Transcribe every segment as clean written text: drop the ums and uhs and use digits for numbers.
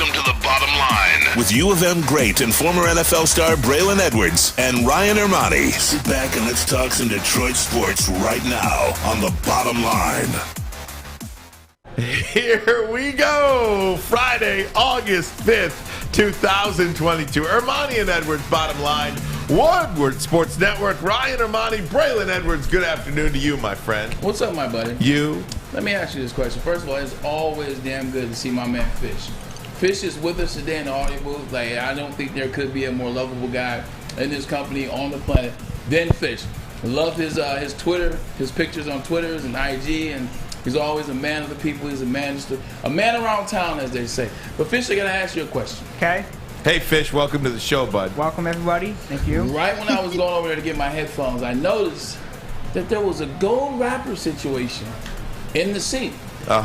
Welcome to the Bottom Line with U of M great and former NFL star Braylon Edwards and Ryan Ermanni. Sit back and let's talk some Detroit sports right now on the Bottom Line. Here we go. Friday, August 5th, 2022. Ermanni and Edwards, Bottom Line. Woodward Sports Network. Ryan Ermanni, Braylon Edwards. Good afternoon to you, my friend. What's up, my buddy? You. Let me ask you this question. First of all, it's always damn good to see my man Fish. Fish is with us today in the audio booth. Like, I don't think there could be a more lovable guy in this company on the planet than Fish. Love his Twitter, his pictures on Twitters and IG, and he's always a man of the people. He's a man around town, as they say. But Fish, I gotta ask you a question. Okay. Hey, Fish, welcome to the show, bud. Welcome, everybody. Thank you. Right when I was going over there to get my headphones, I noticed that there was a gold wrapper situation in the seat.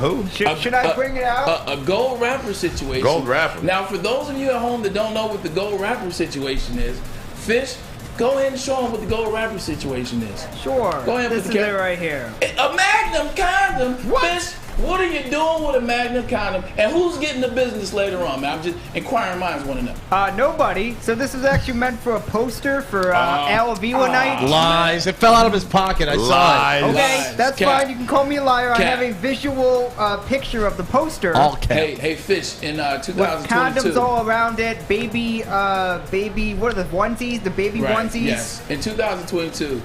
Who? Should I bring it out? A gold wrapper situation. Gold wrapper. Now, for those of you at home that don't know what the gold wrapper situation is, Fish, go ahead and show them what the gold wrapper situation is. Sure. Go ahead. This is it right here. A Magnum condom. What? Fish, what are you doing with a Magnum condom? And who's getting the business later on, man? I'm just inquiring minds want to know. Nobody. So this is actually meant for a poster for Al Avila night. Lies. It fell out of his pocket. I saw it. Okay, Lies. that's Cap. fine. You can call me a liar. I Cap. have a visual picture of the poster. All cap. Hey, Fish, in with 2022. condoms all around it. Baby, what are the onesies? The baby Right, onesies? yes. In 2022,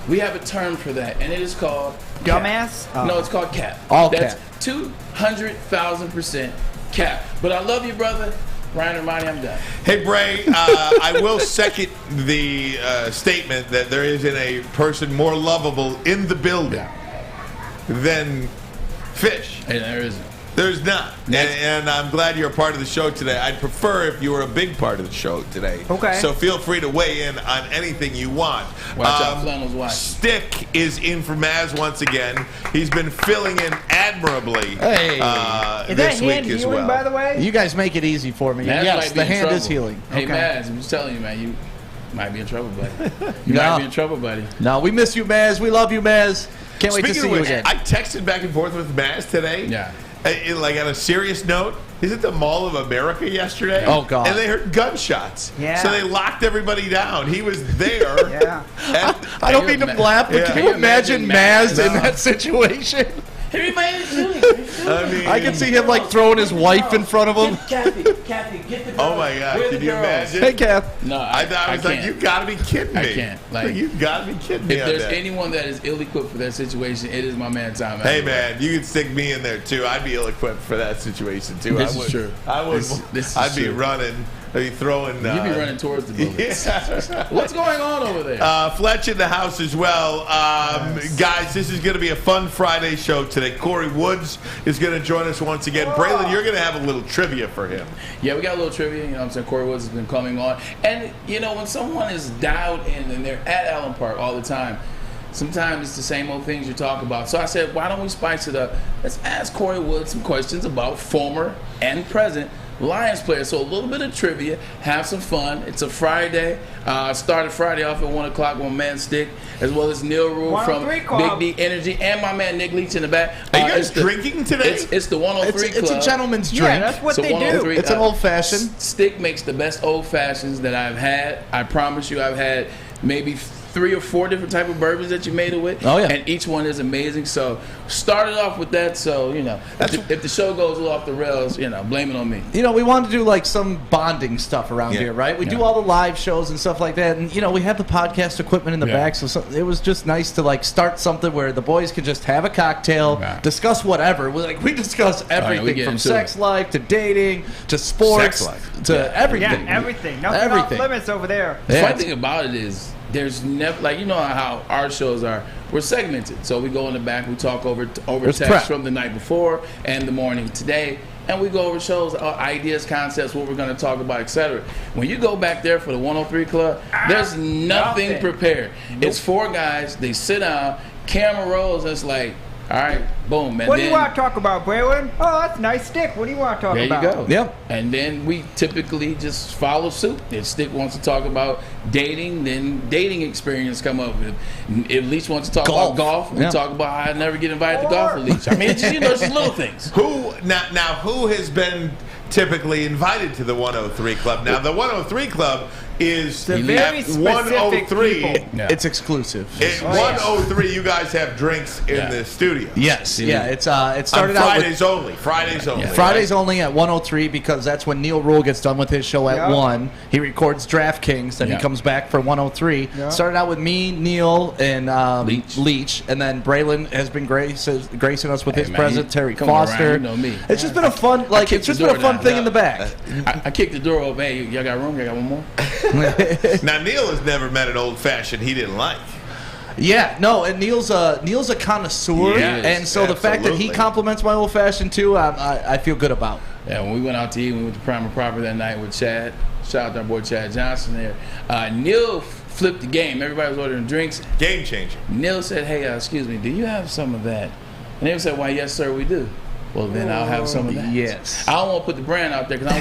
we have a term for that, and it is called Dumbass? cap. No, it's called cap. All That's cap. 200,000% cap. But I love you, brother. Ryan Ermanni, I'm done. Hey, Bray, I will second the statement that there isn't a person more lovable in the building than Fish. Hey, there isn't. There's not. And I'm glad you're a part of the show today. I'd prefer if you were a big part of the show today. Okay. So feel free to weigh in on anything you want. Watch out, flannels watch. Stick is in for Maz once again. He's been filling in admirably Hey. Is this that hand week as healing, well. by the way? You guys make it easy for me. Maz Yes, might be the in hand is trouble. healing. Hey, Okay. Maz, I'm just telling you, man, you might be in trouble, buddy. You No. might be in trouble, buddy. No, we miss you, Maz. We love you, Maz. Can't wait to Speaking see of you which, again. I texted back and forth with Maz today. Yeah. Like on a serious note, he's at the Mall of America yesterday. Oh, God. And they heard gunshots. Yeah. So they locked everybody down. He was there. Yeah. And I don't Can mean you to laugh, but Yeah. can Can you you imagine imagine Maz in Maz? that situation? Everybody is doing I mean, I can see him like throwing his wife in front of him. Kathy, get the girls. Oh my God! Where the Can you girls? imagine? Hey, Kath. No, I was like, can't. you gotta be kidding me! I can't. Like, you gotta be kidding me! If on there's that. anyone that is ill-equipped for that situation, it is my man Tom. Hey man, you could stick me in there too. I'd be ill-equipped for that situation too. This I is would. true. I would. This is I'd be true. running. I'd be throwing. You'd be running towards the buildings. Yeah. What's going on over there? Fletch in the house as well. Guys, this is going to be a fun Friday show today. Kory Woods is going to join us once again. Braylon, you're going to have a little trivia for him. Yeah, we got a little trivia. You know what I'm saying? Kory Woods has been coming on. And, you know, when someone is dialed in and they're at Allen Park all the time, sometimes it's the same old things you talk about. So I said, why don't we spice it up? Let's ask Kory Woods some questions about former and present Lions players. So a little bit of trivia, have some fun. It's a Friday. Started Friday off at 1 o'clock with my man Stick, as well as Neil Rule from 103 Club. Big D Energy, and my man Nick Leach in the back. Are you guys it's the- drinking today? It's the 103 Club. It's a gentleman's Yeah, drink. that's what So they do. 103 It's an old-fashioned. Stick makes the best old fashions that I've had. I promise you, I've had maybe 3 or 4 different type of bourbons that you made it with. Oh, yeah. And each one is amazing. So started off with that. So, you know, if the show goes a little off the rails, you know, blame it on me. You know, we wanted to do like some bonding stuff around Yeah. here, right? We do Yeah. all the live shows and stuff like that, and you know, we have the podcast equipment in the Yeah. back, so it was just nice to like start something where the boys can just have a cocktail, Yeah. discuss whatever. We discuss we everything get from into sex it. life to dating to sports Sex life. to Yeah. everything. Yeah, everything. Nothing Everything. off limits over there. The Yeah, funny it's- thing about it is there's never, like, you know how our shows are, we're segmented. So we go in the back, we talk over There's text prep. from the night before and the morning today, and we go over shows, ideas, concepts, what we're going to talk about, etc. When you go back there for the 103 Club, there's nothing nothing. prepared. It's 4 guys, they sit down, camera rolls, and it's like, all right, boom. And What do then, you want to talk about, Braylon? Oh, that's a nice Stick. What do you want to talk there about? you go. Yep. And then we typically just follow suit. If Stick wants to talk about dating, then dating experience come up. If Leach wants to talk about golf, we Yeah. talk about how I never get invited to golf with Leach. I mean, it's just, you know, it's just little things. Who now? Who has been typically invited to the 103 Club. Now, the 103 Club is They're very at specific 103. people. Yeah. It's exclusive. At 103, you guys have drinks in the studio. Yes, yeah. It On started out with Fridays only. Fridays only. Fridays only at 103 because that's when Neil Rule gets done with his show at 1. He records DraftKings, then he comes back for 103. Yeah. Started out with me, Neil, and Leach, and then Braylon has been gracing us with his presence. Terry come Foster. around, you know me. It's just been a fun, it's just been a fun thing in the back. I kicked the door open. Hey, y'all got room? Y'all got one more? Now, Neil has never met an old fashioned he didn't like. Yeah, no, and Neil's a connoisseur, and so the fact that he compliments my old fashioned too, I feel good about. Yeah, when we went out to eat, we went to Prime and Proper that night with Chad. Shout out to our boy Chad Johnson there. Neil flipped the game. Everybody was ordering drinks. Game changer. Neil said, "Hey, excuse me, do you have some of that?" And they said, "Why, yes, sir, we do." Well, then I'll have some of that. Yes. I don't want to put the brand out there because I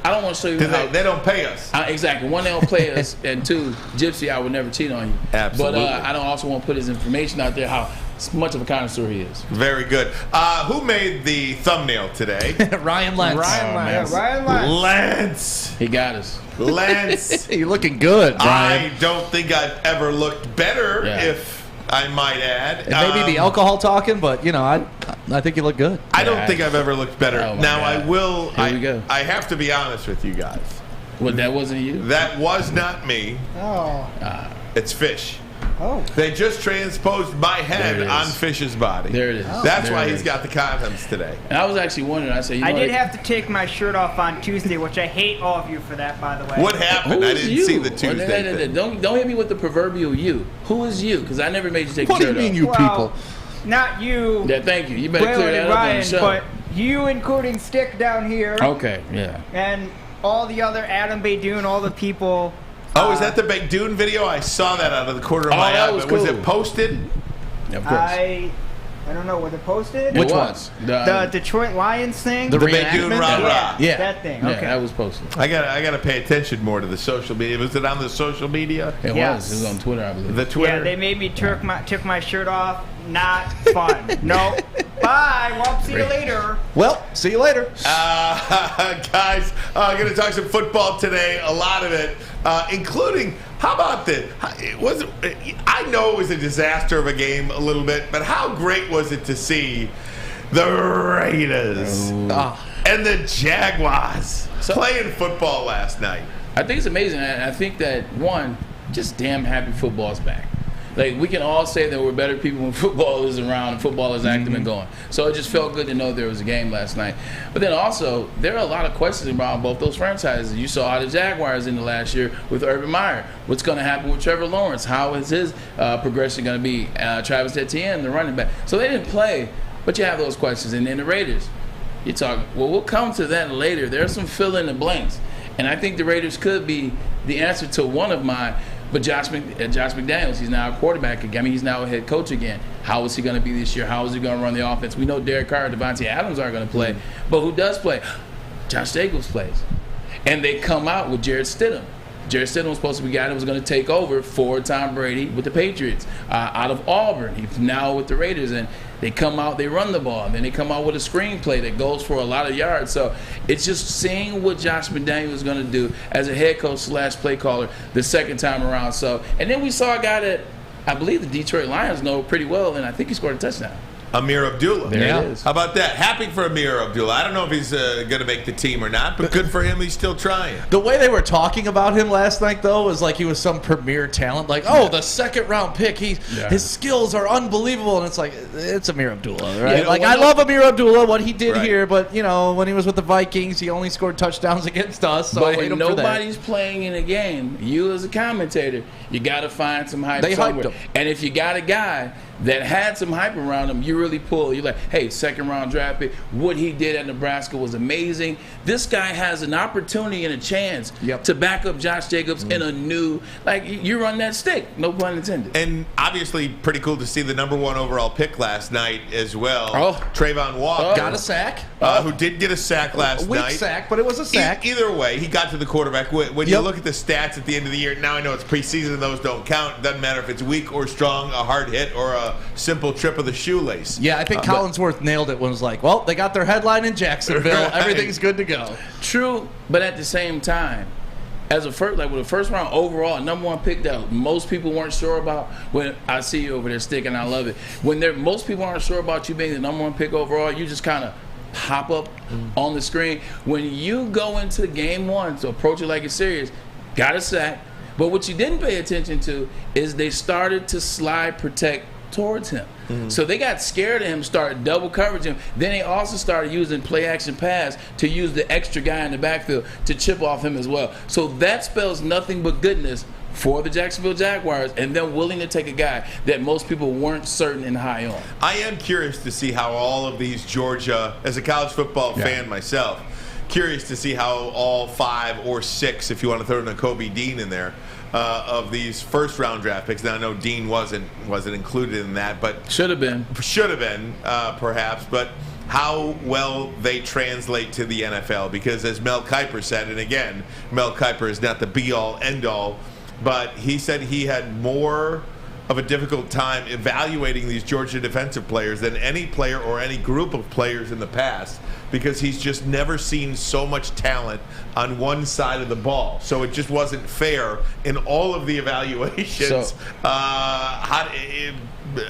don't want to show you how. They don't pay us. Exactly. One, they don't play us, and two, Gypsy, I would never cheat on you. Absolutely. But I don't also want to put his information out there how much of a connoisseur he is. Very good. Who made the thumbnail today? Ryan Lentz. Ryan Lentz. Lance. He got us. Lance. You're looking good, Ryan. I don't think I've ever looked better, if I might add. It may be the alcohol talking, but I think you look good. I don't think I've ever looked better. Oh, my now God. I will. Here we go. I have to be honest with you guys. Well, that wasn't you? That was not me. Oh. It's Fish. Oh. They just transposed my head There it on is. Fish's body. There it is. That's There why it he's is. got the condoms today. And I was actually wondering. I said, I did have to take my shirt off on Tuesday, which I hate all of you for that, by the way. What happened? I Who is didn't you? see the Tuesday thing. Don't hit me with the proverbial you. Who is you? Because I never made you take What do your you shirt mean, off. you Well, people? not you, Yeah, thank you. You better clear Braylon that and up on the Ryan, show. but you, including Stick down here, Okay, yeah. and all the other Adam Baydoun, all the people. Oh, is that the Big Dune video? I saw that out of the corner of my that eye. was but was cool. it posted? Yeah, of course. I don't know, was it posted? It Which was. The Detroit Lions thing? The Big Dune reenactment? rah-rah. Yeah. That thing, Yeah, okay. that was posted. I gotta pay attention more to the social media. Was it on the social media? It Yes. was. It was on Twitter, I believe. The Twitter? Yeah, they made me took my shirt off. Not fun. No. Bye. Well, see you later. Well, see you later. Guys, I'm going to talk some football today, a lot of it, including, how about this? I know it was a disaster of a game a little bit, but how great was it to see the Raiders and the Jaguars playing football last night? I think it's amazing. I think that, one, just damn happy football's back. Like, we can all say that we're better people when football is around and football is active and going. So it just felt good to know there was a game last night. But then also, there are a lot of questions around both those franchises. You saw the Jaguars in the last year with Urban Meyer. What's going to happen with Trevor Lawrence? How is his progression going to be? Travis Etienne, the running back. So they didn't play, but you have those questions. And then the Raiders. You talk, well, we'll come to that later. There are some fill-in-the-blanks. And I think the Raiders could be the answer to one of mine. But Josh McDaniels, he's now a quarterback again. I mean, he's now a head coach again. How is he going to be this year? How is he going to run the offense? We know Derek Carr, Devontae Adams aren't going to play. But who does play? Josh Jacobs plays. And they come out with Jarrett Stidham. Jarrett Stidham was supposed to be the guy that was going to take over for Tom Brady with the Patriots out of Auburn. He's now with the Raiders. And they come out, they run the ball, and then they come out with a screenplay that goes for a lot of yards. So it's just seeing what Josh McDaniels is going to do as a head coach / play caller the second time around. So, and then we saw a guy that I believe the Detroit Lions know pretty well, and I think he scored a touchdown. Amir Abdullah. There it is. How about that? Happy for Amir Abdullah. I don't know if he's going to make the team or not, but good for him. He's still trying. The way they were talking about him last night, though, was like he was some premier talent. Like, the second-round pick. His skills are unbelievable. And it's like, it's Amir Abdullah, right? Yeah, I love Amir Abdullah, what he did Right. here. But, when he was with the Vikings, he only scored touchdowns against us. So I But hate when him for that. nobody's playing in a game, you as a commentator, you got to find some hype They hyped somewhere. him. And if you got a guy that had some hype around him, you really pull. You're like, hey, second-round draft pick. What he did at Nebraska was amazing. This guy has an opportunity and a chance to back up Josh Jacobs in a new, you run that stick. No pun intended. And obviously pretty cool to see the number 1 overall pick last night as well. Oh. Trayvon Walker. Got a sack. Who did get a sack last A weak night. sack, but it was a sack. Either way, he got to the quarterback. When you look at the stats at the end of the year, now I know it's preseason and those don't count. Doesn't matter if it's weak or strong, a hard hit or a a simple trip of the shoelace. Yeah, I think Collinsworth nailed it when it was like, well, they got their headline in Jacksonville. Right. Everything's good to go. True, but at the same time, as a first, like with the first round overall, number one pick that most people weren't sure about. When I see you over there sticking, I love it. When most people aren't sure about you being the number one pick overall, you just kind of pop up on the screen. When you go into game one to approach it like it's serious, got a sack. But what you didn't pay attention to is they started to slide protect towards him. So they got scared of him, started double coverage him. Then they also started using play action pass to use the extra guy in the backfield to chip off him as well. So that spells nothing but goodness for the Jacksonville Jaguars, and they're willing to take a guy that most people weren't certain and high on. I am curious to see how all of these Georgia, as a college football fan myself, curious to see how all 5 or 6, if you want to throw Kobe Dean in there, of these first-round draft picks. Now I know Dean wasn't included in that, but should have been perhaps. But how well they translate to the NFL, because as Mel Kiper said, and again, Mel Kiper is not the be-all, end-all, but he said he had more of a difficult time evaluating these Georgia defensive players than any player or any group of players in the past, because he's just never seen so much talent on one side of the ball. So it just wasn't fair in all of the evaluations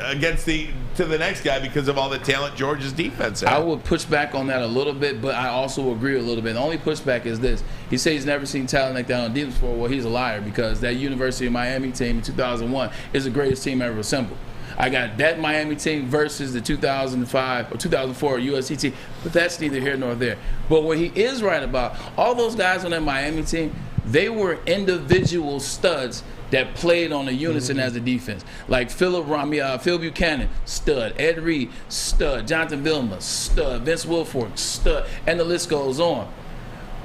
against to the next guy because of all the talent Georgia's defense had. I would push back on that a little bit, but I also agree a little bit. The only pushback is this. He says he's never seen talent like that on defense before. Well, he's a liar, because that University of Miami team in 2001 is the greatest team ever assembled. I got that Miami team versus the 2005 or 2004 USC team, but that's neither here nor there. But what he is right about, all those guys on that Miami team, they were individual studs that played on a unison as a defense. Like Phil Buchanan, stud. Ed Reed, stud. Jonathan Vilma, stud. Vince Wilfork, stud. And the list goes on.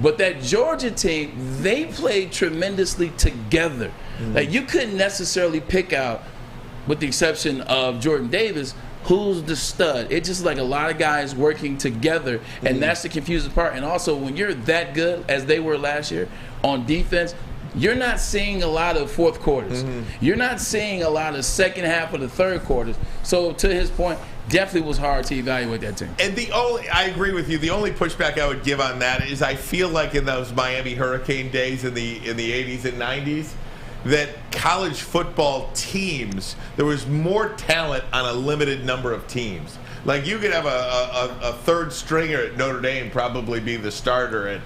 But that Georgia team, they played tremendously together. Like, you couldn't necessarily pick out, with the exception of Jordan Davis, who's the stud. It's just like a lot of guys working together, and that's the confusing part. And also, when you're that good as they were last year on defense, you're not seeing a lot of fourth quarters. You're not seeing a lot of second half of the third quarters. So to his point, definitely was hard to evaluate that team. And I agree with you. The only pushback I would give on that is I feel like in those Miami Hurricane days in the 80s and 90s, that college football teams, there was more talent on a limited number of teams. Like, you could have a third stringer at Notre Dame probably be the starter at,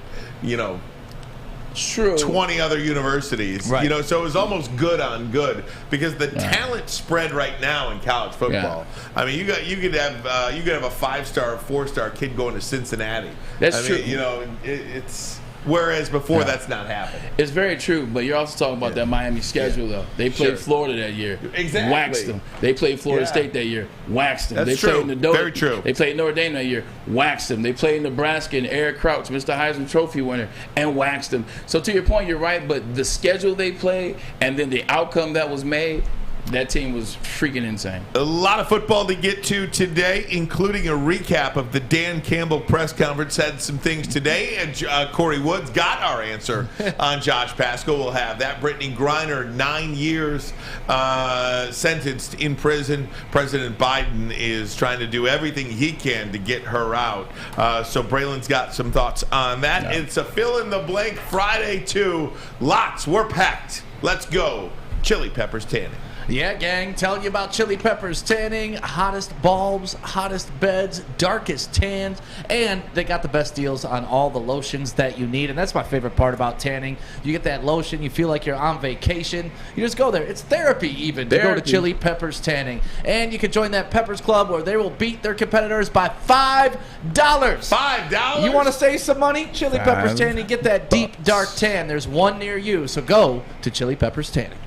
20 other universities. Right. So it was almost good on good, because the talent spread right now in college football. I mean, you could have a 5-star, 4-star kid going to Cincinnati. That's true. It's whereas before that's not happening. It's very true, but you're also talking about that Miami schedule, though. They played Florida that year. Exactly. Waxed them. They played Florida State that year. Waxed them. That's they true. Played Very true. They played Notre Dame that year. Waxed them. They played Nebraska and Eric Crouch, Mr. Heisman Trophy winner, and waxed them. So to your point, you're right, but the schedule they played and then the outcome that was made, that team was freaking insane. A lot of football to get to today, including a recap of the Dan Campbell press conference. Had some things today, and Kory Woods got our answer on Josh Paschal. We'll have that. Brittney Griner, 9 years sentenced in prison. President Biden is trying to do everything he can to get her out. So Braylon's got some thoughts on that. Yeah. It's a fill-in-the-blank Friday, too. Lots. We're packed. Let's go. Chili Peppers Tanning. Yeah, gang, telling you about Chili Peppers Tanning, hottest bulbs, hottest beds, darkest tans, and they got the best deals on all the lotions that you need, and that's my favorite part about tanning. You get that lotion, you feel like you're on vacation. You just go there. It's therapy even to go to Chili Peppers Tanning. And you can join that Peppers Club where they will beat their competitors by $5. $5? You want to save some money? Chili Peppers Tanning. Get that deep, dark tan. There's one near you, so go to Chili Peppers Tanning.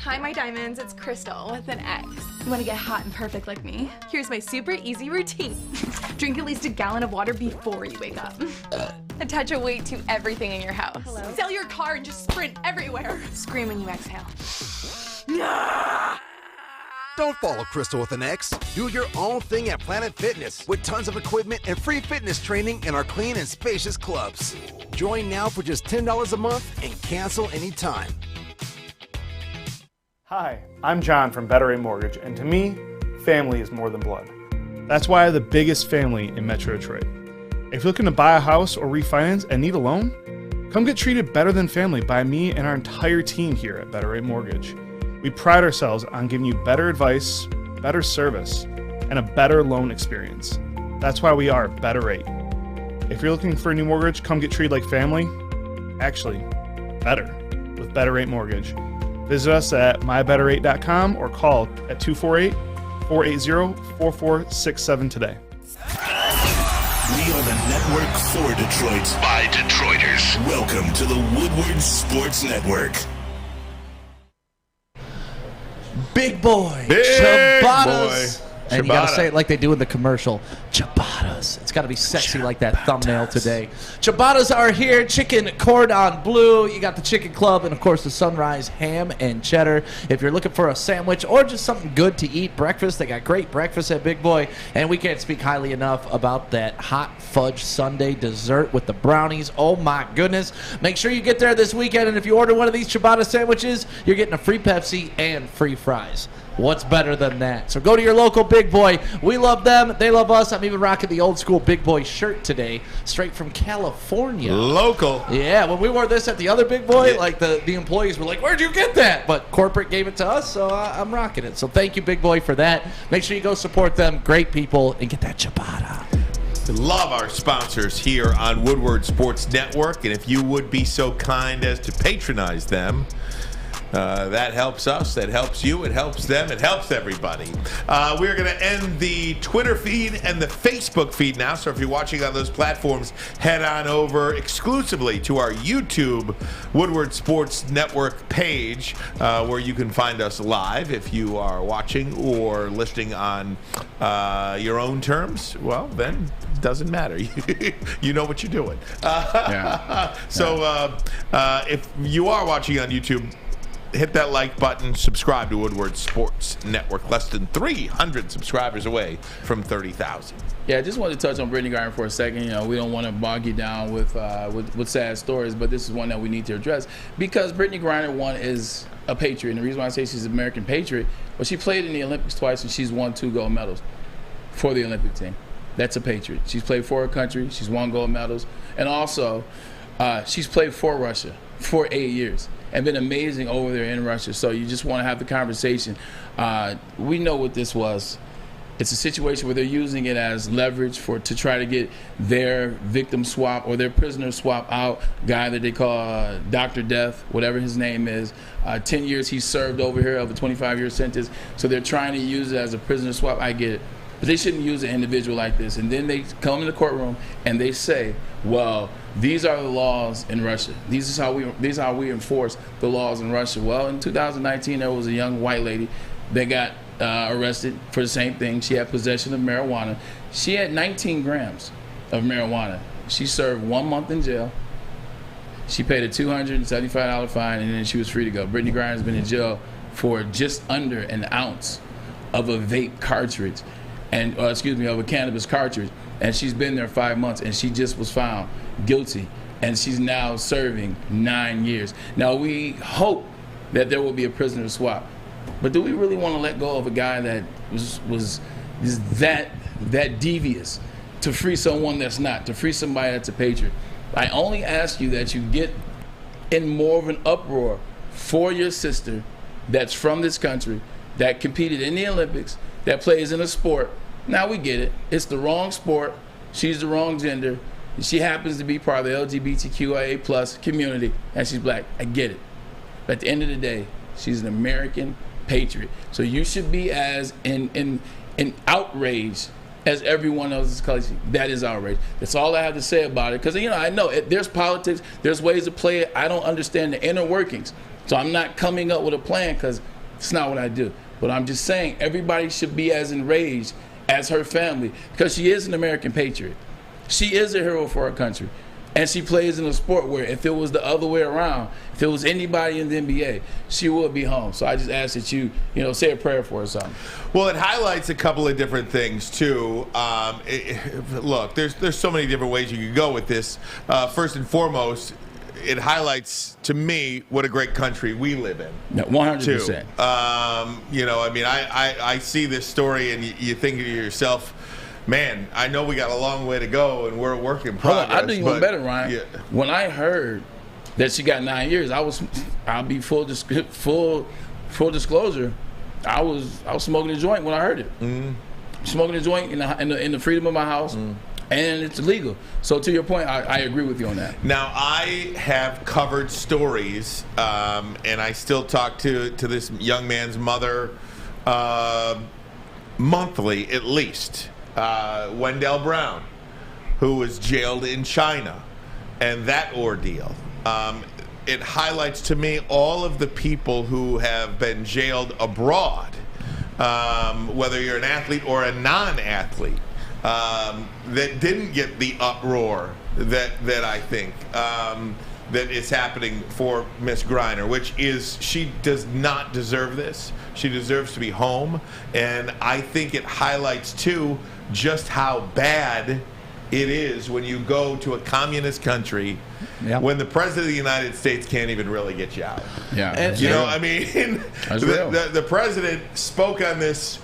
Hi, my diamonds. It's Crystal with an X. You want to get hot and perfect like me? Here's my super easy routine. Drink at least a gallon of water before you wake up. Attach a weight to everything in your house. Hello? Sell your car and just sprint everywhere. Scream when you exhale. Don't follow Crystal with an X. Do your own thing at Planet Fitness with tons of equipment and free fitness training in our clean and spacious clubs. Join now for just $10 a month and cancel anytime. Hi, I'm John from Better Rate Mortgage, and to me, family is more than blood. That's why I have the biggest family in Metro Detroit. If you're looking to buy a house or refinance and need a loan, come get treated better than family by me and our entire team here at Better Rate Mortgage. We pride ourselves on giving you better advice, better service, and a better loan experience. That's why we are Better Rate. If you're looking for a new mortgage, come get treated like family. Actually, better with Better Rate Mortgage. Visit us at mybetterrate.com or call at 248-480-4467 today. We are the network for Detroit by Detroiters. Welcome to the Woodward Sports Network. Big boy. Big Ciabattas. boy. And you got to Ciabatta. say it like they do in the commercial. Ciabattas. It's got to be sexy like that thumbnail today. Ciabattas are here. Chicken cordon bleu. You got the chicken club and, of course, the sunrise ham and cheddar. If you're looking for a sandwich or just something good to eat, breakfast, they got great breakfast at Big Boy. And we can't speak highly enough about that hot fudge sundae dessert with the brownies. Oh, my goodness. Make sure you get there this weekend. And if you order one of these ciabatta sandwiches, you're getting a free Pepsi and free fries. What's better than that? So go to your local Big Boy. We love them. They love us. I'm even rocking the old school Big Boy shirt today, straight from California. Local. Yeah, when we wore this at the other Big Boy, like the employees were like, "Where'd you get that?" But corporate gave it to us, so I'm rocking it. So thank you, Big Boy, for that. Make sure you go support them. Great people, and get that ciabatta. We love our sponsors here on Woodward Sports Network, and if you would be so kind as to patronize them, that helps us, that helps you, it helps them, it helps everybody. We're going to end the Twitter feed and the Facebook feed now, so if you're watching on those platforms, head on over exclusively to our YouTube Woodward Sports Network page, where you can find us live if you are watching or listening on your own terms. Well, then it doesn't matter. You know what you're doing. So if you are watching on YouTube, hit that like button, subscribe to Woodward Sports Network. Less than 300 subscribers away from 30,000. Yeah, I just wanted to touch on Brittney Griner for a second. You know, we don't want to bog you down with sad stories, but this is one that we need to address because Brittney Griner, one, is a patriot. And the reason why I say she's an American patriot, well, she played in the Olympics twice and she's won 2 gold medals for the Olympic team. That's a patriot. She's played for her country. She's won gold medals. And also, she's played for Russia for 8 years and been amazing over there in Russia. So you just want to have the conversation. We know what this was. It's a situation where they're using it as leverage to try to get their victim swap or their prisoner swap out, guy that they call Dr. Death, whatever his name is. 10 years he served over here of a 25-year sentence. So they're trying to use it as a prisoner swap. I get it. But they shouldn't use an individual like this. And then they come in the courtroom and they say, well, these are the laws in Russia. These is how we enforce the laws in Russia. Well, in 2019, there was a young white lady that got arrested for the same thing. She had possession of marijuana. She had 19 grams of marijuana. She served 1 month in jail. She paid a $275 fine, and then she was free to go. Brittney Griner has been in jail for just under an ounce of a vape cartridge. And of a cannabis cartridge, and she's been there 5 months, and she just was found guilty, and she's now serving 9 years. Now we hope that there will be a prisoner swap, but do we really want to let go of a guy that was that devious to free someone that's not, to free somebody that's a patriot? I only ask you that you get in more of an uproar for your sister that's from this country, that competed in the Olympics, that plays in a sport. Now we get it. It's the wrong sport. She's the wrong gender. She happens to be part of the LGBTQIA plus community, and she's black. I get it. But at the end of the day, she's an American patriot. So you should be as in outrage as everyone else is calling. That is outrage. That's all I have to say about it. Because I know there's politics. There's ways to play it. I don't understand the inner workings. So I'm not coming up with a plan because it's not what I do. But I'm just saying everybody should be as enraged as her family because she is an American patriot. She is a hero for her country. And she plays in a sport where if it was the other way around, if it was anybody in the NBA, she would be home. So I just ask that you say a prayer for her or something. Well, it highlights a couple of different things, too. Look, there's so many different ways you could go with this. First and foremost, it highlights to me what a great country we live in. 100%. I mean, I see this story and you think to yourself, man, I know we got a long way to go and we're a work in progress. I'll do you one better, Ryan. Yeah. When I heard that she got 9 years, I'll be full disclosure. I was smoking a joint when I heard it. Mm-hmm. Smoking a joint in the freedom of my house. Mm. And it's illegal. So to your point, I agree with you on that. Now, I have covered stories, and I still talk to this young man's mother monthly at least. Wendell Brown, who was jailed in China, and that ordeal. It highlights to me all of the people who have been jailed abroad, whether you're an athlete or a non-athlete. That didn't get the uproar that I think that is happening for Miss Griner, which is she does not deserve this. She deserves to be home, and I think it highlights too just how bad it is when you go to a communist country when the president of the United States can't even really get you out. Yeah, and, you know, I mean, the president spoke on this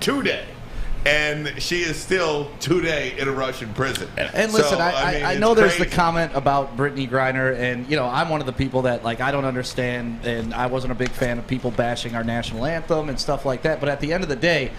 today. And she is still today in a Russian prison. And listen, I know there's the comment about Brittney Griner, and I'm one of the people that I don't understand, and I wasn't a big fan of people bashing our national anthem and stuff like that. But at the end of the day,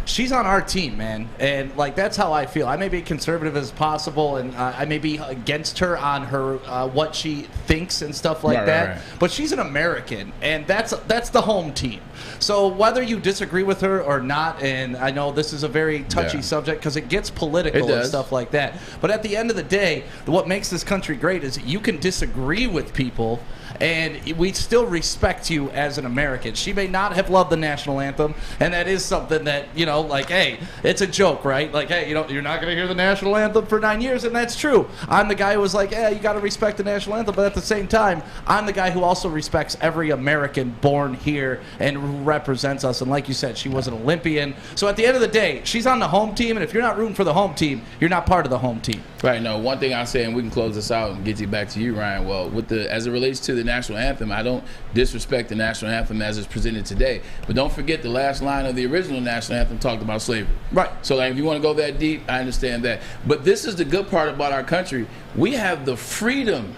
she's on our team, man, and that's how I feel. I may be conservative as possible, and I may be against her on her what she thinks and stuff like that. Right. But she's an American, and that's the home team. So whether you disagree with her or not, and I know this is a very touchy subject because it gets political and stuff like that. But at the end of the day, what makes this country great is you can disagree with people, and we still respect you as an American. She may not have loved the national anthem, and that is something that, hey, it's a joke, right? Hey, you're not going to hear the national anthem for 9 years, and that's true. I'm the guy who was you got to respect the national anthem, but at the same time, I'm the guy who also respects every American born here and who represents us. And like you said, she was an Olympian. So at the end of the day, she's on the home team, and if you're not rooting for the home team, you're not part of the home team. Right. No, one thing I say, and we can close this out and get you back to you, Ryan. Well, as it relates to the national anthem, I don't disrespect the national anthem as it's presented today. But don't forget the last line of the original national anthem talked about slavery. Right. So if you want to go that deep, I understand that. But this is the good part about our country. We have the freedom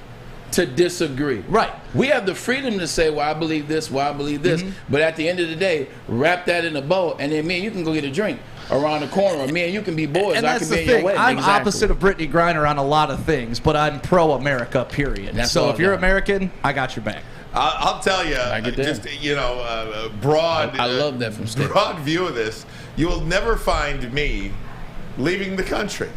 to disagree. Right. We have the freedom to say, well, I believe this, well, I believe this. Mm-hmm. But at the end of the day, wrap that in a bow, and then me and you can go get a drink around the corner, or me and you can be boys. And that's I can the be thing. In your wedding. I'm exactly. opposite of Brittney Griner on a lot of things, but I'm pro-America, period. That's so if you're American, I got your back. I'll tell you, just broad. I love that from State. Broad view of this. You will never find me leaving the country.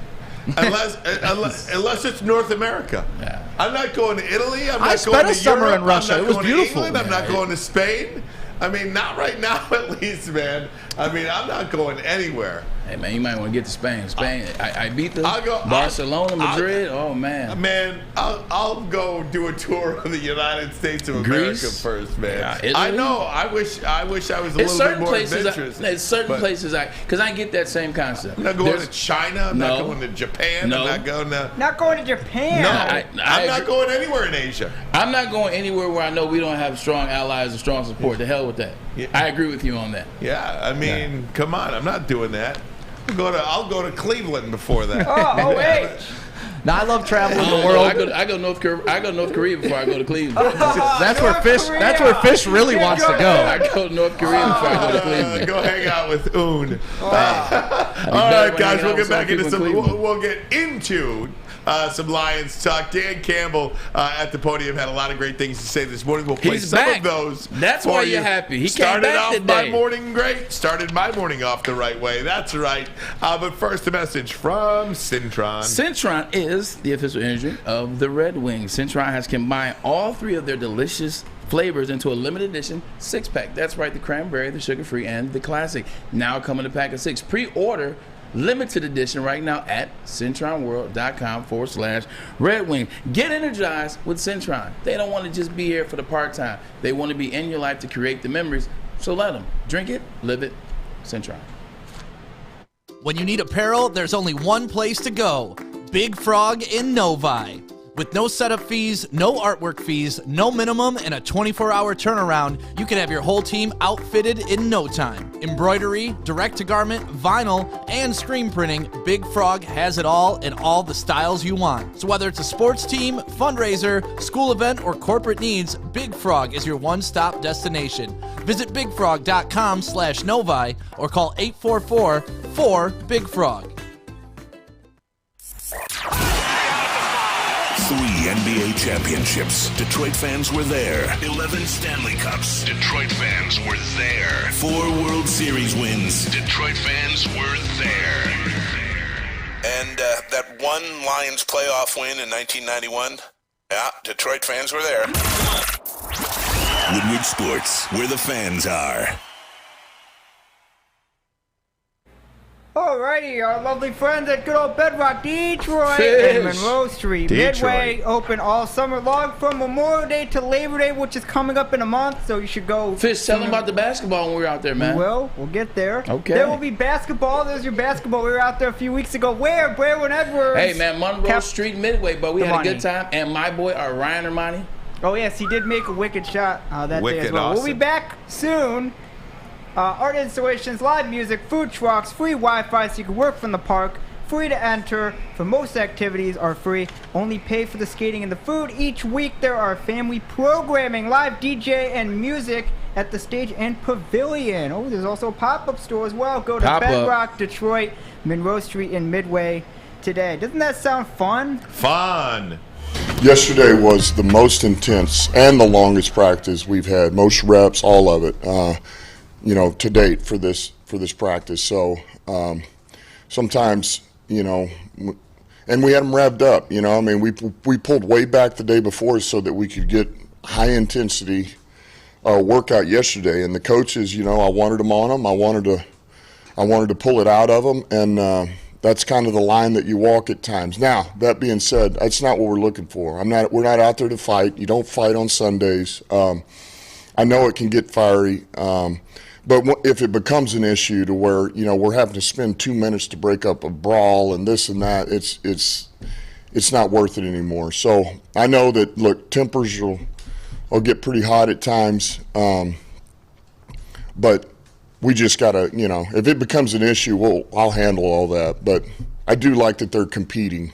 Unless it's North America. Yeah. I'm not going to Italy. I'm not going to Europe. I spent a summer in Russia. It was beautiful. I'm not going to Spain. I mean, not right now at least, man. I mean, I'm not going anywhere. Hey, man, you might want to get to Spain. I beat Barcelona, Madrid. Oh, man. Man, I'll go do a tour of the United States of America first, man. Yeah, I know. I wish I was a little bit more adventurous. There's certain places because I get that same concept. I'm not going to China. I'm not going to Japan. No. I'm not going to Japan. No, I'm not going anywhere in Asia. I'm not going anywhere where I know we don't have strong allies and strong support. The hell with that. Yeah. I agree with you on that. Yeah, I mean, come on. I'm not doing that. I'll go to Cleveland before that. Oh wait. Now I love traveling the world. I go North Korea before I go to Cleveland. That's where fish really wants to go. I go to North Korea before I go to Cleveland. Go hang out with Un. All right, guys, we'll get back into some. We'll get into some Lions talk. Dan Campbell at the podium had a lot of great things to say this morning. We'll play some of those. That's why you're happy. He started came back off today. my morning great. Started my morning off the right way. That's right. But first, a message from Cintron. Cintron is the official energy of the Red Wings. Cintron has combined all three of their delicious flavors into a limited edition 6-pack. That's right, the cranberry, the sugar-free, and the classic. Now coming in a pack of 6. Pre-order limited edition right now at CintronWorld.com/Red Wing. Get energized with Cintron. They don't want to just be here for the part-time. They want to be in your life to create the memories. So let them. Drink it, live it. Cintron. When you need apparel, there's only one place to go. Big Frog in Novi. With no setup fees, no artwork fees, no minimum, and a 24-hour turnaround, you can have your whole team outfitted in no time. Embroidery, direct-to-garment, vinyl, and screen printing, Big Frog has it all in all the styles you want. So whether it's a sports team, fundraiser, school event, or corporate needs, Big Frog is your one-stop destination. Visit bigfrog.com/Novi or call 844-4-BIG-FROG. 3 NBA championships. Detroit fans were there. 11 Stanley Cups. Detroit fans were there. 4 World Series wins. Detroit fans were there. And that one Lions playoff win in 1991? Yeah, Detroit fans were there. Woodward Sports, where the fans are. Alrighty, our lovely friends at good old Bedrock Detroit and Monroe Street. Detroit. Midway open all summer long from Memorial Day to Labor Day, which is coming up in a month, so you should go. Fish, tell them about the basketball when we were out there, man. We'll get there. Okay. There will be basketball. There's your basketball. We were out there a few weeks ago. Where? Braylon Edwards. Hey, man, Monroe Street Midway, but we had a good time. And my boy, Ryan Ermanni. Oh, yes, he did make a wicked shot that day as Wicked well. awesome. We'll be back soon. Art installations, live music, food trucks, free Wi-Fi so you can work from the park, free to enter. For most activities are free. Only pay for the skating and the food. Each week there are family programming, live DJ and music at the stage and pavilion. Oh, there's also a pop-up store as well. Go to Bedrock Detroit, Monroe Street in Midway today. Doesn't that sound fun? Fun. Yesterday was the most intense and the longest practice we've had. Most reps, all of it. To date for this practice. So sometimes, and we had them revved up. We pulled way back the day before so that we could get high intensity workout yesterday. And the coaches, I wanted them on them. I wanted to pull it out of them, and that's kind of the line that you walk at times. Now, that being said, that's not what we're looking for. We're not out there to fight. You don't fight on Sundays. I know it can get fiery. But if it becomes an issue to where, we're having to spend 2 minutes to break up a brawl and this and that, it's not worth it anymore. So I know that, look, tempers will get pretty hot at times, but we just got to, if it becomes an issue, I'll handle all that. But I do like that they're competing.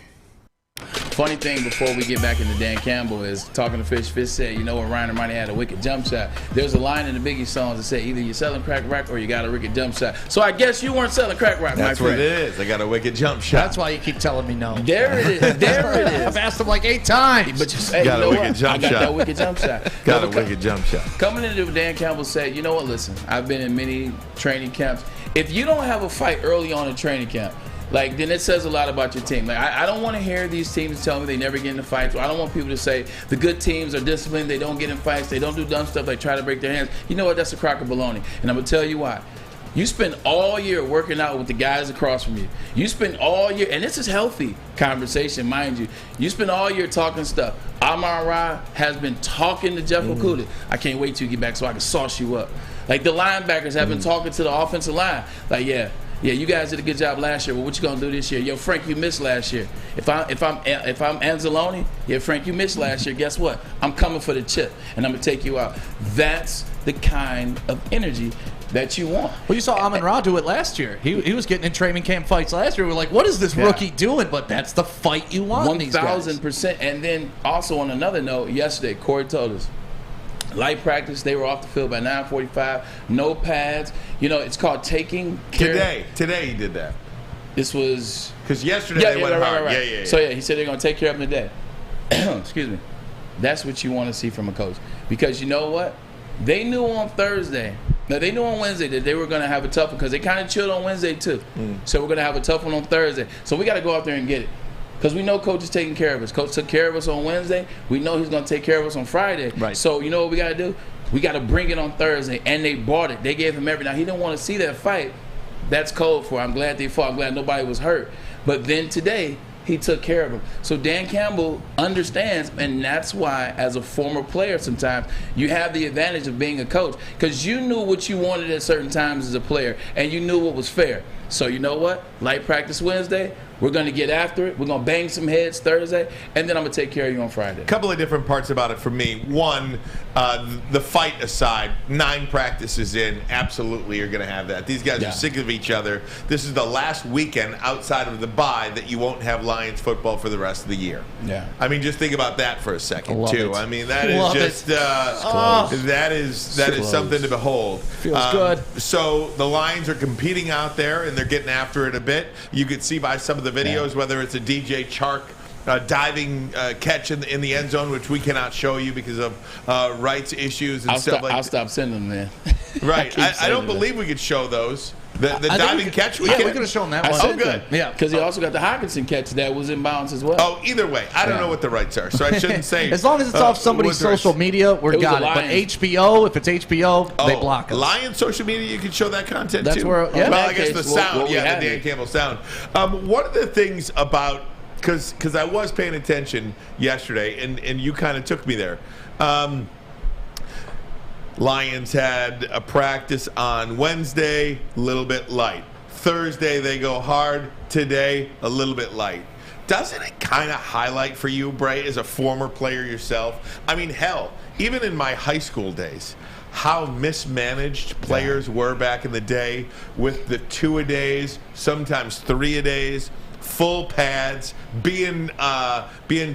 Funny thing before we get back into Dan Campbell is talking to Fish. Fish said, when Ryan Ermanni had a wicked jump shot. There's a line in the Biggie songs that say either you're selling crack rock or you got a wicked jump shot. So I guess you weren't selling crack rock, That's my what friend. it is. I got a wicked jump shot. That's why you keep telling me no. There it is. There it is. I've asked him like 8 times. But you Got a wicked jump I got shot. that wicked jump shot. Got a wicked jump shot. Coming into Dan Campbell said, you know what, listen, I've been in many training camps. If you don't have a fight early on in training camp, then it says a lot about your team. I don't want to hear these teams tell me they never get into fights. I don't want people to say the good teams are disciplined, they don't get in fights, they don't do dumb stuff, they try to break their hands. You know what? That's a crock of baloney. And I'm going to tell you why. You spend all year working out with the guys across from you. You spend all year, and this is healthy conversation, mind you. You spend all year talking stuff. Amon-Ra has been talking to Jeff Okuda. I can't wait till you get back so I can sauce you up. The linebackers have been talking to the offensive line. Yeah, you guys did a good job last year. Well, what you gonna do this year? Yo, Frank, you missed last year. If I'm Anzalone, yeah, Frank, you missed last year. Guess what? I'm coming for the chip, and I'm gonna take you out. That's the kind of energy that you want. Well, you saw Amon-Ra do it last year. He was getting in training camp fights last year. We're like, what is this rookie doing? But that's the fight you want. 1,000%. And then also on another note, yesterday, Kory told us. Light practice, they were off the field by 9:45. No pads. It's called taking care. Today he did that. This was... Because yesterday they went hard. Right. Yeah. So, he said they're going to take care of them today. Excuse me. That's what you want to see from a coach. Because you know what? They knew on Thursday. Now, they knew on Wednesday that they were going to have a tough one because they kind of chilled on Wednesday, too. So, we're going to have a tough one on Thursday. So, we got to go out there and get it. Because we know Coach is taking care of us. Coach took care of us on Wednesday. We know he's going to take care of us on Friday. Right. So you know what we got to do? We got to bring it on Thursday. And they bought it. They gave him everything. Now, he didn't want to see that fight. That's code for. I'm glad they fought. I'm glad nobody was hurt. But then today, he took care of him. So Dan Campbell understands, and that's why, as a former player sometimes, you have the advantage of being a coach. Because you knew what you wanted at certain times as a player, and you knew what was fair. So you know what? Light practice Wednesday, We're going to get after it. We're going to bang some heads Thursday, and then I'm going to take care of you on Friday. A couple of different parts about it for me. One, the fight aside, 9 practices in, absolutely you're going to have that. These guys are sick of each other. This is the last weekend outside of the bye that you won't have Lions football for the rest of the year. Yeah. I mean, just think about that for a second, Love too. it. I mean, that is just that is something to behold. Feels good. So the Lions are competing out there, and they're getting after it a bit. You could see by some of the videos, whether it's a DJ Chark diving catch in the end zone, which we cannot show you because of rights issues and stuff like that. I'll stop sending them then. Right. I don't believe we could show those. The diving catch, we we can. could have shown that one. Oh, good. Yeah. Because he also got the Hockenson catch that was in bounds as well. Oh, either way, I don't know what the rights are, so I shouldn't say. As long as it's off somebody's social media, we're was got the it. But Lions. HBO, if it's HBO, they block us. Lion social media, you can show that content That's too. where- yeah. Well, I In that guess the case, sound, we'll the have Dan it. Campbell sound. One of the things about, because I was paying attention yesterday, and you kind of took me there. Lions had a practice on Wednesday, a little bit light. Thursday, they go hard. Today, a little bit light. Doesn't it kind of highlight for you, Bray, as a former player yourself? I mean, hell, even in my high school days, how mismanaged players were back in the day with the 2-a-days, sometimes 3-a-days, full pads, being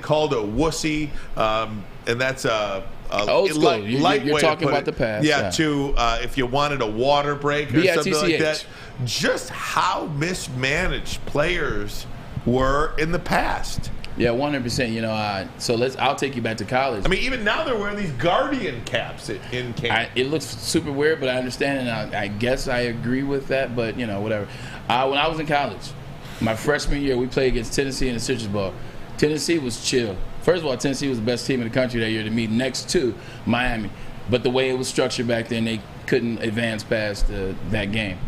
called a wussy, and that's a Old school. You're light way to talking put about it. the past. Yeah, to if you wanted a water break or something like that. Just how mismanaged players were in the past. Yeah, 100%. You know, I'll take you back to college. I mean, even now they're wearing these Guardian caps in camp. It looks super weird, but I understand, and I guess I agree with that. But you know, whatever. When I was in college, my freshman year, we played against Tennessee in the Citrus Bowl. Tennessee was chill. First of all, Tennessee was the best team in the country that year to meet next to Miami. But the way it was structured back then, they couldn't advance past that game.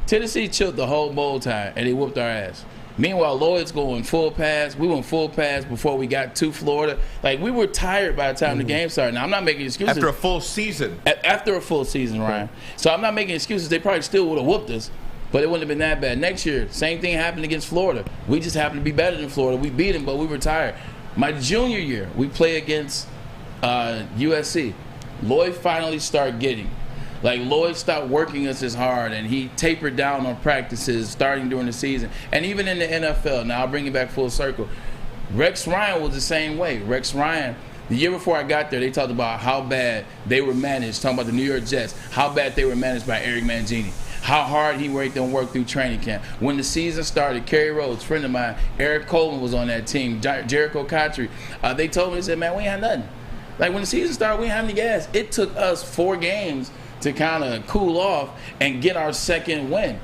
Tennessee chilled the whole bowl time, and they whooped our ass. Meanwhile, Lloyd's going full pass. We went full pass before we got to Florida. Like, we were tired by the time the game started. Now, I'm not making excuses. After a full season. After a full season, Ryan. So I'm not making excuses. They probably still would have whooped us, but it wouldn't have been that bad. Next year, same thing happened against Florida. We just happened to be better than Florida. We beat them, but we were tired. My junior year, we play against USC. Lloyd finally started getting. Like, Lloyd stopped working us as hard, and he tapered down on practices starting during the season. And even in the NFL, now I'll bring it back full circle. Rex Ryan was the same way. Rex Ryan, the year before I got there, they talked about how bad they were managed, talking about the New York Jets, how bad they were managed by Eric Mangini, how hard he made them work through training camp. When the season started, Kerry Rhodes, friend of mine, Eric Coleman was on that team, Jericho Cotchery. They told me, they said, man, we ain't had nothing. Like, when the season started, we ain't have any gas. It took us 4 games to kind of cool off and get our second win.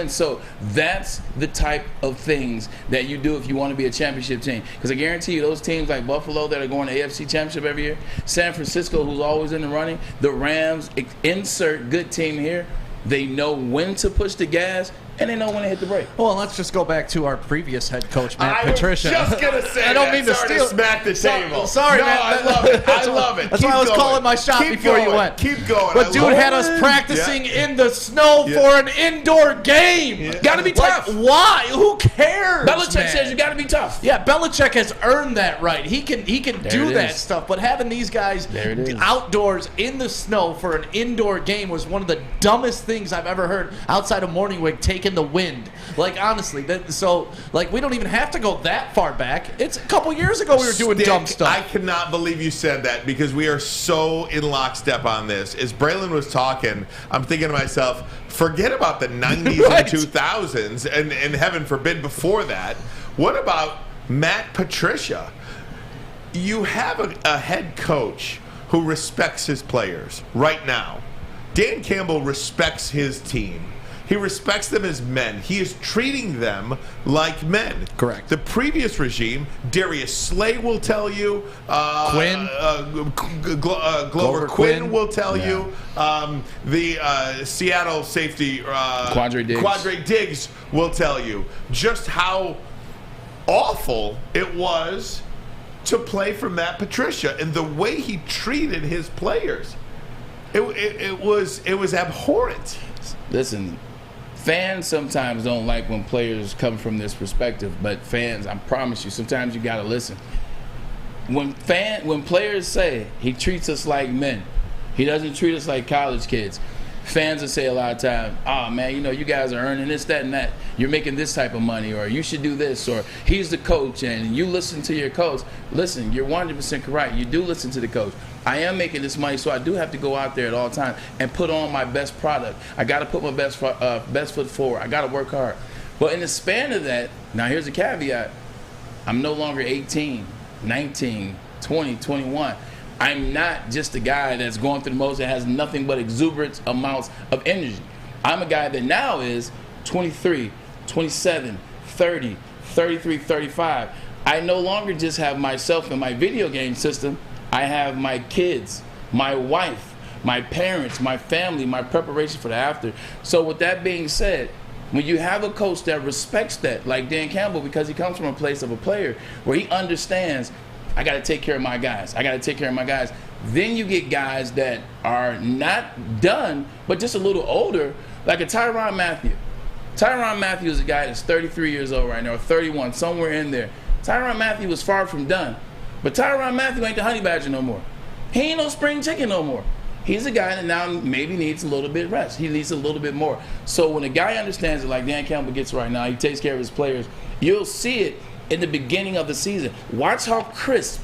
So that's the type of things that you do if you want to be a championship team. Because I guarantee you, those teams like Buffalo that are going to AFC Championship every year, San Francisco, who's always in the running, the Rams, insert good team here, they know when to push the gas and they know when to hit the brake. Well, let's just go back to our previous head coach, Matt I Patricia. was just going to say I don't mean to Sorry steal. smack the table. Sorry, no, man. I love it. I love it. That's Keep why I was going. calling my shot Keep before going. you went. Keep going. But dude had us practicing in the snow for an indoor game. Got to be tough. Why? Who cares? Belichick says you got to be tough. Yeah, Belichick has earned that right. He can do it that is. stuff. But having these guys outdoors in the snow for an indoor game was one of the dumbest things I've ever heard outside of Morningwig taking the wind. Like, honestly, we don't even have to go that far back. It's a couple years ago we were doing dumb stuff. I cannot believe you said that because we are so in lockstep on this. As Braylon was talking, I'm thinking to myself, forget about the 90s and 2000s, and heaven forbid before that. What about Matt Patricia? You have a head coach who respects his players right now. Dan Campbell respects his team. He respects them as men. He is treating them like men. Correct. The previous regime, Darius Slay will tell you. Quinn. Glover Quinn will tell you. The Seattle safety, Quandre Diggs will tell you just how awful it was to play for Matt Patricia and the way he treated his players. It was abhorrent. Listen, fans sometimes don't like when players come from this perspective, but fans, I promise you, sometimes you gotta listen. When players say he treats us like men, he doesn't treat us like college kids, fans will say a lot of times, oh man, you know, you guys are earning this, that, and that. You're making this type of money, or you should do this, or he's the coach and you listen to your coach. Listen, you're 100% correct. You do listen to the coach. I am making this money, so I do have to go out there at all times and put on my best product. I got to put my best foot forward. I got to work hard. But in the span of that, now here's a caveat. I'm no longer 18, 19, 20, 21. I'm not just a guy that's going through the motions that has nothing but exuberant amounts of energy. I'm a guy that now is 23, 27, 30, 33, 35. I no longer just have myself and my video game system. I have my kids, my wife, my parents, my family, my preparation for the after. So with that being said, when you have a coach that respects that, like Dan Campbell, because he comes from a place of a player where he understands, I got to take care of my guys. I got to take care of my guys. Then you get guys that are not done, but just a little older, like a Tyrann Mathieu. Tyrann Mathieu is a guy that's 33 years old right now, or 31, somewhere in there. Tyrann Mathieu was far from done. But Tyrann Mathieu ain't the honey badger no more. He ain't no spring chicken no more. He's a guy that now maybe needs a little bit of rest. He needs a little bit more. So when a guy understands it like Dan Campbell gets right now, he takes care of his players, you'll see it in the beginning of the season. Watch how crisp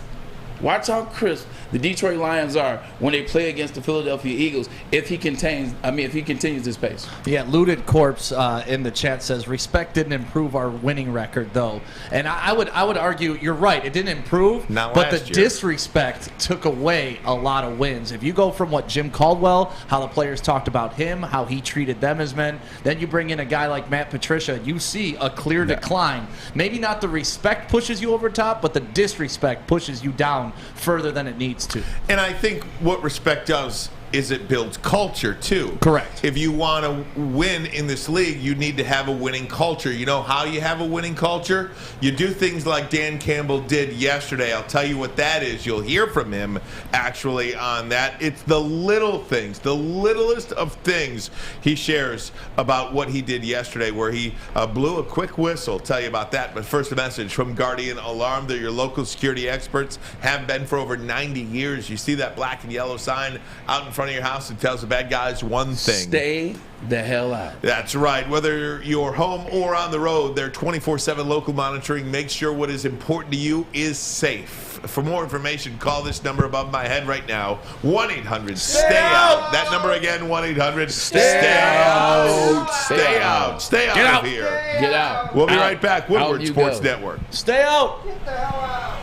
the Detroit Lions are when they play against the Philadelphia Eagles if he continues this pace. Yeah, Looted Corpse in the chat says respect didn't improve our winning record though, and I would argue you're right. It didn't improve, but the disrespect took away a lot of wins. If you go from what Jim Caldwell, how the players talked about him, how he treated them as men, then you bring in a guy like Matt Patricia, you see a clear decline. Maybe not the respect pushes you over top, but the disrespect pushes you down further than it needs to. And I think what respect does is it builds culture too. Correct. If you want to win in this league, you need to have a winning culture. You know how you have a winning culture? You do things like Dan Campbell did yesterday. I'll tell you what that is. You'll hear from him actually on that. It's the little things, the littlest of things he shares about what he did yesterday, where he blew a quick whistle. I'll tell you about that. But first, a message from Guardian Alarm. They're your local security experts, have been for over 90 years. You see that black and yellow sign out in front of your house, and tells the bad guys one thing: stay the hell out. That's right. Whether you're home or on the road, their 24/7 local monitoring makes sure what is important to you is safe. For more information, call this number above my head right now: 1-800-STAY-OUT. That number again: 1-800-STAY-OUT. Stay out. Stay out of here. Get out. We'll be right back. Woodward Sports Network. Stay out. Get the hell out.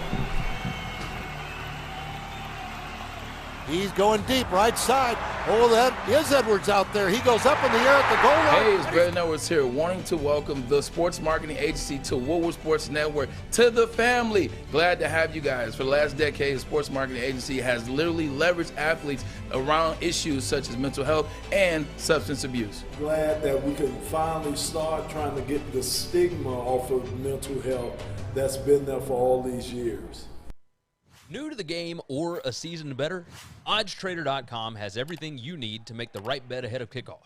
He's going deep, right side. Oh, that is Edwards out there. He goes up in the air at the goal line. Hey, it's Braylon Edwards here, wanting to welcome the sports marketing agency to Woodward Sports Network, to the family. Glad to have you guys. For the last decade, the sports marketing agency has literally leveraged athletes around issues such as mental health and substance abuse. Glad that we can finally start trying to get the stigma off of mental health that's been there for all these years. New to the game or a season better? OddsTrader.com has everything you need to make the right bet ahead of kickoff.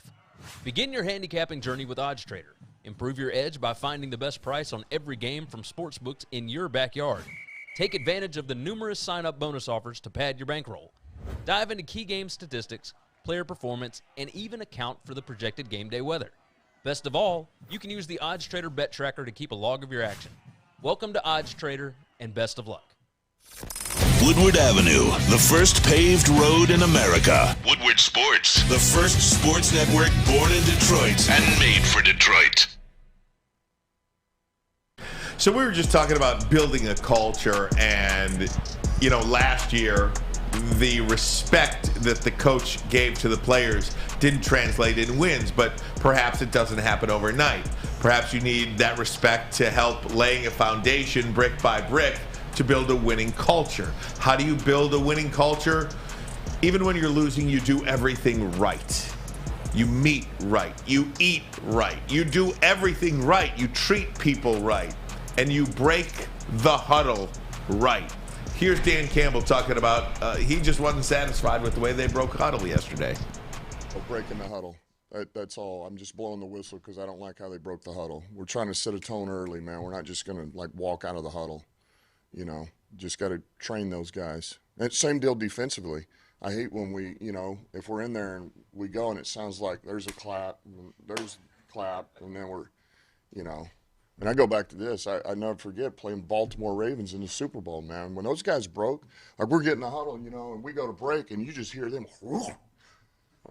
Begin your handicapping journey with OddsTrader. Improve your edge by finding the best price on every game from sportsbooks in your backyard. Take advantage of the numerous sign-up bonus offers to pad your bankroll. Dive into key game statistics, player performance, and even account for the projected game day weather. Best of all, you can use the OddsTrader bet tracker to keep a log of your action. Welcome to OddsTrader, and best of luck. Woodward Avenue, the first paved road in America. Woodward Sports, the first sports network born in Detroit and made for Detroit. So we were just talking about building a culture, and, you know, last year, the respect that the coach gave to the players didn't translate in wins, but perhaps it doesn't happen overnight. Perhaps you need that respect to help laying a foundation brick by brick to build a winning culture. How do you build a winning culture? Even when you're losing, you do everything right. You meet right. You eat right. You do everything right. You treat people right. And you break the huddle right. Here's Dan Campbell talking about he just wasn't satisfied with the way they broke huddle yesterday. Breaking the huddle. That's all. I'm just blowing the whistle because I don't like how they broke the huddle. We're trying to set a tone early, man. We're not just going to, like, walk out of the huddle. You know, just got to train those guys. And same deal defensively. I hate when we, you know, if we're in there and we go and it sounds like there's a clap, and then we're, you know. And I go back to this. I never forget playing Baltimore Ravens in the Super Bowl, man. When those guys broke, like we're getting a huddle, you know, and we go to break, and you just hear them.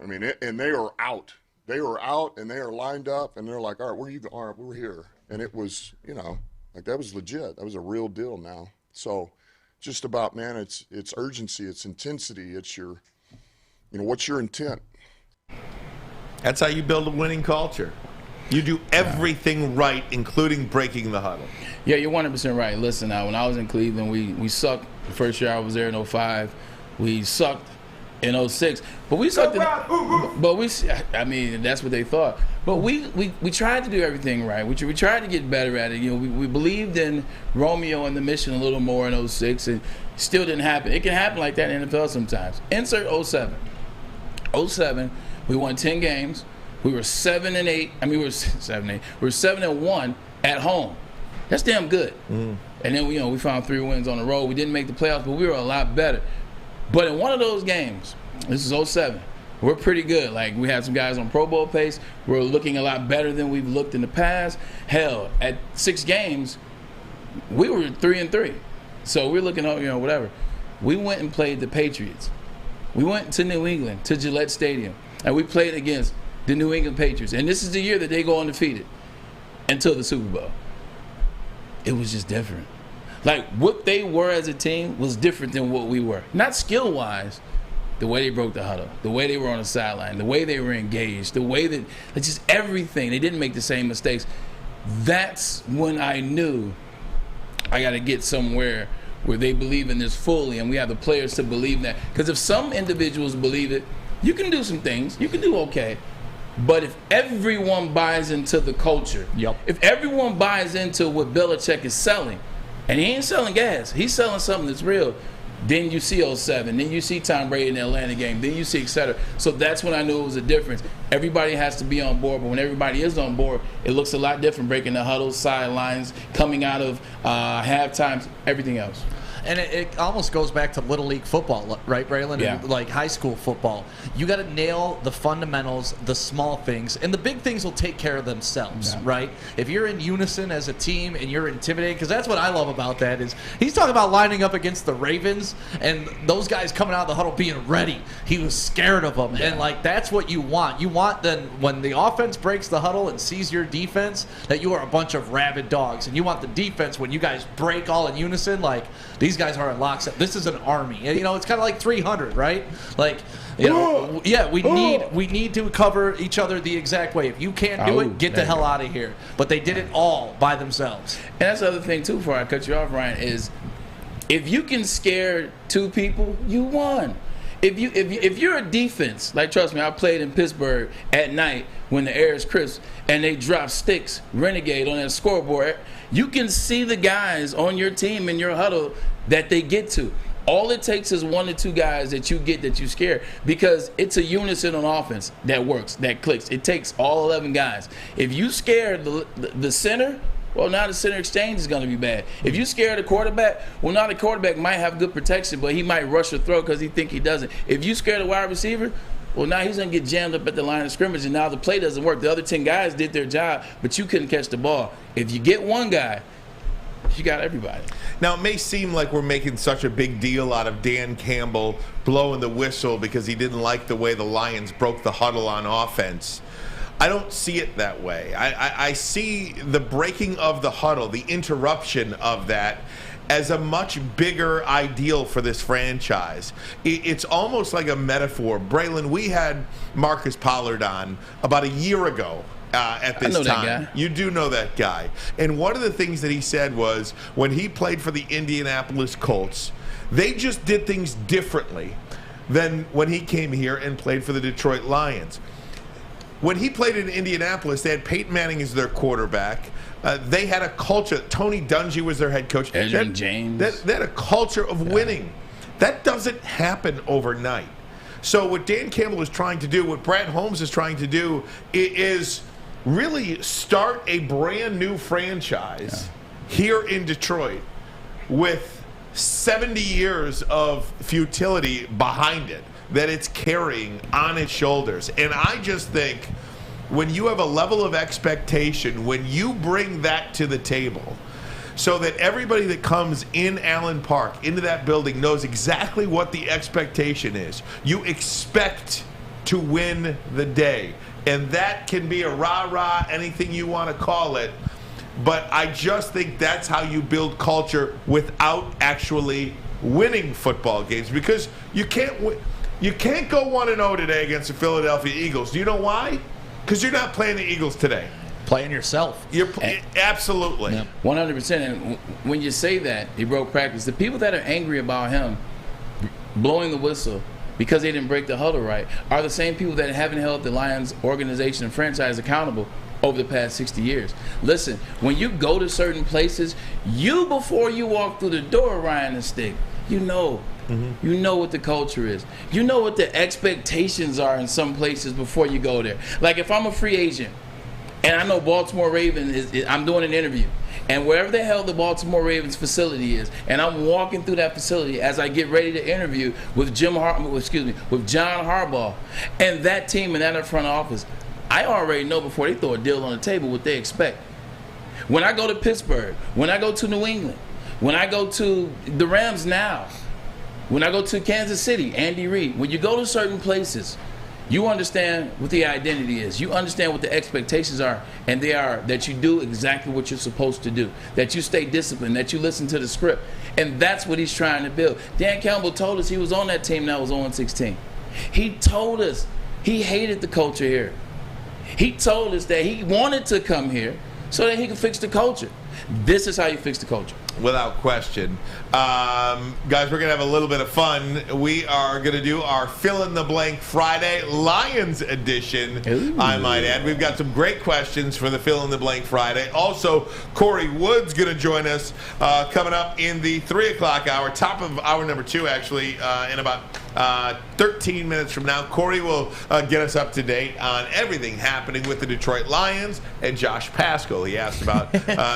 I mean, and they are out. They were out, and they are lined up, and they're like, all right, where you go? All right, we're here. And it was, you know, like that was legit. That was a real deal now. So just about, man, it's urgency, it's intensity, it's your, you know, what's your intent? That's how you build a winning culture. You do everything right, including breaking the huddle. Yeah, you're 100% right. Listen, now, when I was in Cleveland, we sucked the first year I was there in 2005. We sucked in 2006. But we sucked I mean, that's what they thought. But we tried to do everything right. We tried to get better at it. You know, we believed in Romeo and the mission a little more in 2006, and it still didn't happen. It can happen like that in the NFL sometimes. Insert 2007. 2007, we won 10 games. We were 7-8. I mean, we were 7-8. We were 7-1 at home. That's damn good. And then we found 3 wins on the road. We didn't make the playoffs, but we were a lot better. But in one of those games, this is 2007, we're pretty good. Like, we had some guys on Pro Bowl pace. We're looking a lot better than we've looked in the past. Hell, at 6 games, we were 3-3. So we're looking up, whatever. We went and played the Patriots. We went to New England, to Gillette Stadium, and we played against the New England Patriots. And this is the year that they go undefeated until the Super Bowl. It was just different. Like, what they were as a team was different than what we were. Not skill-wise, the way they broke the huddle, the way they were on the sideline, the way they were engaged, the way that, just everything. They didn't make the same mistakes. That's when I knew I got to get somewhere where they believe in this fully, and we have the players to believe that. Because if some individuals believe it, you can do some things. You can do okay. But if everyone buys into the culture, if everyone buys into what Belichick is selling, and he ain't selling gas, he's selling something that's real, then you see 07, then you see Tom Brady in the Atlanta game, then you see et cetera. So that's when I knew it was a difference. Everybody has to be on board, but when everybody is on board, it looks a lot different, breaking the huddles, sidelines, coming out of half-times, everything else. And it almost goes back to Little League football, right, Braylon? Yeah. And like high school football. You got to nail the fundamentals, the small things, and the big things will take care of themselves, right? If you're in unison as a team and you're intimidating, because that's what I love about that is he's talking about lining up against the Ravens and those guys coming out of the huddle being ready. He was scared of them. And, like, that's what you want. You want then when the offense breaks the huddle and sees your defense that you are a bunch of rabid dogs. And you want the defense when you guys break all in unison, like, these guys are in lockstep. This is an army. It's kind of like 300, right? Like, we need to cover each other the exact way. If you can't do it, get the hell out of here. But they did it all by themselves. And that's the other thing, too, before I cut you off, Ryan, is if you can scare 2 people, you won. If you're a defense, like, trust me, I played in Pittsburgh at night when the air is crisp and they drop sticks, renegade on that scoreboard, you can see the guys on your team in your huddle that they get to. All it takes is 1 or 2 guys that you get that you scare, because it's a unison on offense that works, that clicks. It takes all 11 guys. If you scare the center, well, now the center exchange is going to be bad. If you scare the quarterback, well, now the quarterback might have good protection, but he might rush or throw because he think he doesn't. If you scare the wide receiver, well, now he's going to get jammed up at the line of scrimmage, and now the play doesn't work. The other 10 guys did their job, but you couldn't catch the ball. If you get 1 guy, you got everybody. Now, it may seem like we're making such a big deal out of Dan Campbell blowing the whistle because he didn't like the way the Lions broke the huddle on offense. I don't see it that way. I see the breaking of the huddle, the interruption of that, as a much bigger ideal for this franchise. It's almost like a metaphor. Braylon, we had Marcus Pollard on about a year ago at this time. That guy. You do know that guy. And one of the things that he said was when he played for the Indianapolis Colts, they just did things differently than when he came here and played for the Detroit Lions. When he played in Indianapolis, they had Peyton Manning as their quarterback. They had a culture. Tony Dungy was their head coach. Edgerrin James. They had a culture of winning. That doesn't happen overnight. So what Dan Campbell is trying to do, what Brad Holmes is trying to do, is really start a brand new franchise here in Detroit with 70 years of futility behind it that it's carrying on its shoulders. And I just think when you have a level of expectation, when you bring that to the table so that everybody that comes in Allen Park, into that building, knows exactly what the expectation is. You expect to win the day. And that can be a rah-rah, anything you want to call it. But I just think that's how you build culture without actually winning football games. Because you can't go 1-0 today against the Philadelphia Eagles. Do you know why? Because you're not playing the Eagles today. Playing yourself. Absolutely. 100%. And when you say that, he broke practice. The people that are angry about him blowing the whistle because they didn't break the huddle right are the same people that haven't held the Lions organization and franchise accountable over the past 60 years. Listen, when you go to certain places, before you walk through the door, Ryan and Stick, you know what the culture is. You know what the expectations are in some places before you go there. Like if I'm a free agent and I know Baltimore Ravens I'm doing an interview, and wherever the hell the Baltimore Ravens facility is, and I'm walking through that facility as I get ready to interview with John Harbaugh and that team and that front office, I already know before they throw a deal on the table what they expect. When I go to Pittsburgh, when I go to New England, when I go to the Rams now, when I go to Kansas City, Andy Reid, when you go to certain places, you understand what the identity is. You understand what the expectations are, and they are that you do exactly what you're supposed to do, that you stay disciplined, that you listen to the script. And that's what he's trying to build. Dan Campbell told us he was on that team that was 0-16. He told us he hated the culture here. He told us that he wanted to come here so that he could fix the culture. This is how you fix the culture. Without question. Guys, we're going to have a little bit of fun. We are going to do our fill-in-the-blank Friday Lions edition, Ooh. I might add. We've got some great questions for the fill-in-the-blank Friday. Also, Kory Woods going to join us coming up in the 3 o'clock hour, top of hour number 2, actually, in about 13 minutes from now. Kory will get us up to date on everything happening with the Detroit Lions and Josh Paschal. He asked about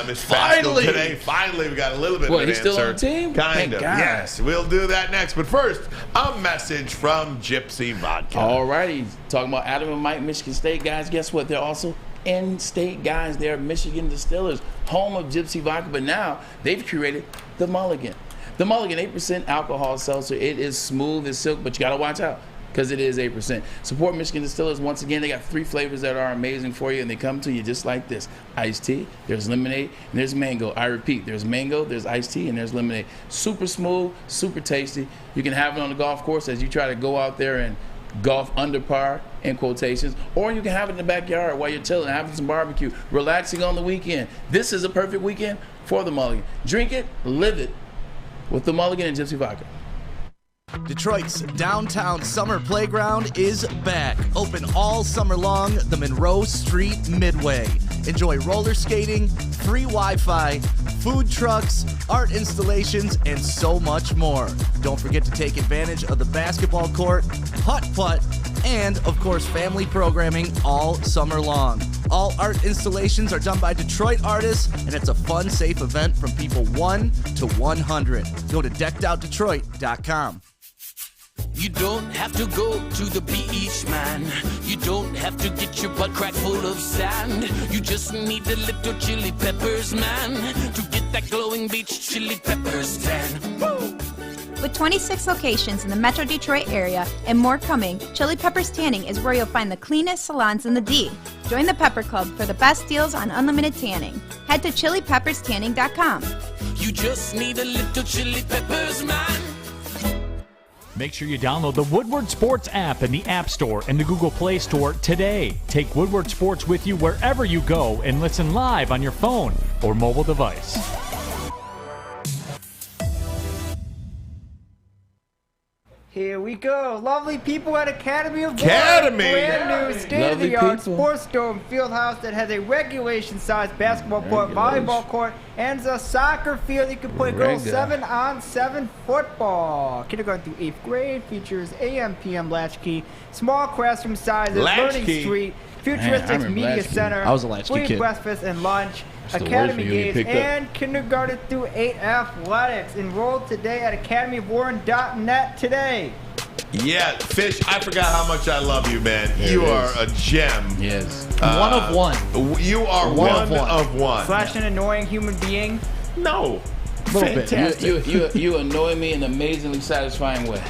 Miss Paschal today. Finally, we got a little bit of an he's answer. still on the team? Kind of. God. Yes, we'll do that next. But first, a message from Gypsy Vodka. All righty. Talking about Adam and Mike, Michigan State guys. Guess what? They're also in-state guys. They're Michigan Distillers, home of Gypsy Vodka. But now they've created the Mulligan. The Mulligan, 8% alcohol seltzer. It is smooth as silk, but you got to watch out because it is 8%. Support Michigan Distillers. Once again, they got 3 flavors that are amazing for you, and they come to you just like this. Iced tea, there's lemonade, and there's mango. I repeat, there's mango, there's iced tea, and there's lemonade. Super smooth, super tasty. You can have it on the golf course as you try to go out there and golf under par, in quotations, or you can have it in the backyard while you're chilling, having some barbecue, relaxing on the weekend. This is a perfect weekend for the Mulligan. Drink it, live it, with the Mulligan and Gypsy Vodka. Detroit's downtown summer playground is back. Open all summer long, the Monroe Street Midway. Enjoy roller skating, free Wi-Fi, food trucks, art installations, and so much more. Don't forget to take advantage of the basketball court, putt-putt, and, of course, family programming all summer long. All art installations are done by Detroit artists, and it's a fun, safe event from people 1 to 100. Go to deckedoutdetroit.com. You don't have to go to the beach, man. You don't have to get your butt crack full of sand. You just need a little chili peppers, man, to get that glowing beach chili peppers tan. Woo! With 26 locations in the Metro Detroit area and more coming, Chili Peppers Tanning is where you'll find the cleanest salons in the D. Join the Pepper Club for the best deals on unlimited tanning. Head to chilipepperstanning.com. You just need a little chili peppers, man. Make sure you download the Woodward Sports app in the App Store and the Google Play Store today. Take Woodward Sports with you wherever you go and listen live on your phone or mobile device. Here we go. Lovely people at Academy of Academy. Brand new state-of-the-art Lovely people. sports dome field house that has a regulation-sized basketball court, volleyball court, and a soccer field. You can play girls 7-on-7 football. Kindergarten through 8th grade. Features AM, PM latchkey, small classroom sizes, learning street, futuristic media center, I was a latchkey free kid. breakfast and lunch. the Academy word for you, you games picked up. and kindergarten through 8 athletics. Enroll today at academyofwarren.net today. Yeah, Fish, I forgot how much I love you, man. You are a gem. Yes. One of one. You are one of one. Slash an annoying human being. No. Fantastic. You annoy me in an amazingly satisfying way.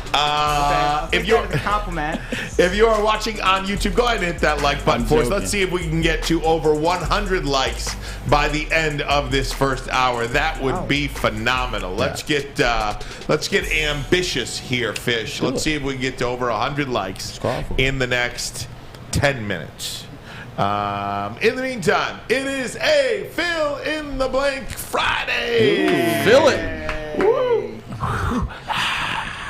If you're a compliment. If you are watching on YouTube, go ahead and hit that like button for us. Let's see if we can get to over 100 likes by the end of this first hour. That would be phenomenal. Let's get ambitious here, Fish. Let's see if we can get to over 100 likes in the next 10 minutes. In the meantime, it is a Fill in the Blank Friday. Fill it. Woo.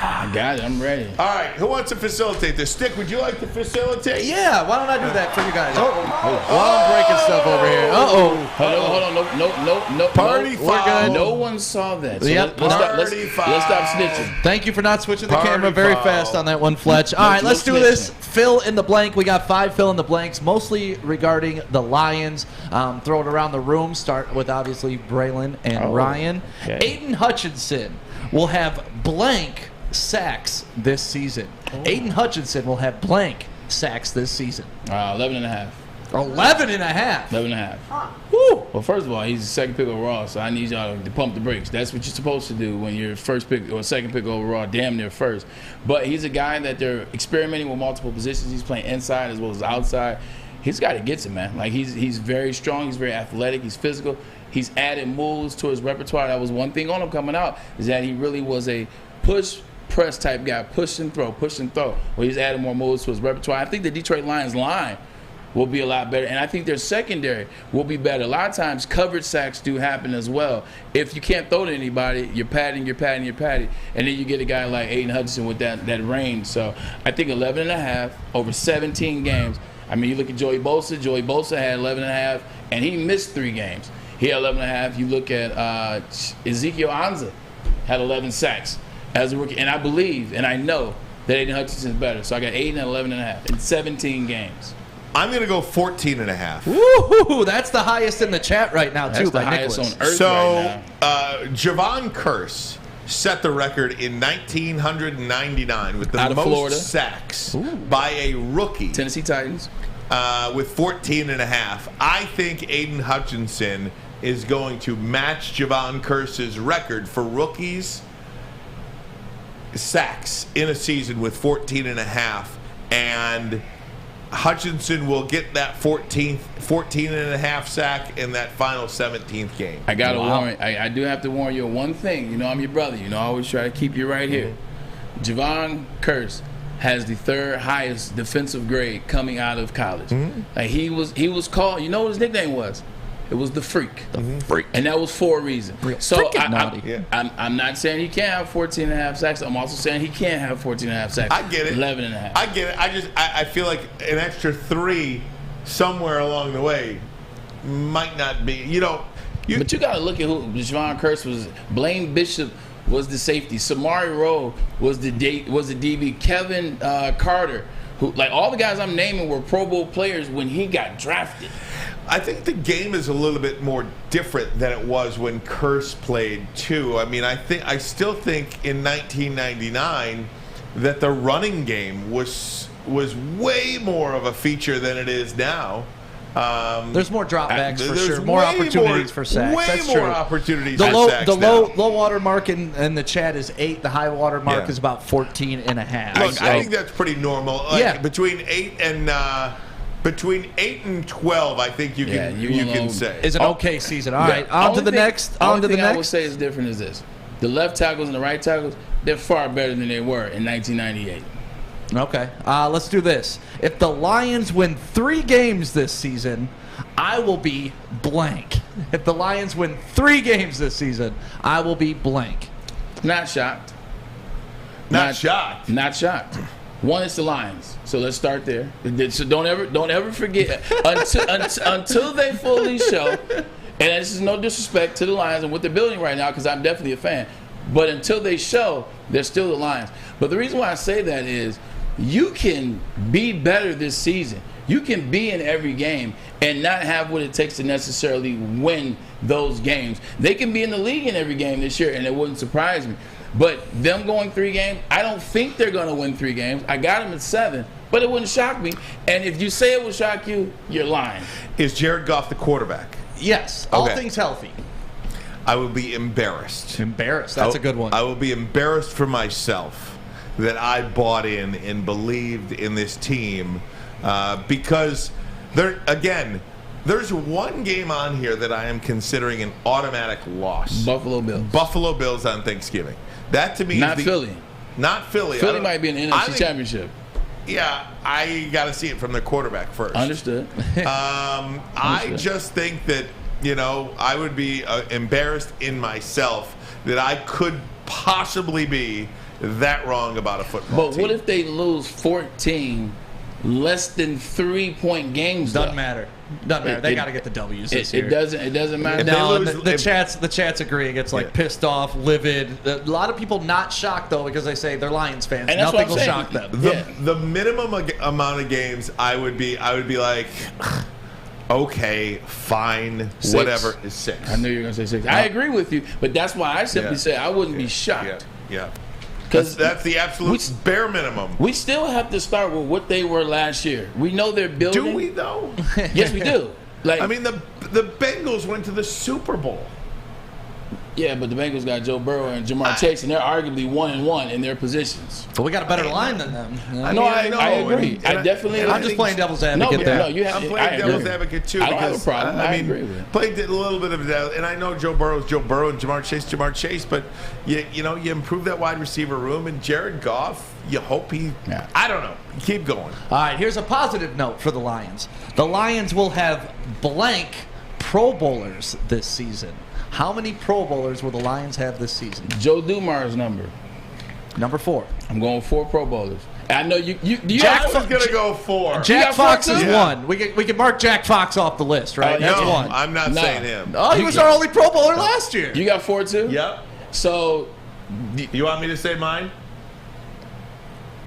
I got it. I'm ready. All right, who wants to facilitate this? Stick, would you like to facilitate? Yeah, why don't I do that for you guys? I'm breaking stuff over here. Hold on. No. Party foul. We're good. No one saw that. So Yep. let's stop snitching. Thank you for not switching the Party camera very foul. fast on that one, Fletch. All right, let's do this. Fill in the blank. We got 5 fill in the blanks, mostly regarding the Lions. Throw it around the room. Start with obviously Braylon and Ryan. Okay. Aiden Hutchinson will have blank sacks this season. Aiden Hutchinson will have blank sacks this season. 11 and a half. 11 and a half. 11 and a half. Woo. Well, first of all, he's the second pick overall, so I need y'all to pump the brakes. That's what you're supposed to do when you're first pick or second pick overall, damn near first. But he's a guy that they're experimenting with multiple positions. He's playing inside as well as outside. He's got to get it, man. Like he's very strong. He's very athletic. He's physical. He's added moves to his repertoire. That was one thing on him coming out, is that he really was a push press type guy, push and throw. Well, he's added more moves to his repertoire. I think the Detroit Lions line will be a lot better, and I think their secondary will be better. A lot of times coverage sacks do happen as well. If you can't throw to anybody, you're padding, and then you get a guy like Aiden Hutchinson with that range. So I think 11 and a half over 17 games. I mean, you look at Joey Bosa. Joey Bosa had 11 and a half, and he missed 3 games. He had 11 and a half. You look at Ezekiel Anza, had 11 sacks as a rookie. And I believe, and I know, that Aiden Hutchinson is better. So I got Aiden at 11 and a half in 17 games. I'm going to go 14 and a half. Woo! That's the highest in the chat right now, too, by highest Nicholas. on earth So, right Javon Curse set the record in 1999 with the Out of most Florida. sacks by a rookie. Tennessee Titans. With 14 and a half. I think Aiden Hutchinson is going to match Javon Curse's record for rookies sacks in a season with 14 and a half, and Hutchinson will get that 14 and a half sack in that final 17th game. I got to warn. I do have to warn you of one thing. You know, I'm your brother. You know, I always try to keep you right here. Javon Curse has the 3rd highest defensive grade coming out of college. Like he was called. You know what his nickname was? It was the Freak. The Freak. And that was for a reason. So naughty. I'm not saying he can't have 14 and a half sacks. I'm also saying he can't have 14 and a half sacks. I get it. 11 and a half. I get it. I feel like an extra 3 somewhere along the way might not be. But you got to look at who Javon Curse was. Blaine Bishop was the safety. Samari Rowe was the DB. Kevin Carter, who, like, all the guys I'm naming were Pro Bowl players when he got drafted. I think the game is a little bit more different than it was when Curse played too. I mean, I still think in 1999 that the running game was way more of a feature than it is now. There's more dropbacks for sure. More opportunities for sacks. Way That's more true. opportunities The for sacks low water mark in the chat is 8. The high water mark is about 14 and a half. Look, I think that's pretty normal. Like, between 8 and 12, I think you can say is an okay season. All right, on to the next. On to the next. I would say is different is this: the left tackles and the right tackles, they're far better than they were in 1998. Okay, let's do this. If the Lions win 3 games this season, I will be blank. If the Lions win 3 games this season, I will be blank. Not shocked. Not shocked. Not shocked. One is the Lions, so let's start there. So don't ever forget until they fully show. And this is no disrespect to the Lions and what they're building right now, because I'm definitely a fan. But until they show, they're still the Lions. But the reason why I say that is you can be better this season. You can be in every game and not have what it takes to necessarily win those games. They can be in the league in every game this year, and it wouldn't surprise me. But them going 3 games, I don't think they're going to win 3 games. I got them at 7, but it wouldn't shock me. And if you say it would shock you, you're lying. Is Jared Goff the quarterback? Yes, all things healthy. I will be embarrassed. Embarrassed, that's a good one. I will be embarrassed for myself that I bought in and believed in this team because, there's one game on here that I am considering an automatic loss. Buffalo Bills. Buffalo Bills on Thanksgiving. That to me Not is Philly. Not Philly. Philly might be in the NFC Championship. Yeah, I got to see it from the quarterback first. Understood. I just think that, I would be embarrassed in myself that I could possibly be that wrong about a football team. What if they lose 14 less than 3-point games? Doesn't matter. They got to get the W's this year. It doesn't matter. No, the chats agree. It gets pissed off, livid. A lot of people not shocked though because they say they're Lions fans. And nothing will shock them. The minimum amount of games I would be like, okay, fine, 6. whatever is 6. I knew you were going to say 6. I agree with you, but that's why I simply say I wouldn't be shocked. Yeah. Because that's the absolute bare minimum. We still have to start with what they were last year. We know they're building. Do we though? Yes, we do. I mean, the Bengals went to the Super Bowl. Yeah, but the Bengals got Joe Burrow and Jamar Chase, and they're arguably 1-1 in their positions. But we got a better line than them. I agree. I definitely. I'm just playing devil's advocate there. I'm playing devil's advocate too. I don't have a problem. I agree with it. Played a little bit of that, and I know Joe Burrow's Joe Burrow and Jamar Chase, but you improve that wide receiver room, and Jared Goff, you hope he. Yeah. I don't know. Keep going. All right, here's a positive note for the Lions. The Lions will have blank Pro Bowlers this season. How many Pro Bowlers will the Lions have this season? Joe Dumar's number 4. I'm going 4 Pro Bowlers. I know you. I was going to go 4. Jack Fox is 1. We can mark Jack Fox off the list, right? That's 1. I'm not saying him. Oh, he was our only Pro Bowler last year. You got 4 too? Yep. So, you want me to say mine?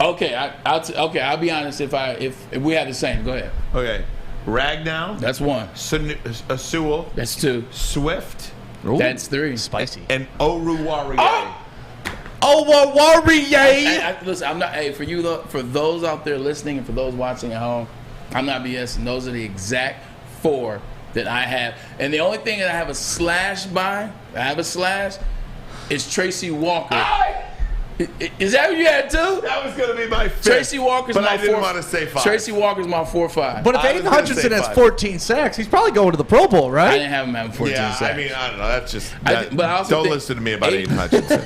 Okay, I'll be honest. If we have the same, go ahead. Okay, Ragnow. That's 1. Sewell. That's 2. Swift. Ooh, that's 3. Spicy. And Oruwariye. Listen, I'm not. Hey, for those out there listening and for those watching at home, I'm not BSing. Those are the exact 4 that I have. And the only thing that I have a slash is Tracy Walker. Is that what you had too? That was going to be my 5th. Tracy Walker's but my 4. I didn't want to say 5. Tracy Walker's my 4-5. But if Aiden Hutchinson has 14 sacks, he's probably going to the Pro Bowl, right? I didn't have him having 14 sacks. I mean, I don't know. That's just. But I also don't listen to me about Aiden Hutchinson.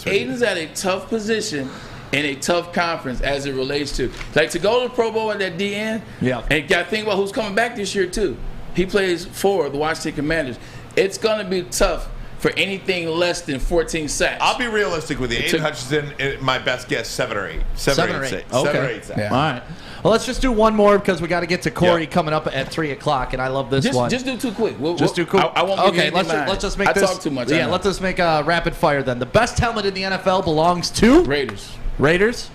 Aiden's at a tough position in a tough conference as it relates to to go to the Pro Bowl at that DN. Yeah. And you got to think about who's coming back this year too. He plays for the Washington Commanders. It's going to be tough for anything less than 14 sacks. I'll be realistic with you. Aiden Hutchinson, my best guess, 7 or 8. 7 or 8 sacks. Okay. 7 or 8 sacks. Yeah. All right. Well, let's just do one more because we got to get to Kory coming up at 3 o'clock, and I love this one. Just do 2 quick. Just do quick. I won't give you anything. Let's just make this. I talk too much. Yeah, let's just make a rapid fire then. The best helmet in the NFL belongs to Raiders.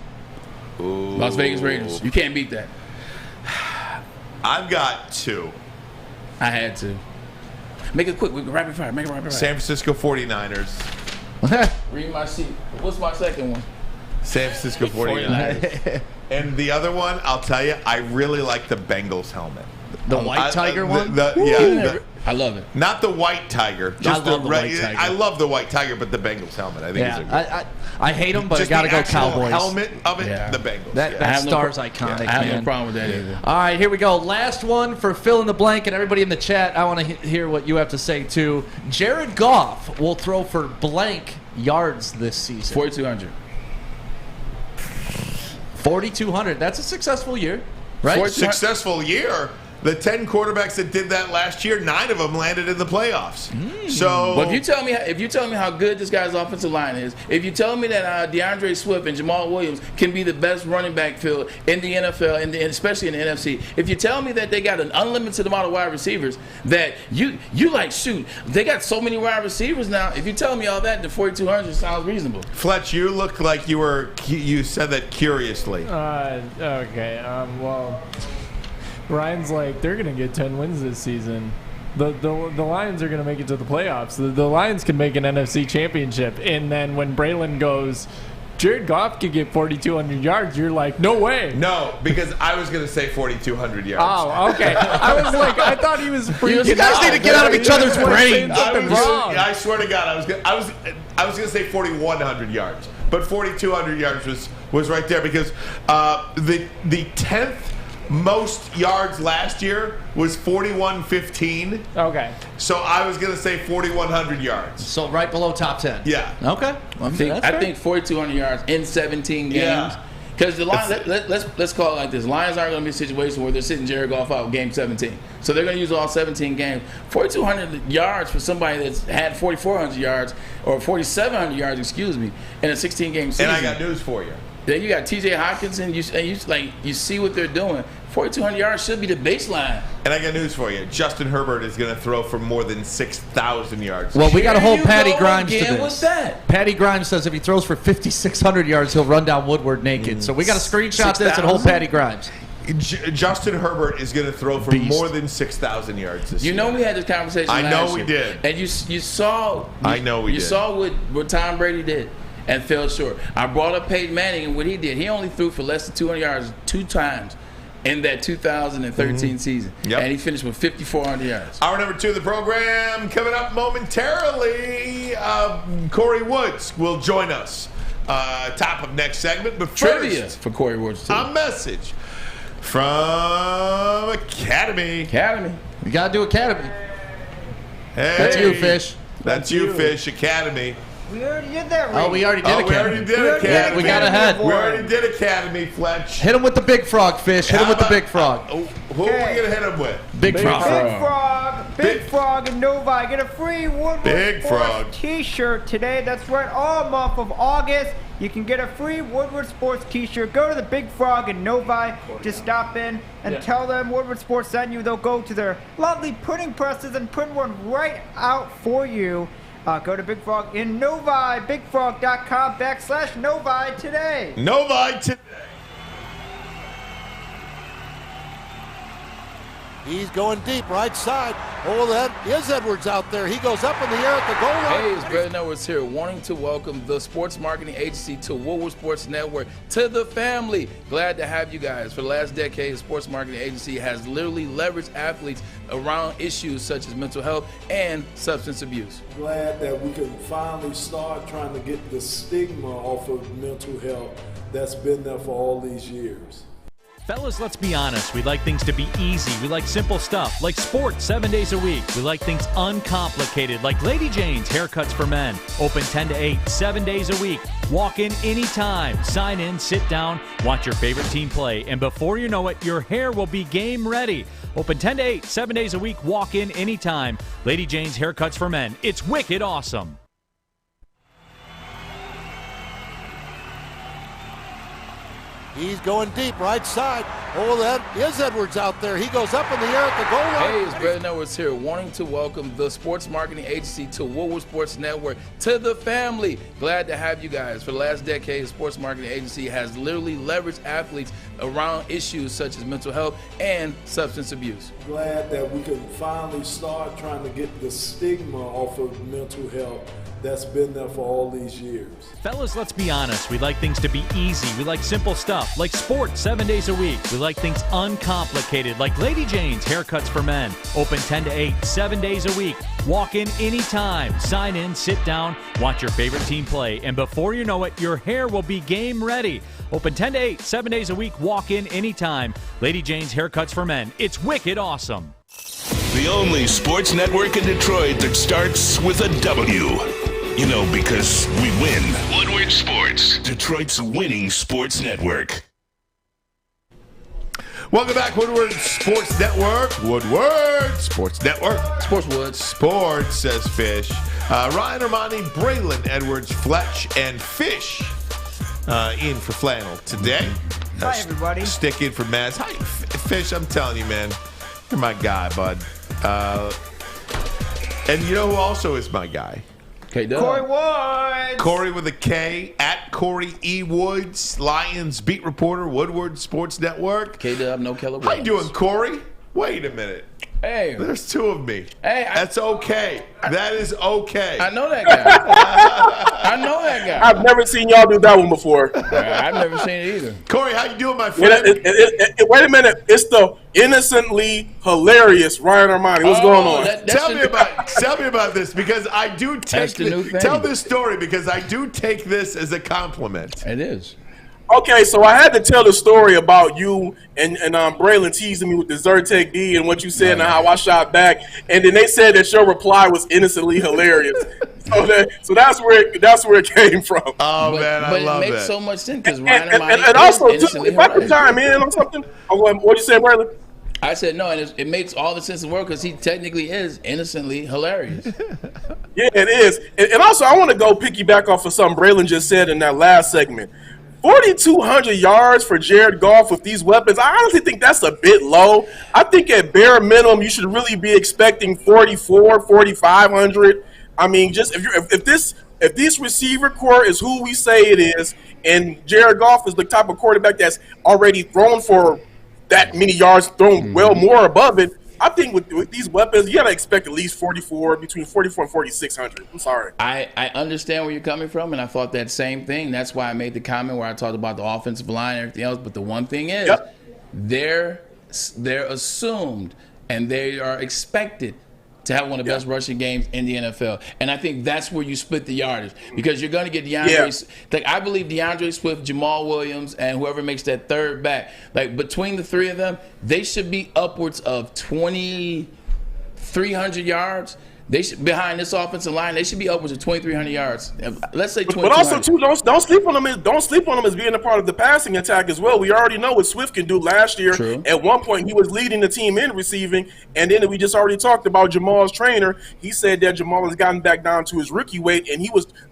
Ooh. Las Vegas Raiders. You can't beat that. I've got 2. I had to. Make it quick. We can rapid fire. Make it rapid fire. San Francisco 49ers. Read my sheet. What's my second one? San Francisco 49ers. And the other one, I'll tell you, I really like the Bengals helmet. The white tiger one? I love it. Not the white tiger. Just I love the white tiger. I love the white tiger, but the Bengals helmet. I think is a good. I hate them, but I got to go Cowboys. Helmet of it, the Bengals. That star's iconic. I have no problem with that either. All right, here we go. Last one for fill in the blank, and everybody in the chat, I want to hear what you have to say too. Jared Goff will throw for blank yards this season. 4,200. 4,200. That's a successful year, right? Successful year. the 10 quarterbacks that did that last year, 9 of them landed in the playoffs. So, but if you tell me how good this guy's offensive line is, if you tell me that DeAndre Swift and Jamal Williams can be the best running back field in the NFL, and especially in the NFC, if you tell me that they got an unlimited amount of wide receivers, that you like, shoot, they got so many wide receivers now. If you tell me all that, the 4,200 sounds reasonable. Fletch, you look like you said that curiously. Okay. Well, Ryan's like, they're gonna get 10 wins this season. The Lions are gonna make it to the playoffs. The Lions can make an NFC championship. And then when Braylon goes, Jared Goff could get 4,200 yards, you're like, no way. No, because I was going to say 4,200 yards. Oh, okay. I was like, I thought he was freaking out. You guys need to get out of each other's brains. I swear to God, I was going to say 4,100 yards, but 4,200 yards was right there because the 10th most yards last year was 4,115. Okay. So I was going to say 4,100 yards. So right below top 10. Yeah. Okay. I think 4,200 yards in 17 games. Because the Lions, let's call it like this. Lions aren't going to be a situation where they're sitting Jared Goff out game 17. So they're going to use all 17 games. 4,200 yards for somebody that's had 4,400 yards or 4,700 yards, excuse me, in a 16-game season. And I got news for you. Then you got T.J. Hawkinson. You see what they're doing. 4,200 yards should be the baseline. And I got news for you. Justin Herbert is going to throw for more than 6,000 yards. Well, we got to hold Patty Grimes to this. What's that? Patty Grimes says if he throws for 5,600 yards, he'll run down Woodward naked. So we got to screenshot this and hold Patty Grimes. Justin Herbert is going to throw for more than 6,000 yards this year. You know we had this conversation I know last we year. did. And you saw. I know we did. You saw what Tom Brady did and fell short. I brought up Peyton Manning and what he did. He only threw for less than 200 yards 2 times in that 2013 season. Yep. And he finished with 5,400 yards. Hour number 2 of the program coming up momentarily. Kory Woods will join us. Top of next segment. But Trivia first, for Kory Woods, too. A message from Academy. You got to do Academy. Hey, that's you, Fish. That's you, Fish. Academy. We already did that. Oh, we already did Academy. We already did Academy. We got ahead. We already did Academy, Fletch. Hit him with the big frog, Fish. Hit him with the big frog. Who are we going to hit him with? Big frog. Big Frog and Novi. Get a free Woodward Sports t-shirt today. That's right, all month of August. You can get a free Woodward Sports t-shirt. Go to the Big Frog and Novi. Just stop in and tell them Woodward Sports sent you. They'll go to their lovely printing presses and print one right out for you. Go to Big Frog in Novi, bigfrog.com/Novi today. Novi today. He's going deep, right side. Oh, that is Edwards out there. He goes up in the air at the goal line. Hey, it's Braylon Edwards here, wanting to welcome the sports marketing agency to Woodward Sports Network, to the family. Glad to have you guys. For the last decade, the sports marketing agency has literally leveraged athletes around issues such as mental health and substance abuse. Glad that we can finally start trying to get the stigma off of mental health that's been there for all these years. Fellas, let's be honest. We like things to be easy. We like simple stuff, like sports 7 days a week. We like things uncomplicated, like Lady Jane's Haircuts for Men. Open 10 to 8, 7 days a week. Walk in anytime. Sign in, sit down, watch your favorite team play. And before you know it, your hair will be game ready. Open 10 to 8, 7 days a week. Walk in anytime. Lady Jane's Haircuts for Men. It's wicked awesome. He's going deep, right side. Oh, that is Edwards out there. He goes up in the air at the goal line. Hey, it's Braylon Edwards here, wanting to welcome the sports marketing agency to Woodward Sports Network, to the family. Glad to have you guys. For the last decade, the sports marketing agency has literally leveraged athletes around issues such as mental health and substance abuse. Glad that we can finally start trying to get the stigma off of mental health that's been there for all these years. Fellas, let's be honest. We like things to be easy. We like simple stuff, like sports 7 days a week. We like things uncomplicated, like Lady Jane's Haircuts for Men. Open 10 to 8, 7 days a week. Walk in anytime. Sign in, sit down, watch your favorite team play. And before you know it, your hair will be game ready. Open 10 to 8, 7 days a week. Walk in anytime. Lady Jane's Haircuts for Men. It's wicked awesome. The only sports network in Detroit that starts with a W. You know, because we win. Woodward Sports, Detroit's winning sports network. Welcome back, Woodward Sports Network. Woodward Sports Network. Sports Woods. Sports, says Fish. Ryan Ermanni, Braylon Edwards, Fletch, and Fish in for Flannel today. Hi, everybody. Stick in for Maz. Hi, Fish, I'm telling you, man. You're my guy, bud. And you know who also is my guy? Kory Woods. Kory with a K, at Kory E. Woods, Lions beat reporter, Woodward Sports Network. K-Dub, no Keller How you doing, Kory? Wait a minute. Hey. There's two of me. Hey. That's okay. That is okay. I know that guy. I know that guy. I've never seen y'all do that one before. I've never seen it either. Kory, how you doing, my friend? Wait a minute. It's the innocently hilarious Ryan Ermanni. What's going on? Tell me about this, because I do take tell this story, because I do take this as a compliment. It is. Okay, so I had to tell the story about you and Braylon teasing me with the Zyrtec D and what you said and how I shot back, and then they said that your reply was innocently hilarious. So that's where it came from. Oh man, I love it. But it makes so much sense because Ryan and also too, if I could chime in on something, what you said, Braylon? I said no, and it makes all the sense in the world because he technically is innocently hilarious. Yeah, it is. And also, I want to go piggyback off of something Braylon just said in that last segment. 4,200 yards for Jared Goff with these weapons. I honestly think that's a bit low. I think at bare minimum, you should really be expecting 4,500. I mean, just if this receiver core is who we say it is, and Jared Goff is the type of quarterback that's already thrown for that many yards, thrown well more above it, I think with these weapons, you got to expect at least between 44 and 4,600. I'm sorry. I understand where you're coming from, and I thought that same thing. That's why I made the comment where I talked about the offensive line and everything else. But the one thing is, they're assumed and they are expected to have one of the best rushing games in the NFL. And I think that's where you split the yardage, because you're going to get like I believe DeAndre Swift, Jamal Williams, and whoever makes that third back, like between the three of them, they should be upwards of 2,300 yards. They should, behind this offensive line, they should be upwards of 2,300 yards. Let's say 2,200. But also, too, don't sleep on them. Don't sleep on them as being a part of the passing attack as well. We already know what Swift can do last year. True. At one point, he was leading the team in receiving, and then we just already talked about Jamal's trainer. He said that Jamal has gotten back down to his rookie weight, and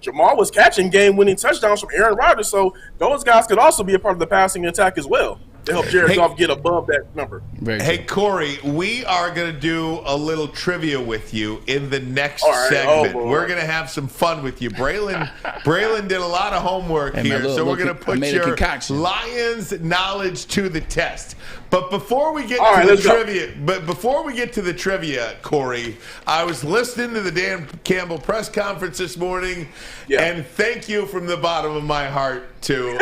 Jamal was catching game-winning touchdowns from Aaron Rodgers. So those guys could also be a part of the passing attack as well to help Jared Goff get above that number. Hey, Kory, we are going to do a little trivia with you in the next segment. We're going to have some fun with you. Braylon did a lot of homework here, so we're going to put your Lions knowledge to the test. But before we get to the trivia, Kory, I was listening to the Dan Campbell press conference this morning, and thank you from the bottom of my heart for getting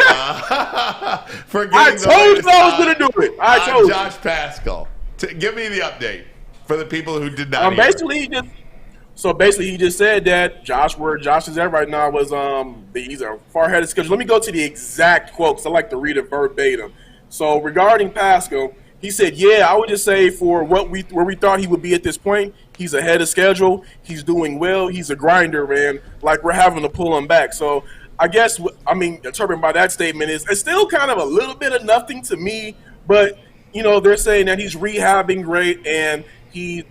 the latest I was going to do it. I told Josh Paschal. Give me the update for the people who did not hear. Basically, he just said that where Josh is at right now was he's a far ahead of schedule. Let me go to the exact quote, because I like to read it verbatim. So regarding Paschal, he said, I would just say for where we thought he would be at this point, he's ahead of schedule. He's doing well. He's a grinder, man. Like, we're having to pull him back. So I guess, interpreting by that statement is it's still kind of a little bit of nothing to me, but, they're saying that he's rehabbing great and he's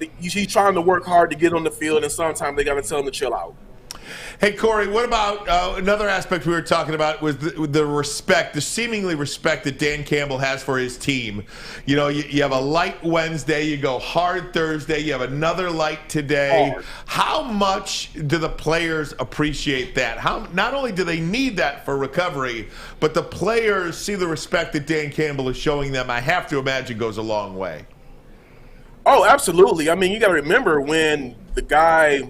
trying to work hard to get on the field, and sometimes they got to tell him to chill out. Hey, Kory, what about another aspect we were talking about was the respect, the seemingly respect that Dan Campbell has for his team. You have a light Wednesday, you go hard Thursday, you have another light today. How much do the players appreciate that? Not only do they need that for recovery, but the players see the respect that Dan Campbell is showing them, I have to imagine goes a long way. Oh, absolutely. I mean, you got to remember when the guy,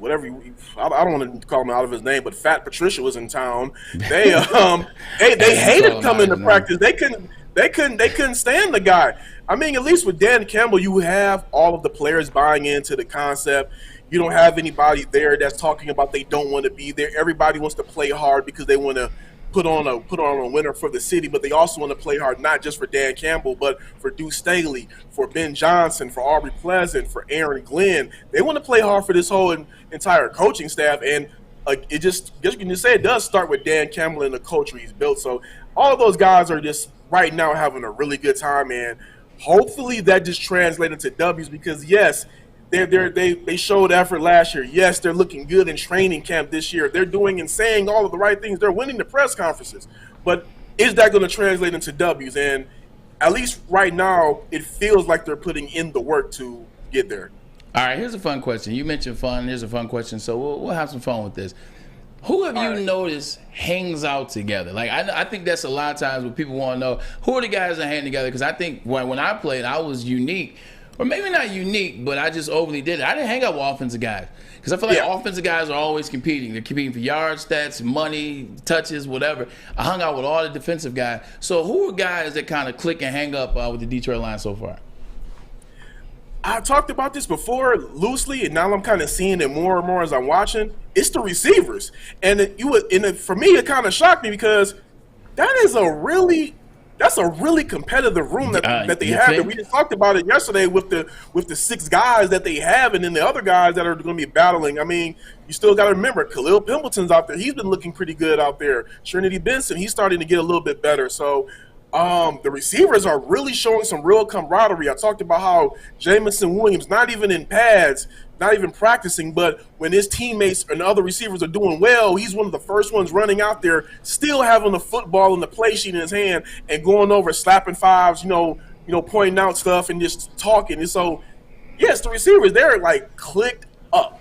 I don't want to call him out of his name, but Fat Patricia was in town. They hated coming to practice. They couldn't stand the guy. I mean, at least with Dan Campbell, you have all of the players buying into the concept. You don't have anybody there that's talking about they don't want to be there. Everybody wants to play hard because they want to put on a winner for the city, but they also want to play hard not just for Dan Campbell, but for Deuce Staley, for Ben Johnson, for Aubrey Pleasant, for Aaron Glenn. They want to play hard for this whole entire coaching staff, and you can just say it does start with Dan Campbell and the culture he's built. So all of those guys are just right now having a really good time, and hopefully that just translates into W's because, yes, they showed effort last year. Yes, they're looking good in training camp this year. They're doing and saying all of the right things. They're winning the press conferences. But is that going to translate into W's? And at least right now, it feels like they're putting in the work to get there. All right, here's a fun question. You mentioned fun. Here's a fun question. So we'll have some fun with this. Who have you noticed hangs out together? Like, I think that's a lot of times what people want to know. Who are the guys that hang together? Because I think when I played, I was unique. Or maybe not unique, but I just overly did it. I didn't hang out with offensive guys. Because I feel like offensive guys are always competing. They're competing for yard stats, money, touches, whatever. I hung out with all the defensive guys. So who are guys that kind of click and hang up with the Detroit Lions so far? I talked about this before loosely, and now I'm kind of seeing it more and more as I'm watching. It's the receivers. And for me, it kind of shocked me because that's a really competitive room that they have. We just talked about it yesterday with the 6 guys that they have, and then the other guys that are going to be battling. I mean, you still got to remember Khalil Pimpleton's out there. He's been looking pretty good out there. Trinity Benson, he's starting to get a little bit better. So the receivers are really showing some real camaraderie. I talked about how Jamison Williams, not even in pads, not even practicing, but when his teammates and other receivers are doing well, he's one of the first ones running out there, still having the football and the play sheet in his hand and going over, slapping fives, pointing out stuff and just talking. And so, yes, the receivers, they're like clicked up.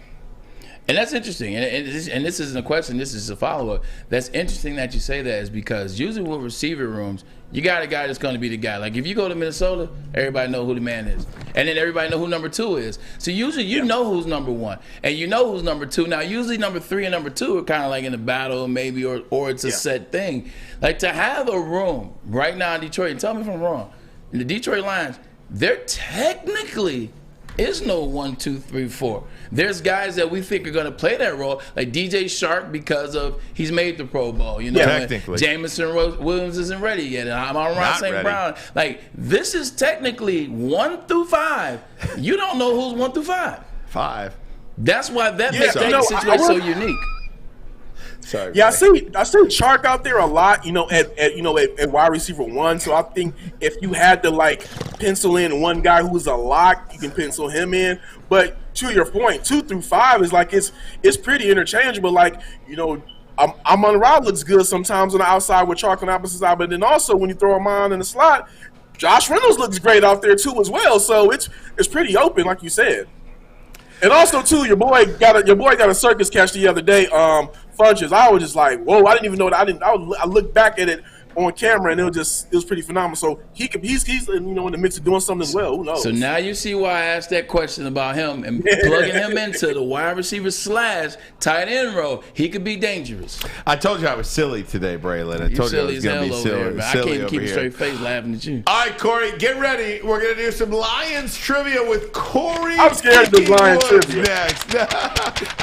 And that's interesting. And this isn't a question, this is a follow-up. That's interesting that you say that is because usually with receiver rooms, you got a guy that's going to be the guy. Like if you go to Minnesota, everybody know who the man is. And then everybody know who number 2 is. So usually you know who's number 1. And you know who's number 2. Now usually number 3 and number 2 are kind of like in a battle maybe or it's a set thing. Like to have a room right now in Detroit, and tell me if I'm wrong, in the Detroit Lions, there technically is no 1, 2, 3, 4. There's guys that we think are going to play that role, like DJ Shark because of he's made the Pro Bowl. Technically. Jamison Williams isn't ready yet, and I'm on St. Brown. Like this is technically 1 through 5. You don't know who's 1 through 5. 5. That's why that makes that situation so unique. Sorry. Yeah, I see Chark out there a lot, at wide receiver 1. So I think if you had to like pencil in one guy who's a lock, you can pencil him in. But to your point, 2 through 5 is like it's pretty interchangeable. Like, Amon Ra looks good sometimes on the outside with Chark on the opposite side, but then also when you throw him on in the slot, Josh Reynolds looks great out there too as well. So it's pretty open, like you said. And also too, your boy got a circus catch the other day. Funches. I was just like, whoa! I didn't even know that. I looked back at it on camera, and it was pretty phenomenal. So he's in the mix of doing something as well. Who knows? So now you see why I asked that question about him and plugging him into the wide receiver / tight end role. He could be dangerous. I told you I was silly today, Braylon. I told you I was going to be silly. I can't keep a straight face laughing at you. All right, Kory, get ready. We're going to do some Lions trivia with Kory. I'm scared to do Lions trivia next.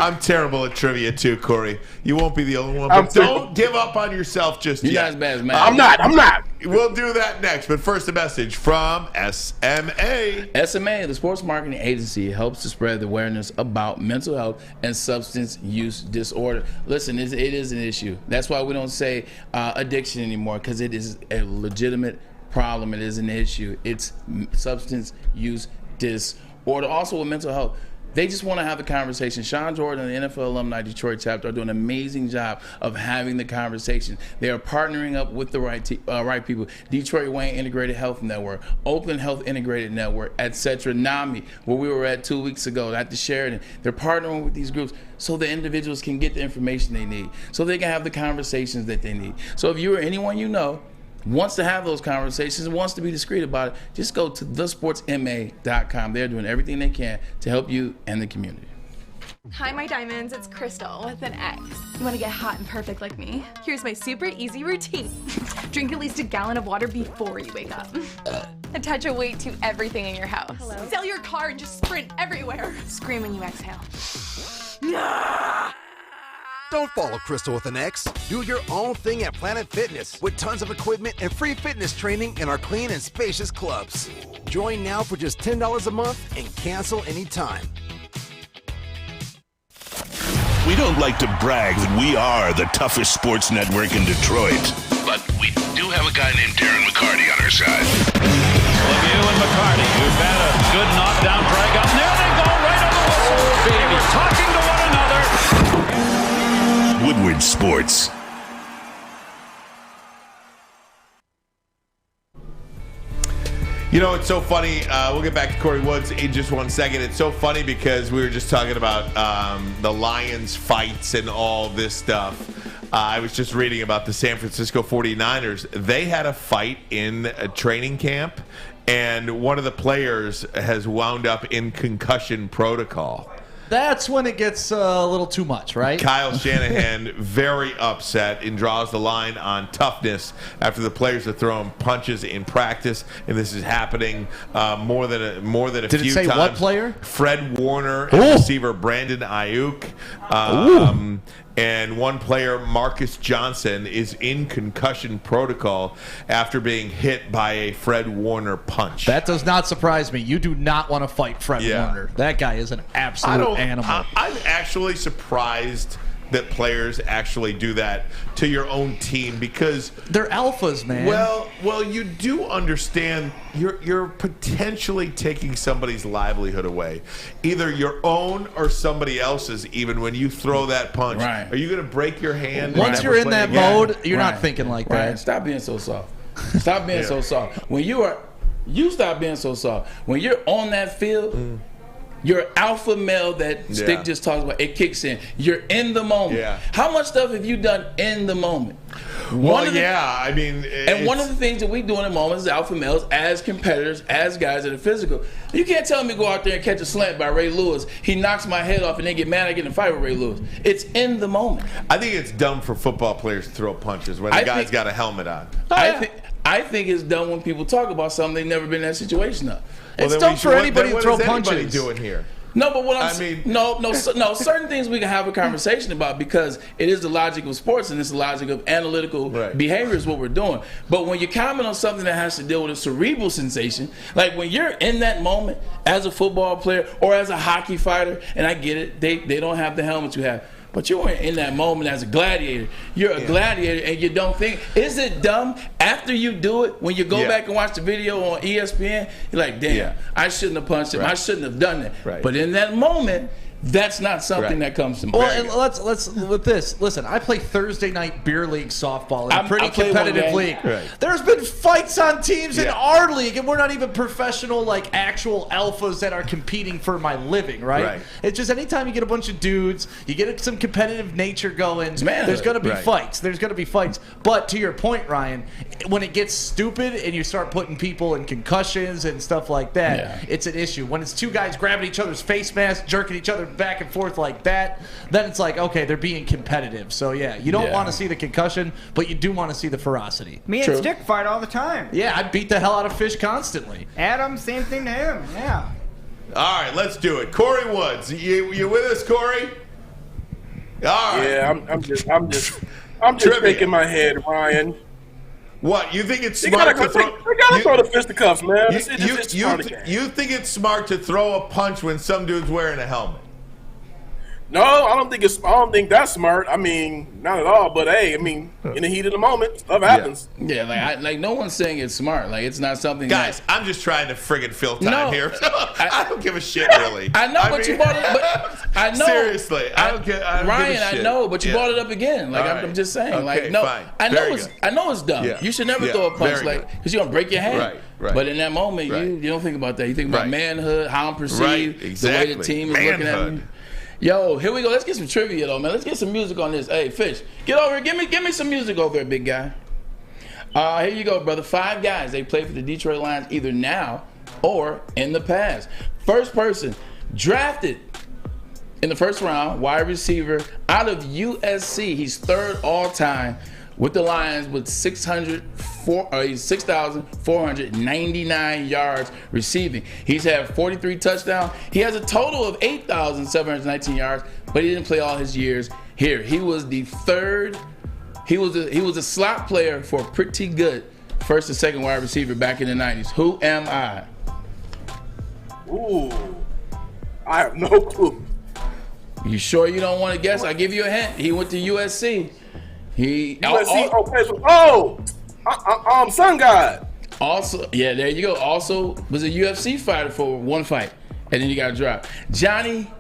I'm terrible at trivia too, Kory. You won't be the only one. But don't give up on yourself just yet. You're not as bad as Matt. I'm not. We'll do that next. But first, a message from SMA. SMA, the sports marketing agency, helps to spread the awareness about mental health and substance use disorder. Listen, it is an issue. That's why we don't say addiction anymore, because it is a legitimate problem. It is an issue. It's substance use disorder. Also with mental health. They just want to have a conversation. Sean Jordan and the NFL Alumni Detroit chapter are doing an amazing job of having the conversation. They are partnering up with the right people. Detroit Wayne Integrated Health Network, Oakland Health Integrated Network, etc. NAMI, where we were at 2 weeks ago at the Sheridan. They're partnering with these groups so the individuals can get the information they need, so they can have the conversations that they need. So if you or anyone you know wants to have those conversations and wants to be discreet about it, just go to thesportsma.com. They're doing everything they can to help you and the community. Hi, my diamonds. It's Crystal with an X. You want to get hot and perfect like me? Here's my super easy routine. Drink at least a gallon of water before you wake up. Attach a weight to everything in your house. Hello? Sell your car and just sprint everywhere. Scream when you exhale. Don't follow Crystal with an X. Do your own thing at Planet Fitness with tons of equipment and free fitness training in our clean and spacious clubs. Join now for just $10 a month and cancel anytime. We don't like to brag that we are the toughest sports network in Detroit, but we do have a guy named Darren McCarty on our side. LeVue and McCarty, who's had a good knockdown drag up. There they go, right on the whistle. They were talking to one another. Woodward Sports. You know, it's so funny. We'll get back to Kory Woods in just 1 second. It's so funny because we were just talking about the Lions fights and all this stuff. I was just reading about the San Francisco 49ers. They had a fight in a training camp, and one of the players has wound up in concussion protocol. That's when it gets a little too much, right? Kyle Shanahan very upset and draws the line on toughness after the players are throwing punches in practice, and this is happening more than a few times. Did it say what player? Fred Warner and receiver Brandon Ayuk. And one player, Marcus Johnson, is in concussion protocol after being hit by a Fred Warner punch. That does not surprise me. You do not want to fight Fred Warner. That guy is an absolute animal. I'm actually surprised that players actually do that to your own team because they're alphas, man. Well, you do understand you're potentially taking somebody's livelihood away, either your own or somebody else's. Even when you throw that punch, are you going to break your hand? Once you're in that mode, you're not thinking like that. Stop being so soft. Stop being so soft. When you stop being so soft. When you're on that field. Your alpha male that Stick just talks about, it kicks in. You're in the moment. Yeah. How much stuff have you done in the moment? Well, I mean, and one of the things that we do in the moment as alpha males, as competitors, as guys that are physical, you can't tell me go out there and catch a slant by Ray Lewis. He knocks my head off and then get mad I get in a fight with Ray Lewis. It's in the moment. I think it's dumb for football players to throw punches when the guy's got a helmet on. I think it's dumb when people talk about something they've never been in that situation of. It's dumb for anybody to throw punches. What is anybody doing here? No, but what I'm saying, no, certain things we can have a conversation about because it is the logic of sports and it's the logic of analytical behavior is what we're doing. But when you comment on something that has to deal with a cerebral sensation, like when you're in that moment as a football player or as a hockey fighter, and I get it, they don't have the helmets you have. But you weren't in that moment as a gladiator. You're a gladiator and you don't think. Is it dumb after you do it, when you go back and watch the video on ESPN, you're like, damn, I shouldn't have punched him. I shouldn't have done that. Right. But in that moment, that's not something that comes to mind. Well, and let's with this. Listen, I play Thursday night beer league softball in a pretty competitive league. Right. There's been fights on teams in our league, and we're not even professional, like actual alphas that are competing for my living, right? It's just anytime you get a bunch of dudes, you get some competitive nature going. There's going to be fights. There's going to be fights. But to your point, Ryan, when it gets stupid and you start putting people in concussions and stuff like that, it's an issue. When it's two guys grabbing each other's face masks, jerking each other back and forth like that, then it's like, okay, they're being competitive. So you don't want to see the concussion, but you do want to see the ferocity. Me and Stick fight all the time. Yeah, I beat the hell out of Fish constantly. Adam, same thing to him. Yeah. All right, let's do it. Kory Woods, you with us, Kory? All right. Yeah, I'm just shaking my head, Ryan. What, you think it's smart to throw? They gotta throw the fisticuffs, man. You think it's smart to throw a punch when some dude's wearing a helmet? No, I don't think that's smart. I mean, not at all. But hey, I mean, in the heat of the moment, stuff happens. Yeah, like no one's saying it's smart. Like it's not something. Guys, I'm just trying to friggin' fill time here. I don't give a shit, really. I know, but you brought it. But I know. Seriously, I don't give Ryan, a shit. I know, but you brought it up again. Like I'm just saying. Okay, like no, fine. I know it's dumb. You should never throw a punch because you're gonna break your hand. Right. But in that moment, you don't think about that. You think about manhood, how I'm perceived, the way the team is looking at me. Yo, here we go. Let's get some trivia, though, man. Let's get some music on this. Hey, Fish, get over here. Give me some music over here, big guy. Here you go, brother. 5 guys. They play for the Detroit Lions either now or in the past. First person drafted in the first round, wide receiver out of USC. He's 3rd all-time with the Lions with 6,499 yards receiving. He's had 43 touchdowns. He has a total of 8,719 yards, but he didn't play all his years here. He was the 3rd. He was a slot player for pretty good first and second wide receiver back in the 90s. Who am I? Ooh, I have no clue. You sure you don't want to guess? I'll give you a hint. He went to USC. USC. Sun God. Also, yeah, there you go. Also was a UFC fighter for one fight, and then he got dropped. Johnny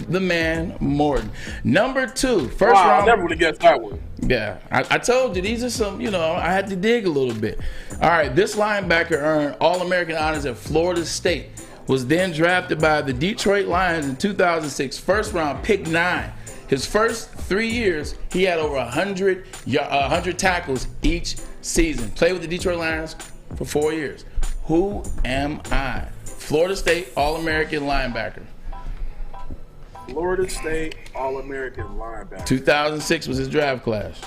the Man Morton. Number 2, first round. I never would have guessed that one. Yeah, I told you these are some, I had to dig a little bit. All right, this linebacker earned All-American honors at Florida State, was then drafted by the Detroit Lions in 2006, first round, pick 9. His first 3 years, he had over 100 tackles each season. Played with the Detroit Lions for 4 years. Who am I? Florida State All-American linebacker. Florida State All-American linebacker. 2006 was his draft class.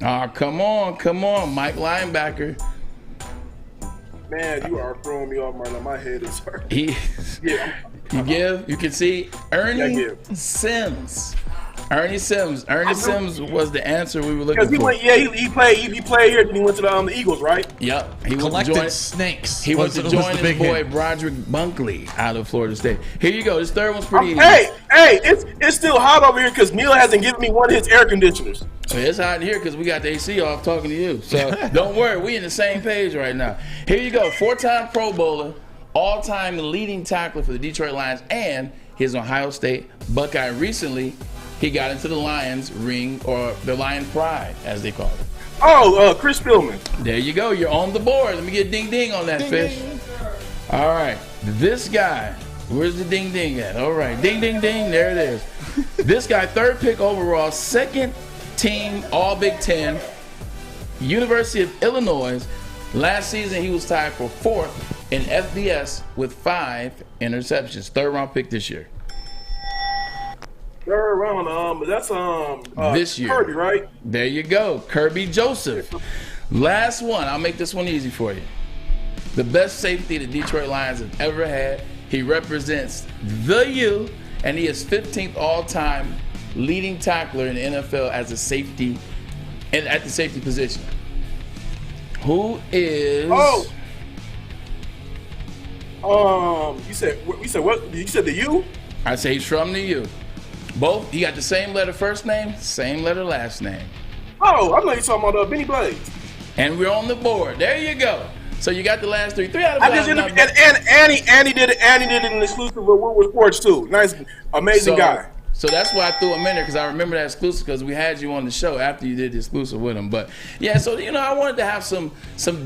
Oh, come on, Mike linebacker. Man, you are throwing me off right now. My head is hurt. You can see Ernie Sims. Ernie Sims was the answer we were looking for. He played here, then he went to the Eagles, right? Yep. He collected snakes. He went to join his boy Broderick Bunkley out of Florida State. Here you go. This third one's pretty easy. Hey, it's still hot over here because Neil hasn't given me one of his air conditioners. It's hot in here because we got the AC off talking to you. So don't worry, we in the same page right now. Here you go. 4-time Pro Bowler, all-time leading tackler for the Detroit Lions, and his Ohio State Buckeye. Recently, he got into the Lions ring, or the Lion Pride, as they call it. Oh, Chris Pillman. There you go. You're on the board. Let me get ding-ding on that, Fish. All right. This guy, where's the ding-ding at? All right. Ding-ding-ding. There it is. This guy, 3rd pick overall, 2nd team All-Big Ten, University of Illinois. Last season, he was tied for 4th in FBS with 5 interceptions. 3rd round pick this year. 3rd round, that's this year. Kirby, right? There you go, Kirby Joseph. Last one, I'll make this one easy for you. The best safety the Detroit Lions have ever had. He represents the U, and he is 15th all-time leading tackler in the NFL as a safety, and at the safety position. Who is? You said what? You said the U? I say he's from the U. Both, he got the same letter first name, same letter last name. Oh, I know you're talking about Benny Blades. And we're on the board. There you go. So you got the last 3. 3 out of 5. And Andy did it in exclusive with Woodward Sports too. Nice, amazing guy. So that's why I threw him in there, because I remember that exclusive, because we had you on the show after you did the exclusive with him. But yeah, so I wanted to have some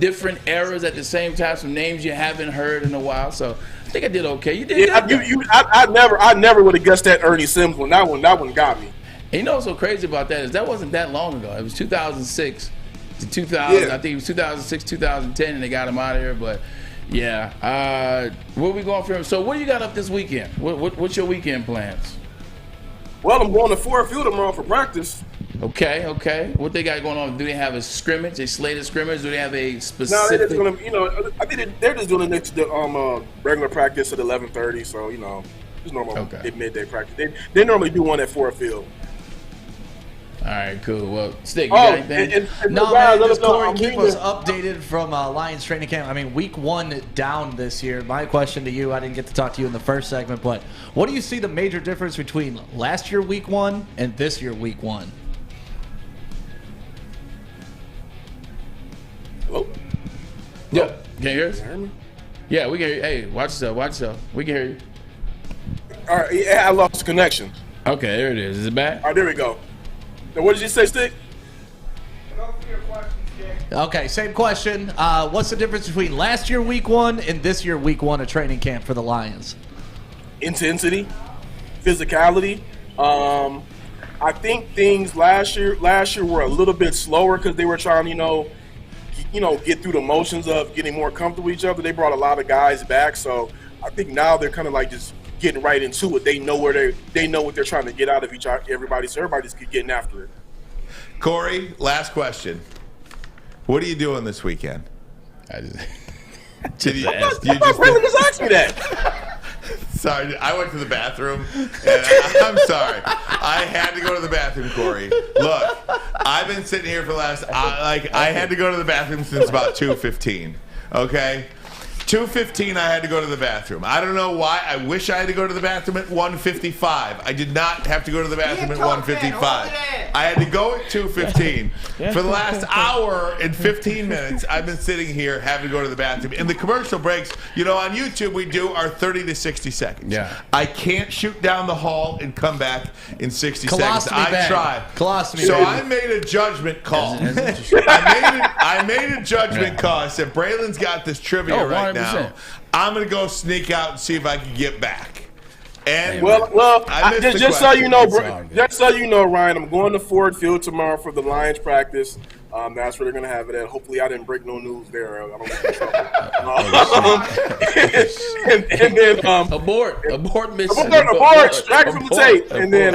different eras at the same time, some names you haven't heard in a while. So I think I did okay. You did. I never would have guessed that Ernie Sims one. That one got me. And you know what's so crazy about that is that wasn't that long ago. It was 2006 to 2000. Yeah. I think it was 2006, 2010, and they got him out of here. But yeah, where are we going for him? So what do you got up this weekend? What's your weekend plans? Well, I'm going to Ford Field tomorrow for practice. Okay. What they got going on? Do they have a scrimmage, a slated scrimmage? Do they have a specific? No, they're just going to, I think they're just doing the regular practice at 11:30. So just normal midday practice. They normally do one at Ford Field. All right, cool. Well, Stick, you got anything? No, man, just Kory, keep us updated from Lions training camp. I mean, week 1 down this year. My question to you, I didn't get to talk to you in the first segment, but what do you see the major difference between last year week 1 and this year week 1? Hello? Yeah. Can you hear us? Yeah, we can hear you. Hey, watch yourself. We can hear you. All right, yeah, I lost the connection. Okay, there it is. Is it back? All right, there we go. Now, what did you say, Stick? Okay, same question. What's the difference between last year week 1 and this year week 1 of training camp for the Lions? Intensity, physicality. I think things last year were a little bit slower because they were trying, get through the motions of getting more comfortable with each other. They brought a lot of guys back, so I think now they're kind of like just getting right into it. They know what they're trying to get out of everybody, so everybody's getting after it. Kory, last question. What are you doing this weekend? Just asked me that. Sorry, I went to the bathroom, and I'm sorry. I had to go to the bathroom, Kory. Look, I've been sitting here for the last, I had to go to the bathroom since about 2:15, okay? 2:15, I had to go to the bathroom. I don't know why. I wish I had to go to the bathroom at 1:55. I did not have to go to the bathroom at 1:55. I had to go at 2:15. For the last hour and 15 minutes, I've been sitting here having to go to the bathroom. In the commercial breaks, on YouTube, we do our 30 to 60 seconds. Yeah. I can't shoot down the hall and come back in 60 seconds. Colostomy I bag. tried. Colostomy So bag. I made a judgment call. I made a judgment call. I said, Braylon's got this trivia right now. I'm going to go sneak out and see if I can get back. And just so you know, Ryan, I'm going to Ford Field tomorrow for the Lions practice. That's where they're going to have it at. Hopefully, I didn't break no news there. I don't get in trouble. and then abort mission. Abort. Strike from the tape. And then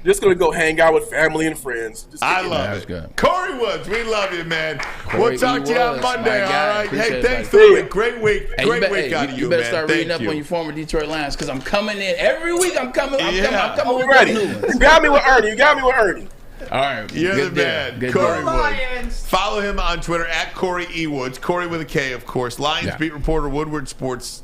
just gonna go hang out with family and friends. I love it. Good. Kory Woods, we love you, man. We'll talk to you on Monday. All right. Hey, thanks for the week. Great week. Great week out of you, man. You better start reading up on your former Detroit Lions because I'm coming in every week. I'm coming with ready. new ones. You got me with Ernie. All right. You're the man. Kory Woods. Follow him on Twitter at Kory E. Woods. Kory with a K, of course. Lions beat reporter Woodward Sports.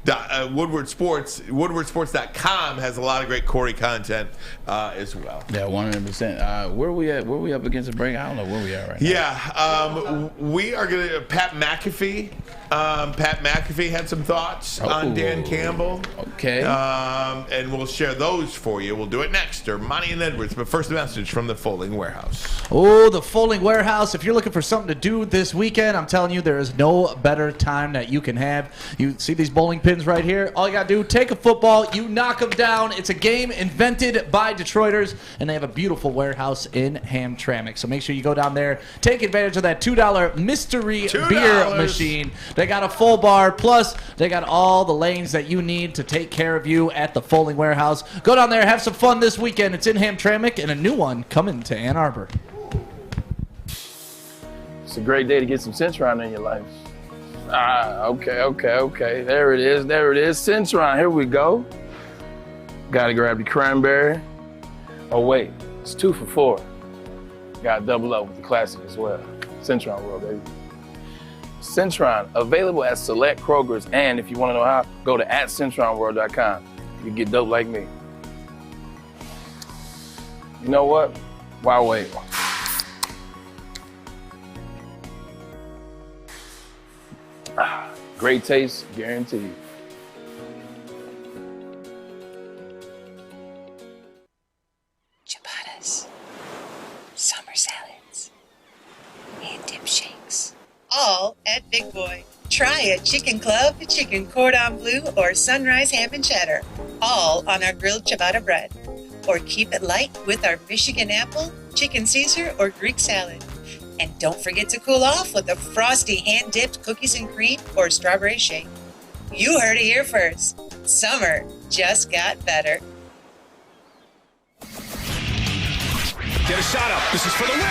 Woodward Sports. WoodwardSports.com has a lot of great Kory content as well. Yeah, 100%. Where are we at? Where are we up against a break? I don't know where we are right now. Yeah. We are going to Pat McAfee. Pat McAfee had some thoughts on Dan Campbell. Okay. And we'll share those for you. We'll do it next. Ermanni and Edwards. But first, a message from the Folding Warehouse. Oh, the Folding Warehouse. If you're looking for something to do this weekend, I'm telling you, there is no better time that you can have. You see these bowling pins right here? All you got to do, take a football, you knock them down. It's a game invented by Detroiters, and they have a beautiful warehouse in Hamtramck. So make sure you go down there, take advantage of that $2 mystery beer machine. They got a full bar, plus they got all the lanes that you need to take care of you at the Folding Warehouse. Go down there, have some fun this weekend. It's in Hamtramck, and a new one coming to Ann Arbor. It's a great day to get some Centron in your life. Okay. There it is. Centron, here we go. Gotta grab the cranberry. Oh wait, it's 2 for $4. Gotta double up with the classic as well. Centron World, baby. Centron, available at select Krogers, and if you want to know how, go to @CentronWorld.com. You get dope like me. You know what? Why wait? Great taste, guaranteed. Ciabattas, summer salads, and dip shakes. All at Big Boy. Try a chicken club, chicken cordon bleu, or sunrise ham and cheddar. All on our grilled ciabatta bread. Or keep it light with our Michigan apple, chicken Caesar, or Greek salad. And don't forget to cool off with a frosty hand-dipped cookies and cream or strawberry shake. You heard it here first. Summer just got better. Get a shot up. This is for the win.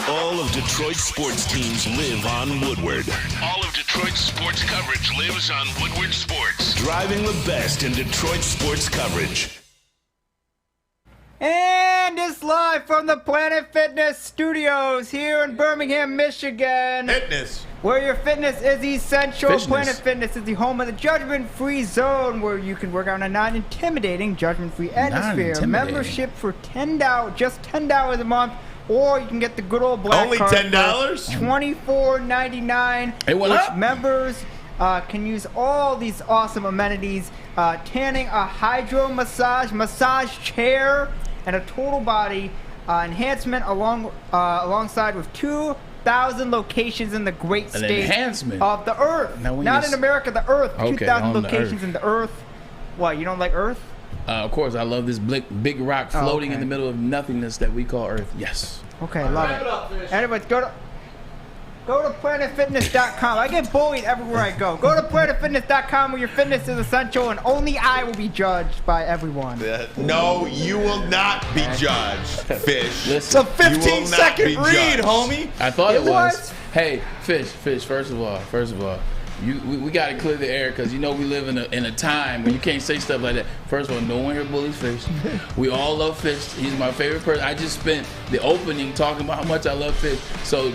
All of Detroit's sports teams live on Woodward. All of Detroit's sports coverage lives on Woodward Sports. Driving the best in Detroit sports coverage. And it's live from the Planet Fitness studios here in Birmingham, Michigan. Fitness. Where your fitness is essential. Planet Fitness is the home of the judgment-free zone where you can work out in a non-intimidating, judgment-free atmosphere. Membership for $10, just $10 a month. Or you can get the good old black Only card $10? $24.99. It went up. Members can use all these awesome amenities. Tanning, a hydro massage chair, and a total body enhancement alongside with 2,000 locations in the great state of the earth. Not in America, the earth. Okay, 2,000 locations in the earth. What, you don't like earth? Of course, I love this big rock floating in the middle of nothingness that we call Earth. Yes. Okay, love it. Anyways, go to planetfitness.com. I get bullied everywhere I go. Go to planetfitness.com where your fitness is essential and only I will be judged by everyone. No, you will not be judged, Fish. It's a 15-second read, homie. I thought it was. Hey, Fish, first of all, We got to clear the air because we live in a time when you can't say stuff like that. First of all, no one here bullies Fish. We all love Fish. He's my favorite person. I just spent the opening talking about how much I love Fish. So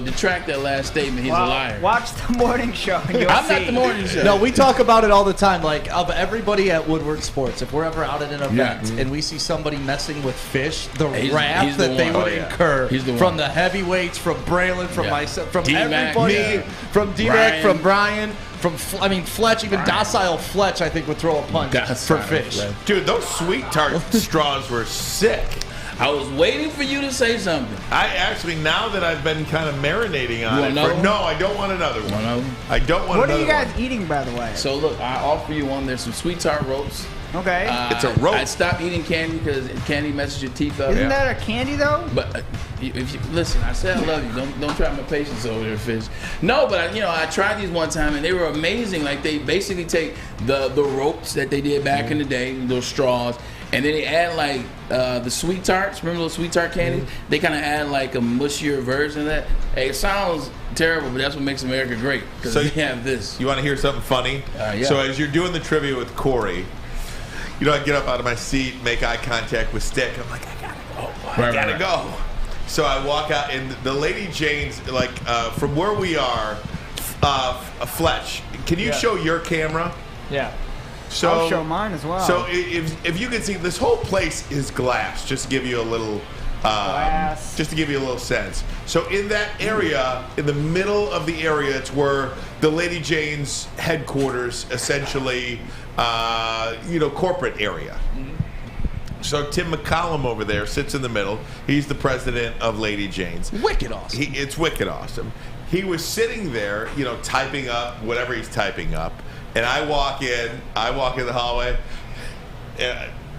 detract that last statement. He's a liar. Watch the morning show. And you'll I'm see. not the morning show. No, we talk about it all the time. Like, of everybody at Woodward Sports, if we're ever out at an event and we see somebody messing with Fish, the wrath that they would incur from the heavyweights, from Braylon, from myself, from everybody, from D-Mac, from Brian, from Fletch, even docile Fletch, I think would throw a punch for Fish. Dude, those sweet tart straws were sick. I was waiting for you to say something. I actually, now that I've been kind of marinating on it, no, I don't want another one. I don't want What another are you guys one. eating, by the way? So look, I offer you one. There's some sweet tart ropes. Okay. It's a rope. I stopped eating candy because candy messes your teeth up. Isn't that a candy though? But if you listen, I said I love you. Don't try my patience over there, Fish. No, but I tried these one time and they were amazing. Like they basically take the ropes that they did back in the day, those straws, and then they add like the sweet tarts. Remember those sweet tart candies? They kind of add like a mushier version of that. Hey, it sounds terrible, but that's what makes America great. Because we have this. You want to hear something funny? Yeah. So as you're doing the trivia with Kory, I get up out of my seat, make eye contact with Stick. I'm like, I gotta go. So I walk out, and the Lady Jane's, like, from where we are, Fletch, can you show your camera? Yeah. So, I'll show mine as well. So if you can see, this whole place is glass, just to give you a little just to give you a little sense. So in that area, in the middle of the area, it's where the Lady Jane's headquarters, essentially, corporate area. So Tim McCollum over there sits in the middle. He's the president of Lady Jane's. Wicked awesome. It's wicked awesome. He was sitting there, typing up whatever he's typing up. And I walk in the hallway,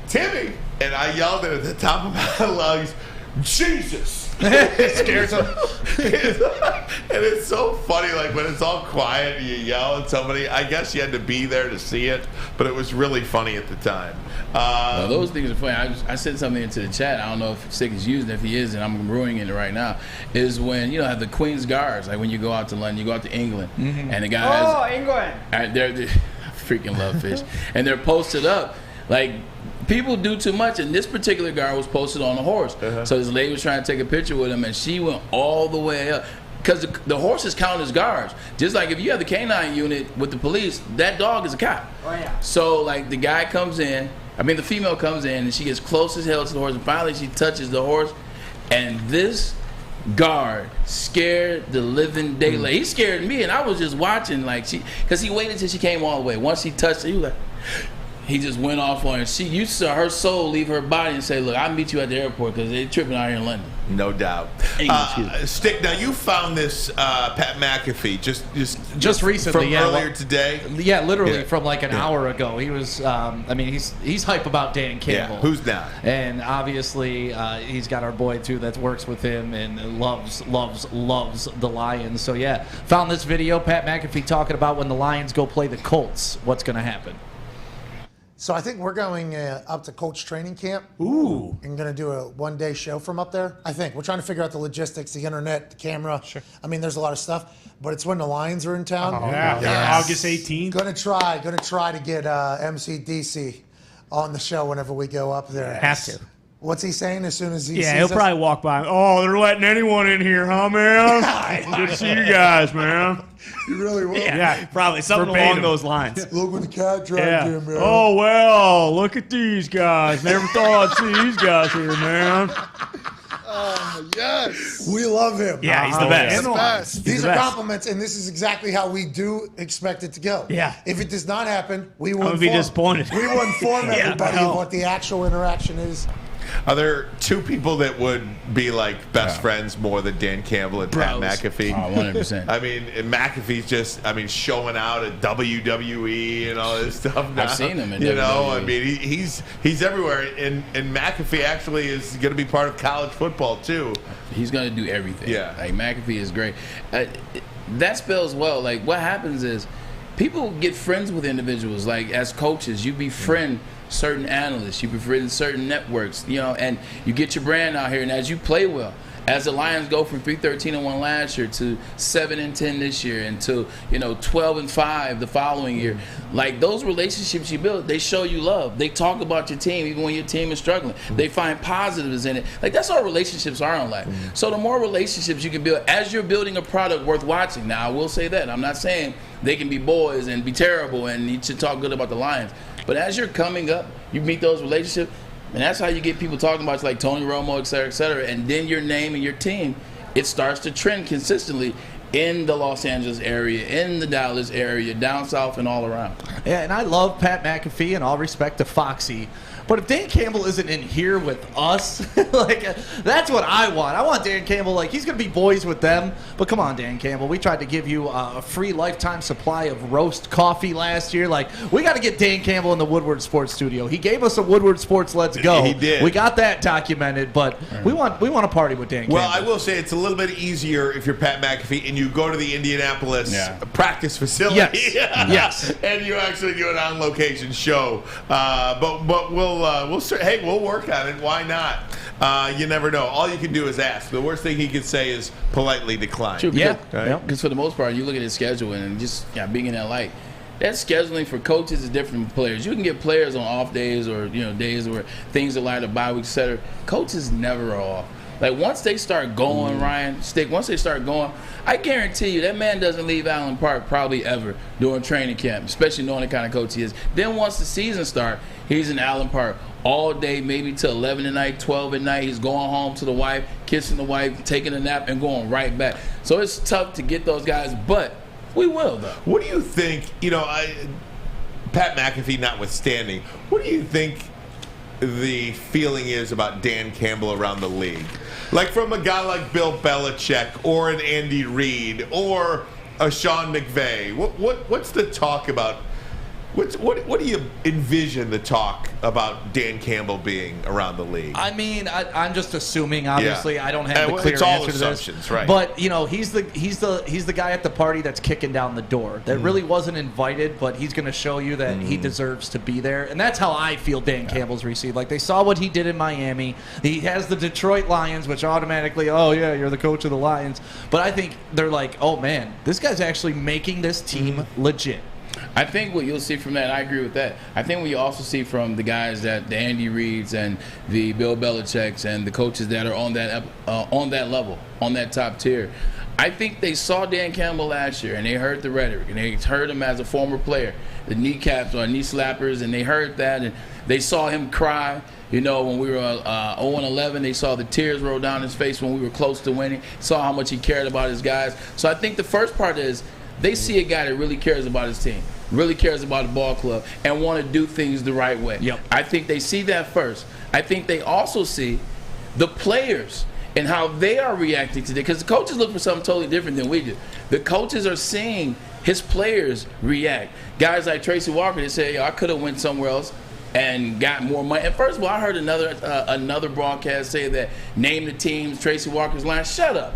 Timmy, and I yelled at the top of my lungs, Jesus! It scares him. And it's so funny, like when it's all quiet and you yell at somebody. I guess you had to be there to see it, but it was really funny at the time. Well, those things are funny. I said something into the chat. I don't know if Stick is using it. If he is, and I'm ruining it right now, is when have the Queen's Guards, like when you go out to London, you go out to England, and the guys. Oh, England! They're I freaking love Fish, and they're posted up like. People do too much, and this particular guard was posted on a horse. So this lady was trying to take a picture with him, and she went all the way up. Because the horses count as guards. Just like if you have the canine unit with the police, that dog is a cop. Oh, yeah. So, like, the guy comes in, the female comes in, and she gets close as hell to the horse, and finally she touches the horse, and this guard scared the living daylight. He scared me, and I was just watching, because he waited till she came all the way. Once he touched her, he was like... He just went off on her. You saw her soul leave her body and say, look, I'll meet you at the airport because they're tripping out here in London. No doubt. Stick, now you found this Pat McAfee just recently, from earlier today? Yeah, literally from like an hour ago. He was, he's hype about Dan Campbell. Yeah, who's not? And obviously he's got our boy too that works with him and loves the Lions. So yeah, found this video, Pat McAfee talking about when the Lions go play the Colts, what's going to happen. So I think we're going up to Colts training camp. Ooh. And going to do a one-day show from up there. I think. We're trying to figure out the logistics, the internet, the camera. Sure. There's a lot of stuff. But it's when the Lions are in town. Oh, yeah. Yes. August 18th. Going to try to get MCDC on the show whenever we go up there. Have to. What's he saying as soon as he sees he'll us? probably walk by. Oh, they're letting anyone in here, huh, man? Good to see you guys, man. You really will. Yeah, probably something along those lines. Look when the cat dragged in, man. Oh, well, look at these guys. Never thought I'd see these guys here, man. Oh, yes. We love him. Yeah, he's the best. He's the best. These are compliments, and this is exactly how we do expect it to go. Yeah. If it does not happen, we will be disappointed. We will inform everybody of what the actual interaction is. Are there two people that would be like best friends more than Dan Campbell and Pat McAfee? Oh, 100%. McAfee's just, showing out at WWE and all this stuff now. I've seen him in WWE. He's everywhere. And McAfee actually is going to be part of college football, too. He's going to do everything. Yeah. Like, McAfee is great. That spells well. Like, what happens is people get friends with individuals. Like, as coaches, you befriend certain analysts, you befriend certain networks, and you get your brand out here, and as you play well, As the Lions go from 3-13-1 last year to 7-10 this year, and to 12-5 the following year, like those relationships you build, they show you love. They talk about your team even when your team is struggling. They find positives in it. Like that's all relationships are in life. So the more relationships you can build as you're building a product worth watching. Now I will say that I'm not saying they can be boys and be terrible and you should talk good about the Lions, but as you're coming up, you meet those relationships. And that's how you get people talking about you like Tony Romo, et cetera, and then your name and your team, it starts to trend consistently in the Los Angeles area, in the Dallas area, down south, and all around. Yeah, and I love Pat McAfee, and all respect to Foxy. But if Dan Campbell isn't in here with us, that's what I want. I want Dan Campbell, he's going to be boys with them. But come on, Dan Campbell. We tried to give you a free lifetime supply of roast coffee last year. We got to get Dan Campbell in the Woodward Sports studio. He gave us a Woodward Sports Let's Go. He did. We got that documented, but we want to party with Dan Campbell. Well, I will say it's a little bit easier if you're Pat McAfee and you go to the Indianapolis practice facility. Yes. And you actually do an on-location show. But we'll work on it. Why not? You never know. All you can do is ask. The worst thing he could say is politely decline. True, because for the most part, you look at his schedule and just being in that light. That scheduling for coaches is different from players. You can get players on off days or days where things are like a bye week, etc. Coaches never are off. Like once they start going, once they start going, I guarantee you that man doesn't leave Allen Park probably ever during training camp, especially knowing the kind of coach he is. Then once the season starts, he's in Allen Park all day, maybe till 11 at night, 12 at night. He's going home to the wife, kissing the wife, taking a nap, and going right back. So it's tough to get those guys, but we will, though. What do you think, Pat McAfee notwithstanding, what do you think the feeling is about Dan Campbell around the league? Like from a guy like Bill Belichick or an Andy Reid or a Sean McVay. What's the talk about? What do you envision the talk about Dan Campbell being around the league? I mean, I'm just assuming. Obviously, I don't have the clear it's all answer to this. Right. But he's the guy at the party that's kicking down the door. That really wasn't invited, but he's going to show you that he deserves to be there. And that's how I feel Dan Campbell's received. Like they saw what he did in Miami. He has the Detroit Lions, which automatically, oh yeah, you're the coach of the Lions. But I think they're like, oh man, this guy's actually making this team legit. I think what you'll see from that, I agree with that. I think what you also see from the guys that the Andy Reids and the Bill Belichicks and the coaches that are on that level, on that top tier, I think they saw Dan Campbell last year and they heard the rhetoric and they heard him as a former player, the kneecaps or knee slappers, and they heard that and they saw him cry. When we were 0-11, they saw the tears roll down his face when we were close to winning, saw how much he cared about his guys. So I think the first part is they see a guy that really cares about his team, really cares about the ball club, and want to do things the right way. Yep. I think they see that first. I think they also see the players and how they are reacting today, because the coaches look for something totally different than we do. The coaches are seeing his players react. Guys like Tracy Walker, they say, I could have went somewhere else and got more money. And first of all, I heard another broadcast say that name the teams Tracy Walker's line. Shut up.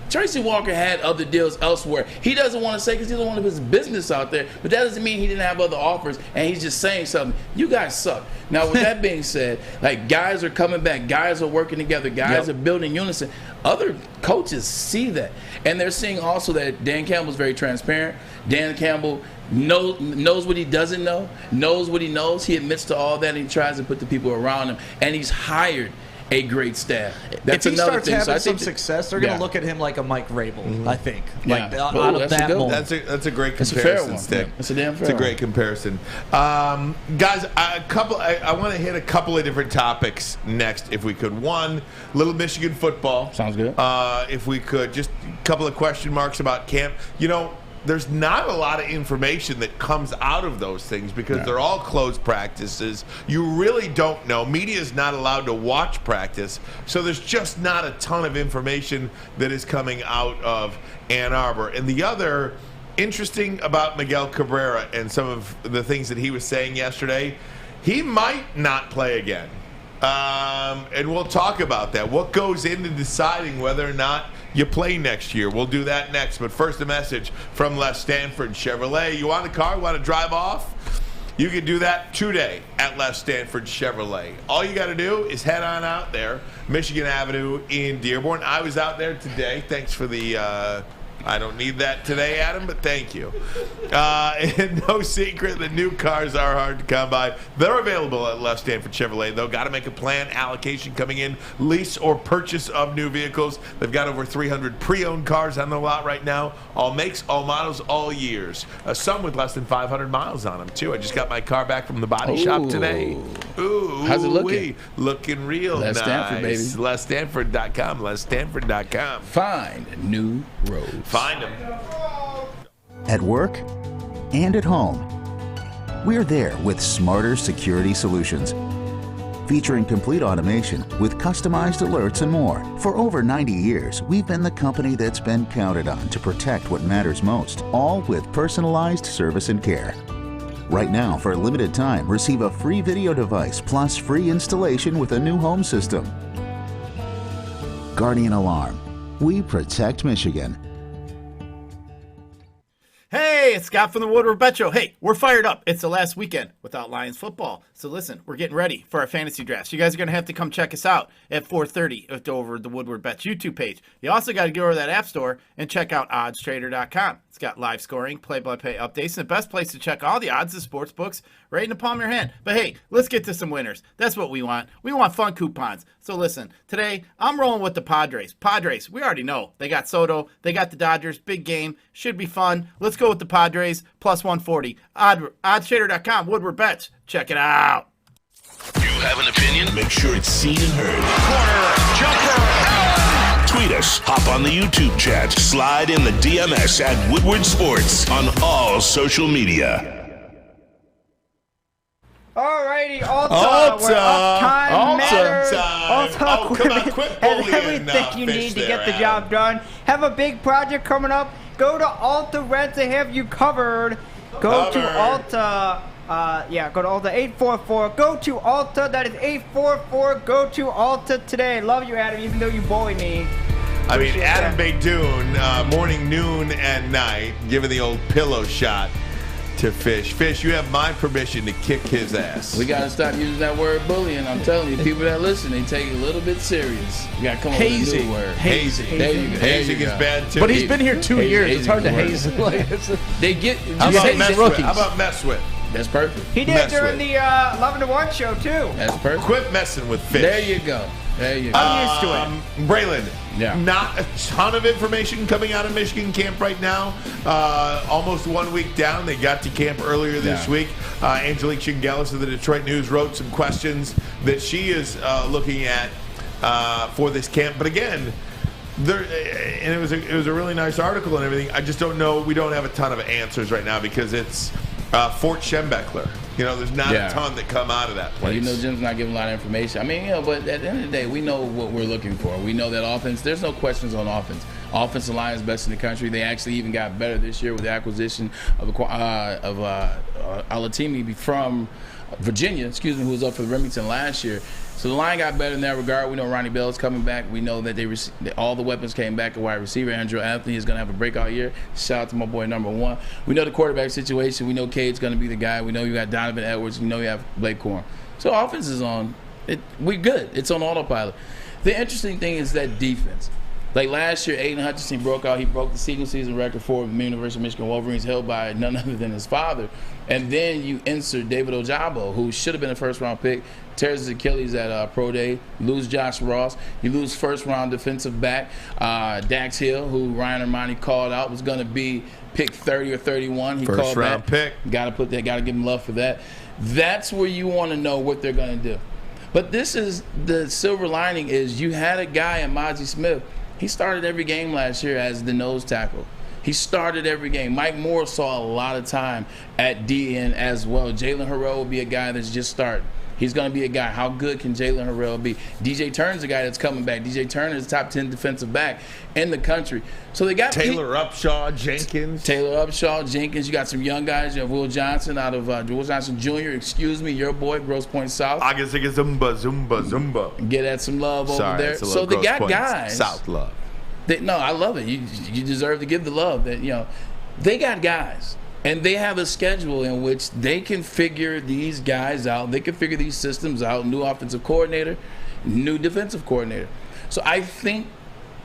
Tracy Walker had other deals elsewhere. He doesn't want to say because he doesn't want his business out there, but that doesn't mean he didn't have other offers and he's just saying something. You guys suck. Now, with that being said, guys are coming back. Guys are working together. Guys are building unison. Other coaches see that. And they're seeing also that Dan Campbell's very transparent. Dan Campbell knows what he doesn't know, knows what he knows. He admits to all that and he tries to put the people around him. And he's hired a great staff. That's if he another starts thing. having some success, they're going to look at him like a Mike Rabel, I think. Out of that moment. That's a great That's comparison, a fair Stick. one. That's a damn fair It's a great comparison. Guys, I want to hit a couple of different topics next, if we could. One, little Michigan football. Sounds good. If we could, just a couple of question marks about camp. There's not a lot of information that comes out of those things because they're all closed practices. You really don't know. Media is not allowed to watch practice, so there's just not a ton of information that is coming out of Ann Arbor. And the other interesting about Miguel Cabrera and some of the things that he was saying yesterday, he might not play again. And we'll talk about that. What goes into deciding whether or not you play next year? We'll do that next. But first, a message from Les Stanford Chevrolet. You want a car? Want to drive off? You can do that today at Les Stanford Chevrolet. All you got to do is head on out there, Michigan Avenue in Dearborn. I was out there today. Thanks for the I don't need that today, Adam, but thank you. And no secret that new cars are hard to come by. They're available at Les Stanford Chevrolet, though. Got to make a plan, allocation coming in, lease or purchase of new vehicles. They've got over 300 pre-owned cars on the lot right now. All makes, all models, all years. Some with less than 500 miles on them, too. I just got my car back from the body shop today. Ooh, how's it looking? Looking real Les nice. Stanford, baby. LesStanford.com, LesStanford.com. Find new roads. Find them. At work and at home, we're there with smarter security solutions. Featuring complete automation with customized alerts and more. For over 90 years, we've been the company that's been counted on to protect what matters most, all with personalized service and care. Right now, for a limited time, receive a free video device plus free installation with a new home system. Guardian Alarm. We protect Michigan. Hey, it's Scott from the Woodward Bet Show. Hey, we're fired up. It's the last weekend without Lions football. So listen, we're getting ready for our fantasy drafts. You guys are going to have to come check us out at 4:30 over the Woodward Bets YouTube page. You also got to go over to that app store and check out oddstrader.com. It's got live scoring, play-by-play updates, and the best place to check all the odds and sports books right in the palm of your hand. But hey, let's get to some winners. That's what we want. We want fun coupons. So listen, today I'm rolling with the Padres. Padres, we already know. They got Soto. They got the Dodgers. Big game. Should be fun. Let's go with the Padres plus 140. Oddstrader.com, Woodward Bets. Check it out. You have an opinion? Make sure it's seen and heard. Corner, jumper. Tweet us, hop on the YouTube chat, slide in the DMS at Woodward Sports on all social media. Alrighty, Alta. We're uptime matters. Alta come on, quit and bullying, everything you fish need to there, get the Adam. job done. Have a big project coming up. Go to Alta Rents. They have you covered. Go to Alta. Go to Alta 844. Go to Alta. That is 844. Go to Alta today. Love you, Adam, even though you bully me. I mean, Adam Baydoun, morning, noon, and night, giving the old pillow shot to Fish. Fish, you have my permission to kick his ass. We got to stop using that word bullying. I'm telling you, people that listen, they take it a little bit serious. You got to come up with a new word. Hazing. There you go. Hazing is bad, too. But he's been here 2 years. It's hard to haze. They get How about mess with? How about mess with? That's perfect. He did it during the 11 to 1 show, too. That's perfect. Quit messing with Fish. There you go. There you go. I'm used to it. Braylon, Yeah. not a ton of information coming out of Michigan camp right now. Almost 1 week down. They got to camp earlier this week. Angelique Chingelis of the Detroit News wrote some questions that she is looking at for this camp. But again, and it was a really nice article and everything. I just don't know. We don't have a ton of answers right now because it's Fort Schembechler. You know, there's not a ton that come out of that place. You know, Jim's not giving a lot of information. I mean, but at the end of the day, we know what we're looking for. We know that offense, there's no questions on offense. Offensive line is best in the country. They actually even got better this year with the acquisition of Alatimi from Virginia, who was up for Remington last year. So the line got better in that regard. We know Ronnie Bell's coming back. We know that all the weapons came back at wide receiver. Andrew Anthony is going to have a breakout year. Shout out to my boy number 1. We know the quarterback situation. We know Cade's going to be the guy. We know you got Donovan Edwards. We know you have Blake Corum. So offense is on. We're good. It's on autopilot. The interesting thing is that defense. Like last year, Aiden Hutchinson broke out. He broke the single season record for the University of Michigan Wolverines, held by none other than his father. And then you insert David Ojabo, who should have been a first-round pick, tears his Achilles at Pro Day. You lose Josh Ross. You lose first-round defensive back Dax Hill, who Ryan Ermanni called out was going to be pick 30 or 31. He called First-round pick. Got to put that. Got to give him love for that. That's where you want to know what they're going to do. But this is the silver lining: is you had a guy, Amaji Smith. He started every game last year as the nose tackle. He started every game. Mike Moore saw a lot of time at DN as well. Jalen Harrell will be a guy that's just starting. He's going to be a guy. How good can Jalen Harrell be? DJ Turner's a guy that's coming back. DJ Turner is top 10 defensive back in the country. So they got Taylor Upshaw, Jenkins. You got some young guys. You have Will Johnson out of Will Johnson Jr. Your boy, Grosse Pointe South. Zumba. Get at some love over there. So they got guys. South love. No, I love it. You deserve to give the love. They got guys And they have a schedule in which they can figure these guys out. They can figure these systems out. New offensive coordinator, new defensive coordinator. So I think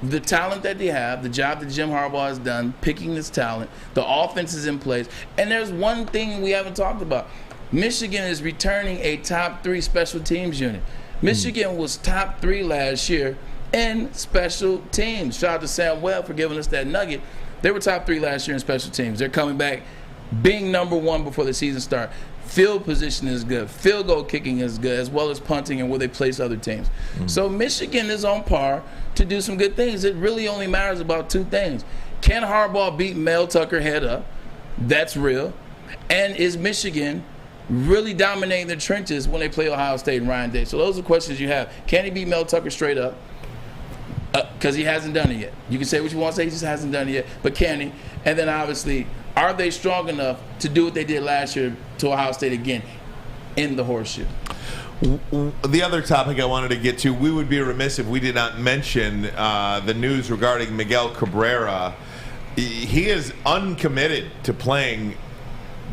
the talent that they have, the job that Jim Harbaugh has done, picking this talent, the offense is in place. And there's one thing we haven't talked about. Michigan is returning a top 3 special teams unit. Michigan was top 3 last year in special teams. Shout out to Sam Webb for giving us that nugget. They were top 3 last year in special teams. They're coming back being number 1 before the season starts. Field position is good. Field goal kicking is good, as well as punting and where they place other teams. So Michigan is on par to do some good things. It really only matters about 2 things. Can Harbaugh beat Mel Tucker head up? That's real. And is Michigan really dominating the trenches when they play Ohio State and Ryan Day? So those are questions you have. Can he beat Mel Tucker straight up? Because he hasn't done it yet. You can say what you want to say, he just hasn't done it yet. But can he? And then obviously, are they strong enough to do what they did last year to Ohio State again in the horseshoe? The other topic I wanted to get to, we would be remiss if we did not mention the news regarding Miguel Cabrera. He is uncommitted to playing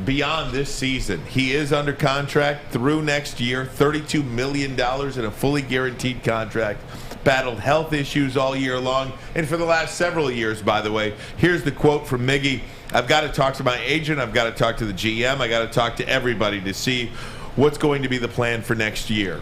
beyond this season. He is under contract through next year, $32 million in a fully guaranteed contract. Battled health issues all year long, and for the last several years, by the way. Here's the quote from Miggy. I've got to talk to my agent. I've got to talk to the GM. I got to talk to everybody to see what's going to be the plan for next year.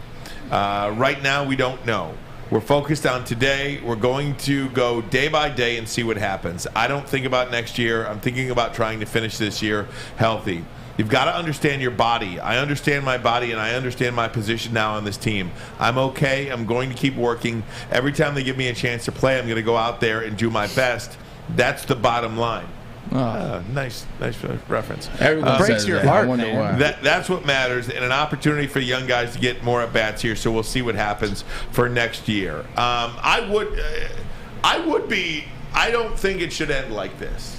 Right now, we don't know. We're focused on today. We're going to go day by day and see what happens. I don't think about next year. I'm thinking about trying to finish this year healthy. You've got to understand your body. I understand my body, and I understand my position now on this team. I'm okay. I'm going to keep working. Every time they give me a chance to play, I'm going to go out there and do my best. That's the bottom line. Nice reference. Everyone breaks your heart, man. That's what matters, and an opportunity for young guys to get more at bats here. So we'll see what happens for next year. I don't think it should end like this.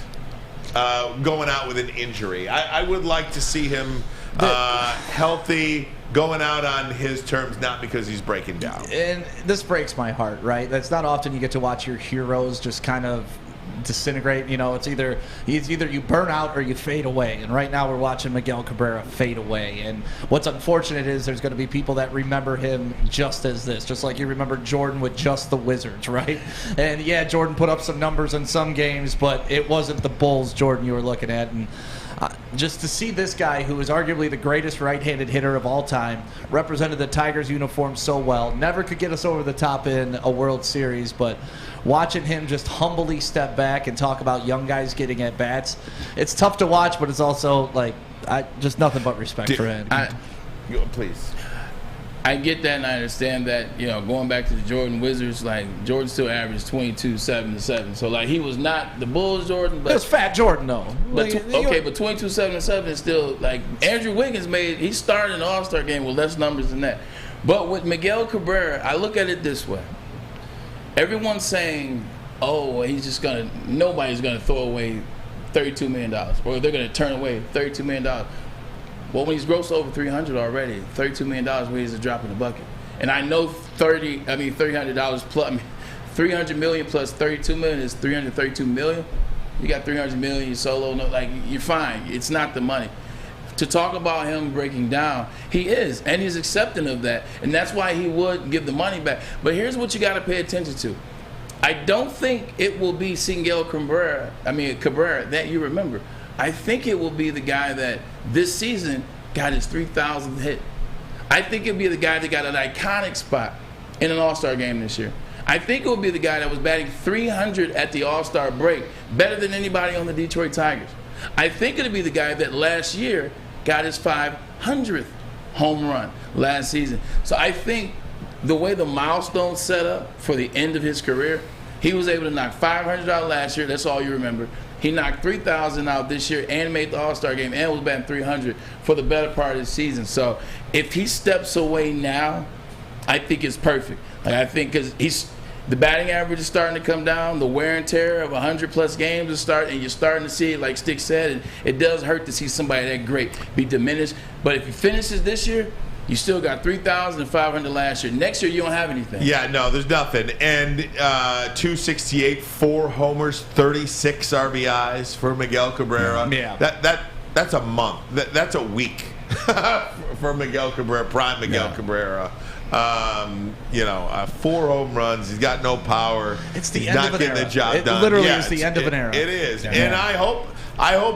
Going out with an injury. I would like to see him healthy, going out on his terms, not because he's breaking down. And this breaks my heart, right? That's not often you get to watch your heroes just kind of disintegrate. You know, it's either you burn out or you fade away. And right now we're watching Miguel Cabrera fade away. And what's unfortunate is there's going to be people that remember him just as this, just like you remember Jordan with just the Wizards, right? And yeah, Jordan put up some numbers in some games, but it wasn't the Bulls Jordan you were looking at. And just to see this guy, who is arguably the greatest right-handed hitter of all time, represented the Tigers uniform so well, never could get us over the top in a World Series, but watching him just humbly step back and talk about young guys getting at bats, it's tough to watch, but it's also like just nothing but respect for him. Please. I get that, and I understand that. You know, going back to the Jordan Wizards, like Jordan still averaged 22-7-7. So like he was not the Bulls Jordan, but it's Fat Jordan though. But but 22-7-7 is still like Andrew Wiggins he started an All-Star game with less numbers than that. But with Miguel Cabrera, I look at it this way. Everyone's saying, "Oh, nobody's gonna throw away $32 million, or they're gonna turn away $32 million." Well, when he's grossed over 300 already, $32 million is a drop in the bucket. And I know $300 plus, $300 million plus $32 million is $332 million. You got $300 million, you solo, you're fine. It's not the money. To talk about him breaking down, he is, and he's accepting of that, and that's why he would give the money back. But here's what you got to pay attention to. I don't think it will be Cabrera that you remember. I think it will be the guy that this season got his 3,000th hit. I think it'll be the guy that got an iconic spot in an All-Star game this year. I think it will be the guy that was batting 300 at the All-Star break, better than anybody on the Detroit Tigers. I think it'll be the guy that last year got his 500th home run last season. So I think the way the milestone's set up for the end of his career, he was able to knock 500 out last year. That's all you remember. He knocked 3,000 out this year and made the All-Star game and was batting 300 for the better part of the season. So if he steps away now, I think it's perfect. I think because the batting average is starting to come down, the wear and tear of 100-plus games is starting, and you're starting to see it, like Stick said, it does hurt to see somebody that great be diminished. But if he finishes this year, you still got 3,500 last year. Next year, you don't have anything. Yeah, no, there's nothing. And 268, 4 homers, 36 RBIs for Miguel Cabrera. Yeah. That's a month. That's a week for Miguel Cabrera, prime Miguel Cabrera. 4 home runs. He's got no power. It's the He's end not of an getting era. the job It done. literally is the end of an era. It is, Yeah. and I hope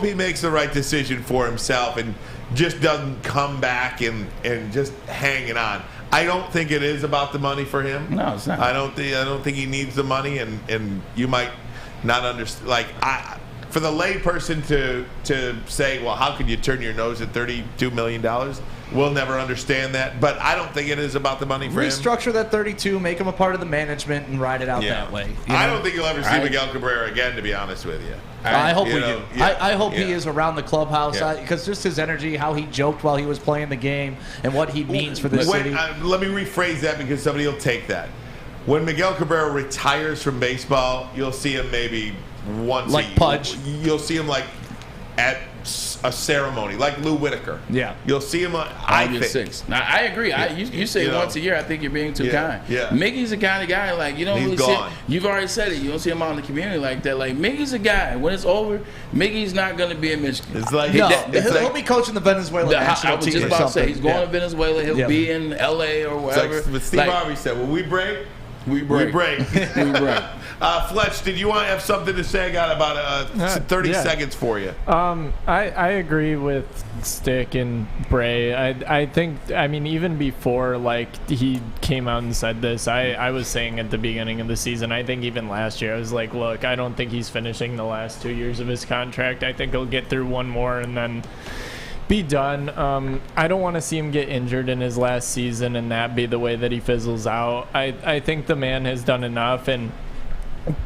he makes the right decision for himself and just doesn't come back and just hanging on. I don't think it is about the money for him. No, it's not. I don't think he needs the money, and you might not understand. Like for the lay person to say, well, how could you turn your nose at $32 million? We'll never understand that. But I don't think it is about the money for him. Restructure that 32, make him a part of the management, and ride it out that way. I don't think you'll ever see Miguel Cabrera again, to be honest with you. I hope we do. Yeah, I hope he is around the clubhouse Yeah. because just his energy, how he joked while he was playing the game, and what he means for this city. Let me rephrase that because somebody will take that. When Miguel Cabrera retires from baseball, you'll see him maybe once Like Pudge. You'll see him like at a ceremony, like Lou Whitaker. Yeah. You'll see him, August 6th. Now, I agree. You say once a year, I think you're being too kind. Yeah. Miggy's the kind of guy, like, you don't He's really gone. see, you've already said it, you don't see him out in the community like that. Like, Miggy's a guy. When it's over, Miggy's not going to be in Michigan. It's like, he'll be coaching the Venezuela national I was team just or about to say, something. he's going to Venezuela. He'll be in L.A. or wherever. Like Steve Harvey said, when we break, we break. We break. We break. Fletch, did you want to have something to say? I got about 30 seconds for you. I agree with Stick and Bray. I think, even before he came out and said this, I was saying at the beginning of the season, I think even last year, I was like, look, I don't think he's finishing the last 2 years of his contract. I think he'll get through one more and then be done. I don't want to see him get injured in his last season and that be the way that he fizzles out. I think the man has done enough, and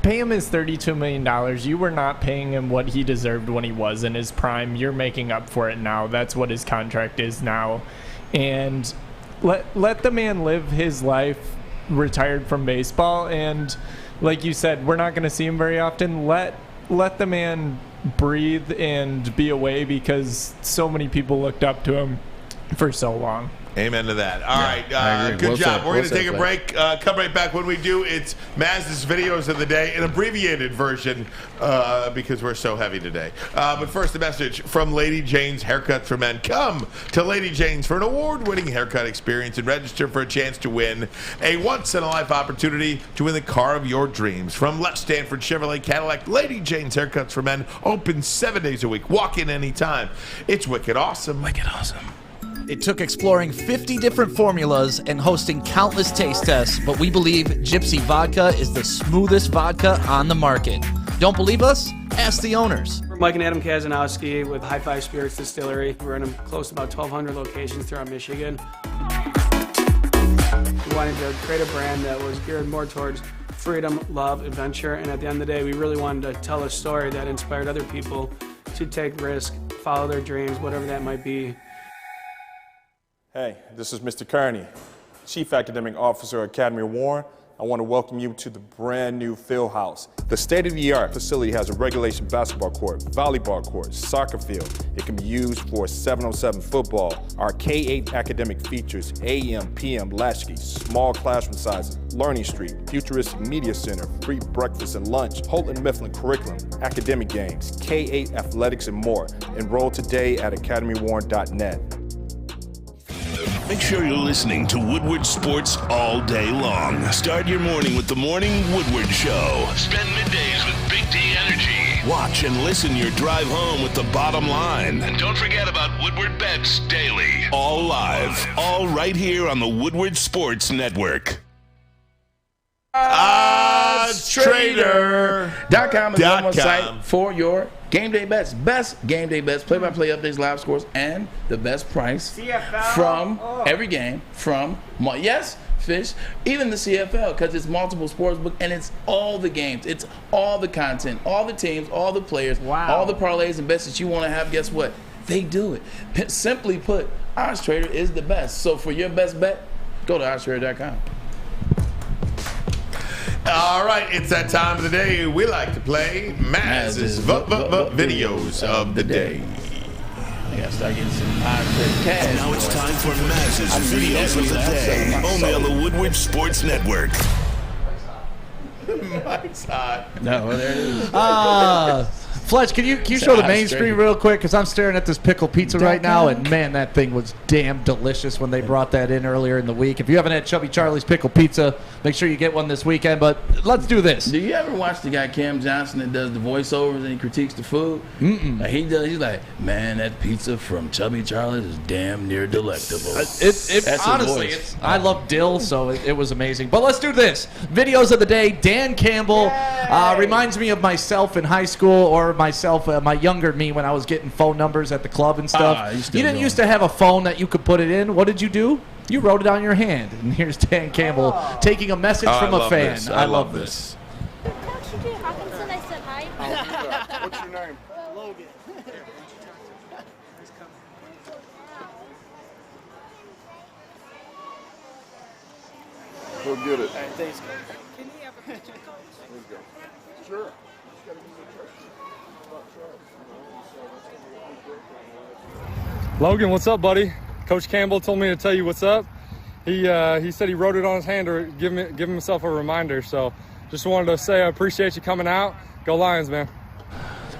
pay him his $32 million. You were not paying him what he deserved when he was in his prime. You're making up for it now. That's what his contract is now. And let the man live his life retired from baseball. And like you said, we're not going to see him very often. Let the man breathe and be away because so many people looked up to him for so long. Amen to that. All right, good Well job. said. We're going to Well take a said, break. Come right back. When we do, it's Maz's videos of the day, an abbreviated version because we're so heavy today. But first, a message from Lady Jane's Haircuts for Men. Come to Lady Jane's for an award-winning haircut experience and register for a chance to win a once-in-a-life opportunity to win the car of your dreams. From Left Stanford Chevrolet Cadillac, Lady Jane's Haircuts for Men, open 7 days a week. Walk in anytime. It's wicked awesome. Wicked awesome. It took exploring 50 different formulas and hosting countless taste tests, but we believe Gypsy Vodka is the smoothest vodka on the market. Don't believe us? Ask the owners. We're Mike and Adam Kazanowski with High Five Spirits Distillery. We're in close to about 1,200 locations throughout Michigan. We wanted to create a brand that was geared more towards freedom, love, adventure, and at the end of the day, we really wanted to tell a story that inspired other people to take risks, follow their dreams, whatever that might be. Hey, this is Mr. Kearney, Chief Academic Officer, Academy of Warren. I want to welcome you to the brand new field house. The state-of-the-art facility has a regulation basketball court, volleyball court, soccer field. It can be used for 7-on-7 football. Our K-8 academic features AM, PM, latchkey, small classroom sizes, Learning Street, futuristic media center, free breakfast and lunch, Houghton Mifflin curriculum, academic games, K-8 athletics, and more. Enroll today at academywarren.net. Make sure you're listening to Woodward Sports all day long. Start your morning with the Morning Woodward Show. Spend middays with Big D Energy. Watch and listen your drive home with the Bottom Line. And don't forget about Woodward Bets Daily. All live, all right here on the Woodward Sports Network. Trader.com is the number one site for your game day bets. Best game day bets, play-by-play updates, live scores, and the best price from every game from, yes, Fish, even the CFL, because it's multiple sports book and it's all the games. It's all the content, all the teams, all the players, all the parlays and bets that you want to have. Guess what? They do it. Simply put, Odds Trader is the best. So for your best bet, go to oddstrader.com. All right, it's that time of the day we like to play Maz's videos of the day. I gotta start getting some cash. Now it's time for Maz's videos of the day, only on the Woodward Sports Network. Mike's hot. No, there it is. Fletch, can you show the main screen real quick? Because I'm staring at this pickle pizza right now, and man, that thing was damn delicious when they brought that in earlier in the week. If you haven't had Chubby Charlie's pickle pizza, make sure you get one this weekend. But let's do this. Do you ever watch the guy Cam Johnson that does the voiceovers and he critiques the food? Like he's like, man, that pizza from Chubby Charlie's is damn near delectable. That's honestly, I love dill, so it was amazing. But let's do this. Videos of the day. Dan Campbell reminds me of myself in high school, or myself, my younger me, when I was getting phone numbers at the club and stuff. You didn't used to have a phone that you could put it in. What did you do? You wrote it on your hand. And here's Dan Campbell taking a message from a fan. I love this. Coach TJ Hawkinson, I said hi. What's your name? Logan. Go get it. All right, thanks, Coach. Can you have a picture, Coach? Sure. Logan, what's up, buddy? Coach Campbell told me to tell you what's up. He said he wrote it on his hand to give himself a reminder. So just wanted to say I appreciate you coming out. Go Lions, man.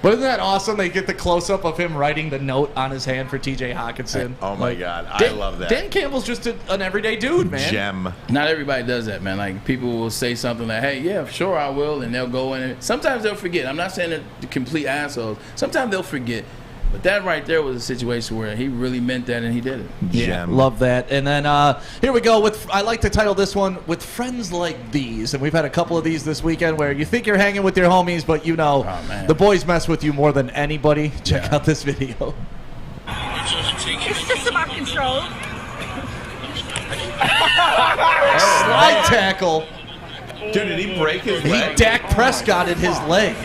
But isn't that awesome? They get the close-up of him writing the note on his hand for TJ Hawkinson. Oh, my God. I love that. Dan Campbell's just an everyday dude, man. Gem. Not everybody does that, man. Like, people will say something like, hey, yeah, sure I will, and they'll go in. Sometimes they'll forget. I'm not saying they're complete assholes. Sometimes they'll forget. But that right there was a situation where he really meant that, and he did it. Yeah, love that. And then here we go. I like to title this one, With Friends Like These. And we've had a couple of these this weekend where you think you're hanging with your homies, but you know the boys mess with you more than anybody. Check out this video. It's just about control. Slide tackle. Dude, did he break his leg? He Dak Prescotted his leg.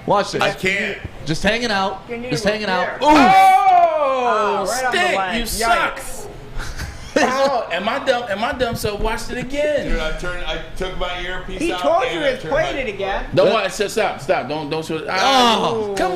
Watch this. I can't. Just hanging out. Just hanging out. Oh, right on the stick! leg. You Yikes. suck. Oh, am I dumb? Am I dumb? So watched it again. Dude, I took my earpiece He out. told you and I it's turned playing my- it again. Don't watch. Stop. Don't show it. Oh. Come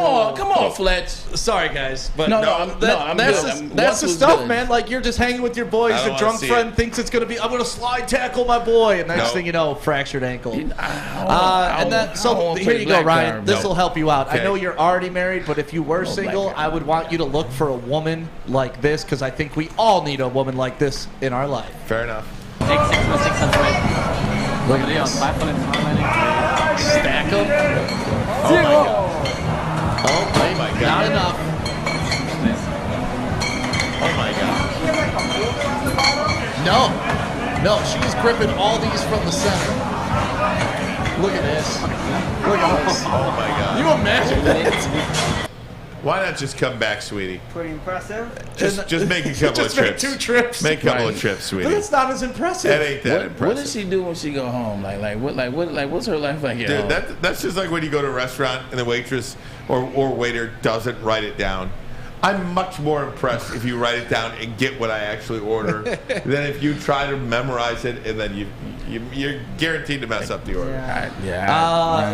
on, Fletch. Sorry, guys, but I'm that's good. that's the Watch was stuff, good. man. Like, you're just hanging with your boys. I don't The wanna drunk see friend it. thinks it's gonna be, I'm gonna slide tackle my boy, and next thing you know, fractured ankle. I So won't here play you go, black Ryan. card. This will help you out. Okay. I know you're already married, but if you were single, black card. I would want you to look for a woman like this, because I think we all need a woman like this in our life. Fair enough. Look at this. Stack them. Oh my God. Not enough. Oh, my God. No, she's gripping all these from the center. Look at this. Look at this. Oh, my God. You imagine that? Why not just come back, sweetie? Pretty impressive. Just make a couple of Just make trips. 2 trips. Make a couple of trips, sweetie. But it's not as impressive. That ain't that impressive. What does she do when she go home? What's her life like? Dude, that's just like when you go to a restaurant and the waitress or waiter doesn't write it down. I'm much more impressed if you write it down and get what I actually order than if you try to memorize it and then you're guaranteed to mess up the order.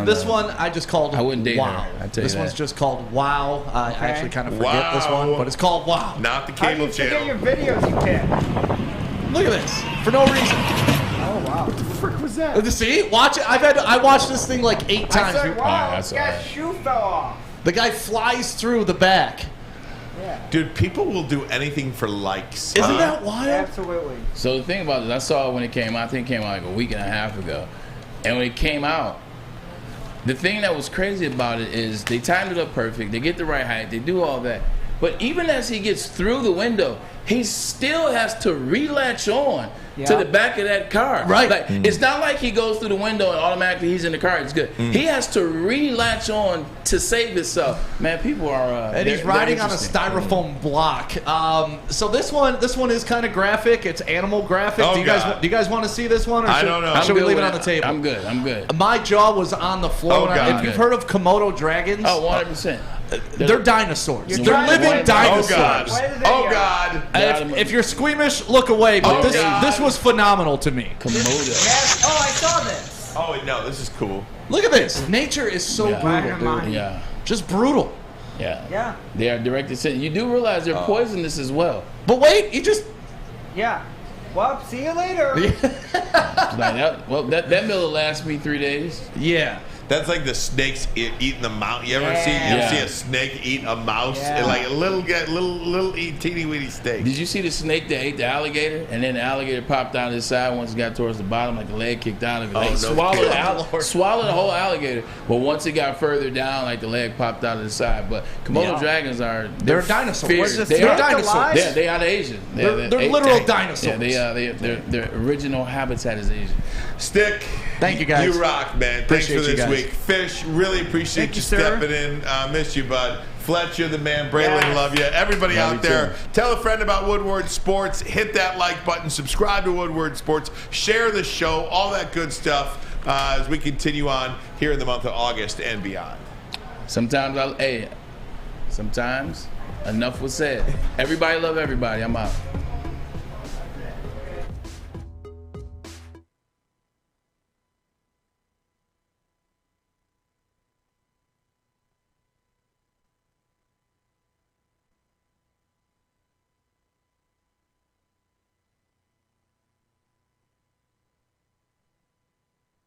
This one I just called I wouldn't date Wow. her. I tell This you one's that. just called Wow. I actually kind of forget Wow. this one, but it's called Wow. Not the How do cable you forget channel. your videos you pick? Look at this for no reason. Oh, wow. What the frick was that? See, watch it. I watched this thing like 8 times. I said, wow, that's this guy's all right. shoe fell off. The guy flies through the back. Dude, people will do anything for likes. Isn't that wild? Absolutely. So the thing about this, I saw it when it came out. I think it came out like a week and a half ago. And when it came out, the thing that was crazy about it is they timed it up perfect. They get the right height. They do all that. But even as he gets through the window, he still has to relatch on to the back of that car. Right. Like, it's not like he goes through the window and automatically he's in the car. It's good. He has to relatch on to save himself. Man, people are. And he's riding on a styrofoam block. So this one is kind of graphic. It's animal graphic. Oh, do you guys want to see this one? Or I don't know. Should we leave it on the table? I'm good. My jaw was on the floor. Oh, God. If you've heard of Komodo dragons, Oh, 100%. they're dinosaurs. You're They're trying to living play- dinosaurs. Oh, God. Play the video. Oh, God. If you're squeamish, look away. But Oh, God. this was phenomenal to me. Komodo. Yes. Oh, I saw this. Oh, no, this is cool. Look at this. Nature is so brutal, dude. Yeah. Just brutal. Yeah. Yeah. They are directed to. You do realize they're poisonous as well. But wait, he just. Yeah. Well, see you later. Like that, well, that meal will last me 3 days. Yeah. That's like the snakes eating the mouse. You ever see a snake eat a mouse? Yeah. Like a little teeny weeny steak. Did you see the snake that ate the alligator? And then the alligator popped out his side once it got towards the bottom, like the leg kicked out of it. Like swallowed the whole alligator. But once it got further down, like the leg popped out of the side. But Komodo dragons they're dinosaurs. They are dinosaurs. They are Asian. They're literal dinosaurs. Yeah, their original habitat is Asian. Stick. Thank you, guys. You rock, man. Appreciate Thanks for you this guys. week. Fish, really appreciate Thank you you, sir. stepping in. Miss you, bud. Fletch, you're the man. Braylon, Yes. love you. Everybody Love out you there, too. tell a friend about Woodward Sports. Hit that like button. Subscribe to Woodward Sports. Share the show. All that good stuff as we continue on here in the month of August and beyond. Sometimes enough was said. Everybody love everybody. I'm out.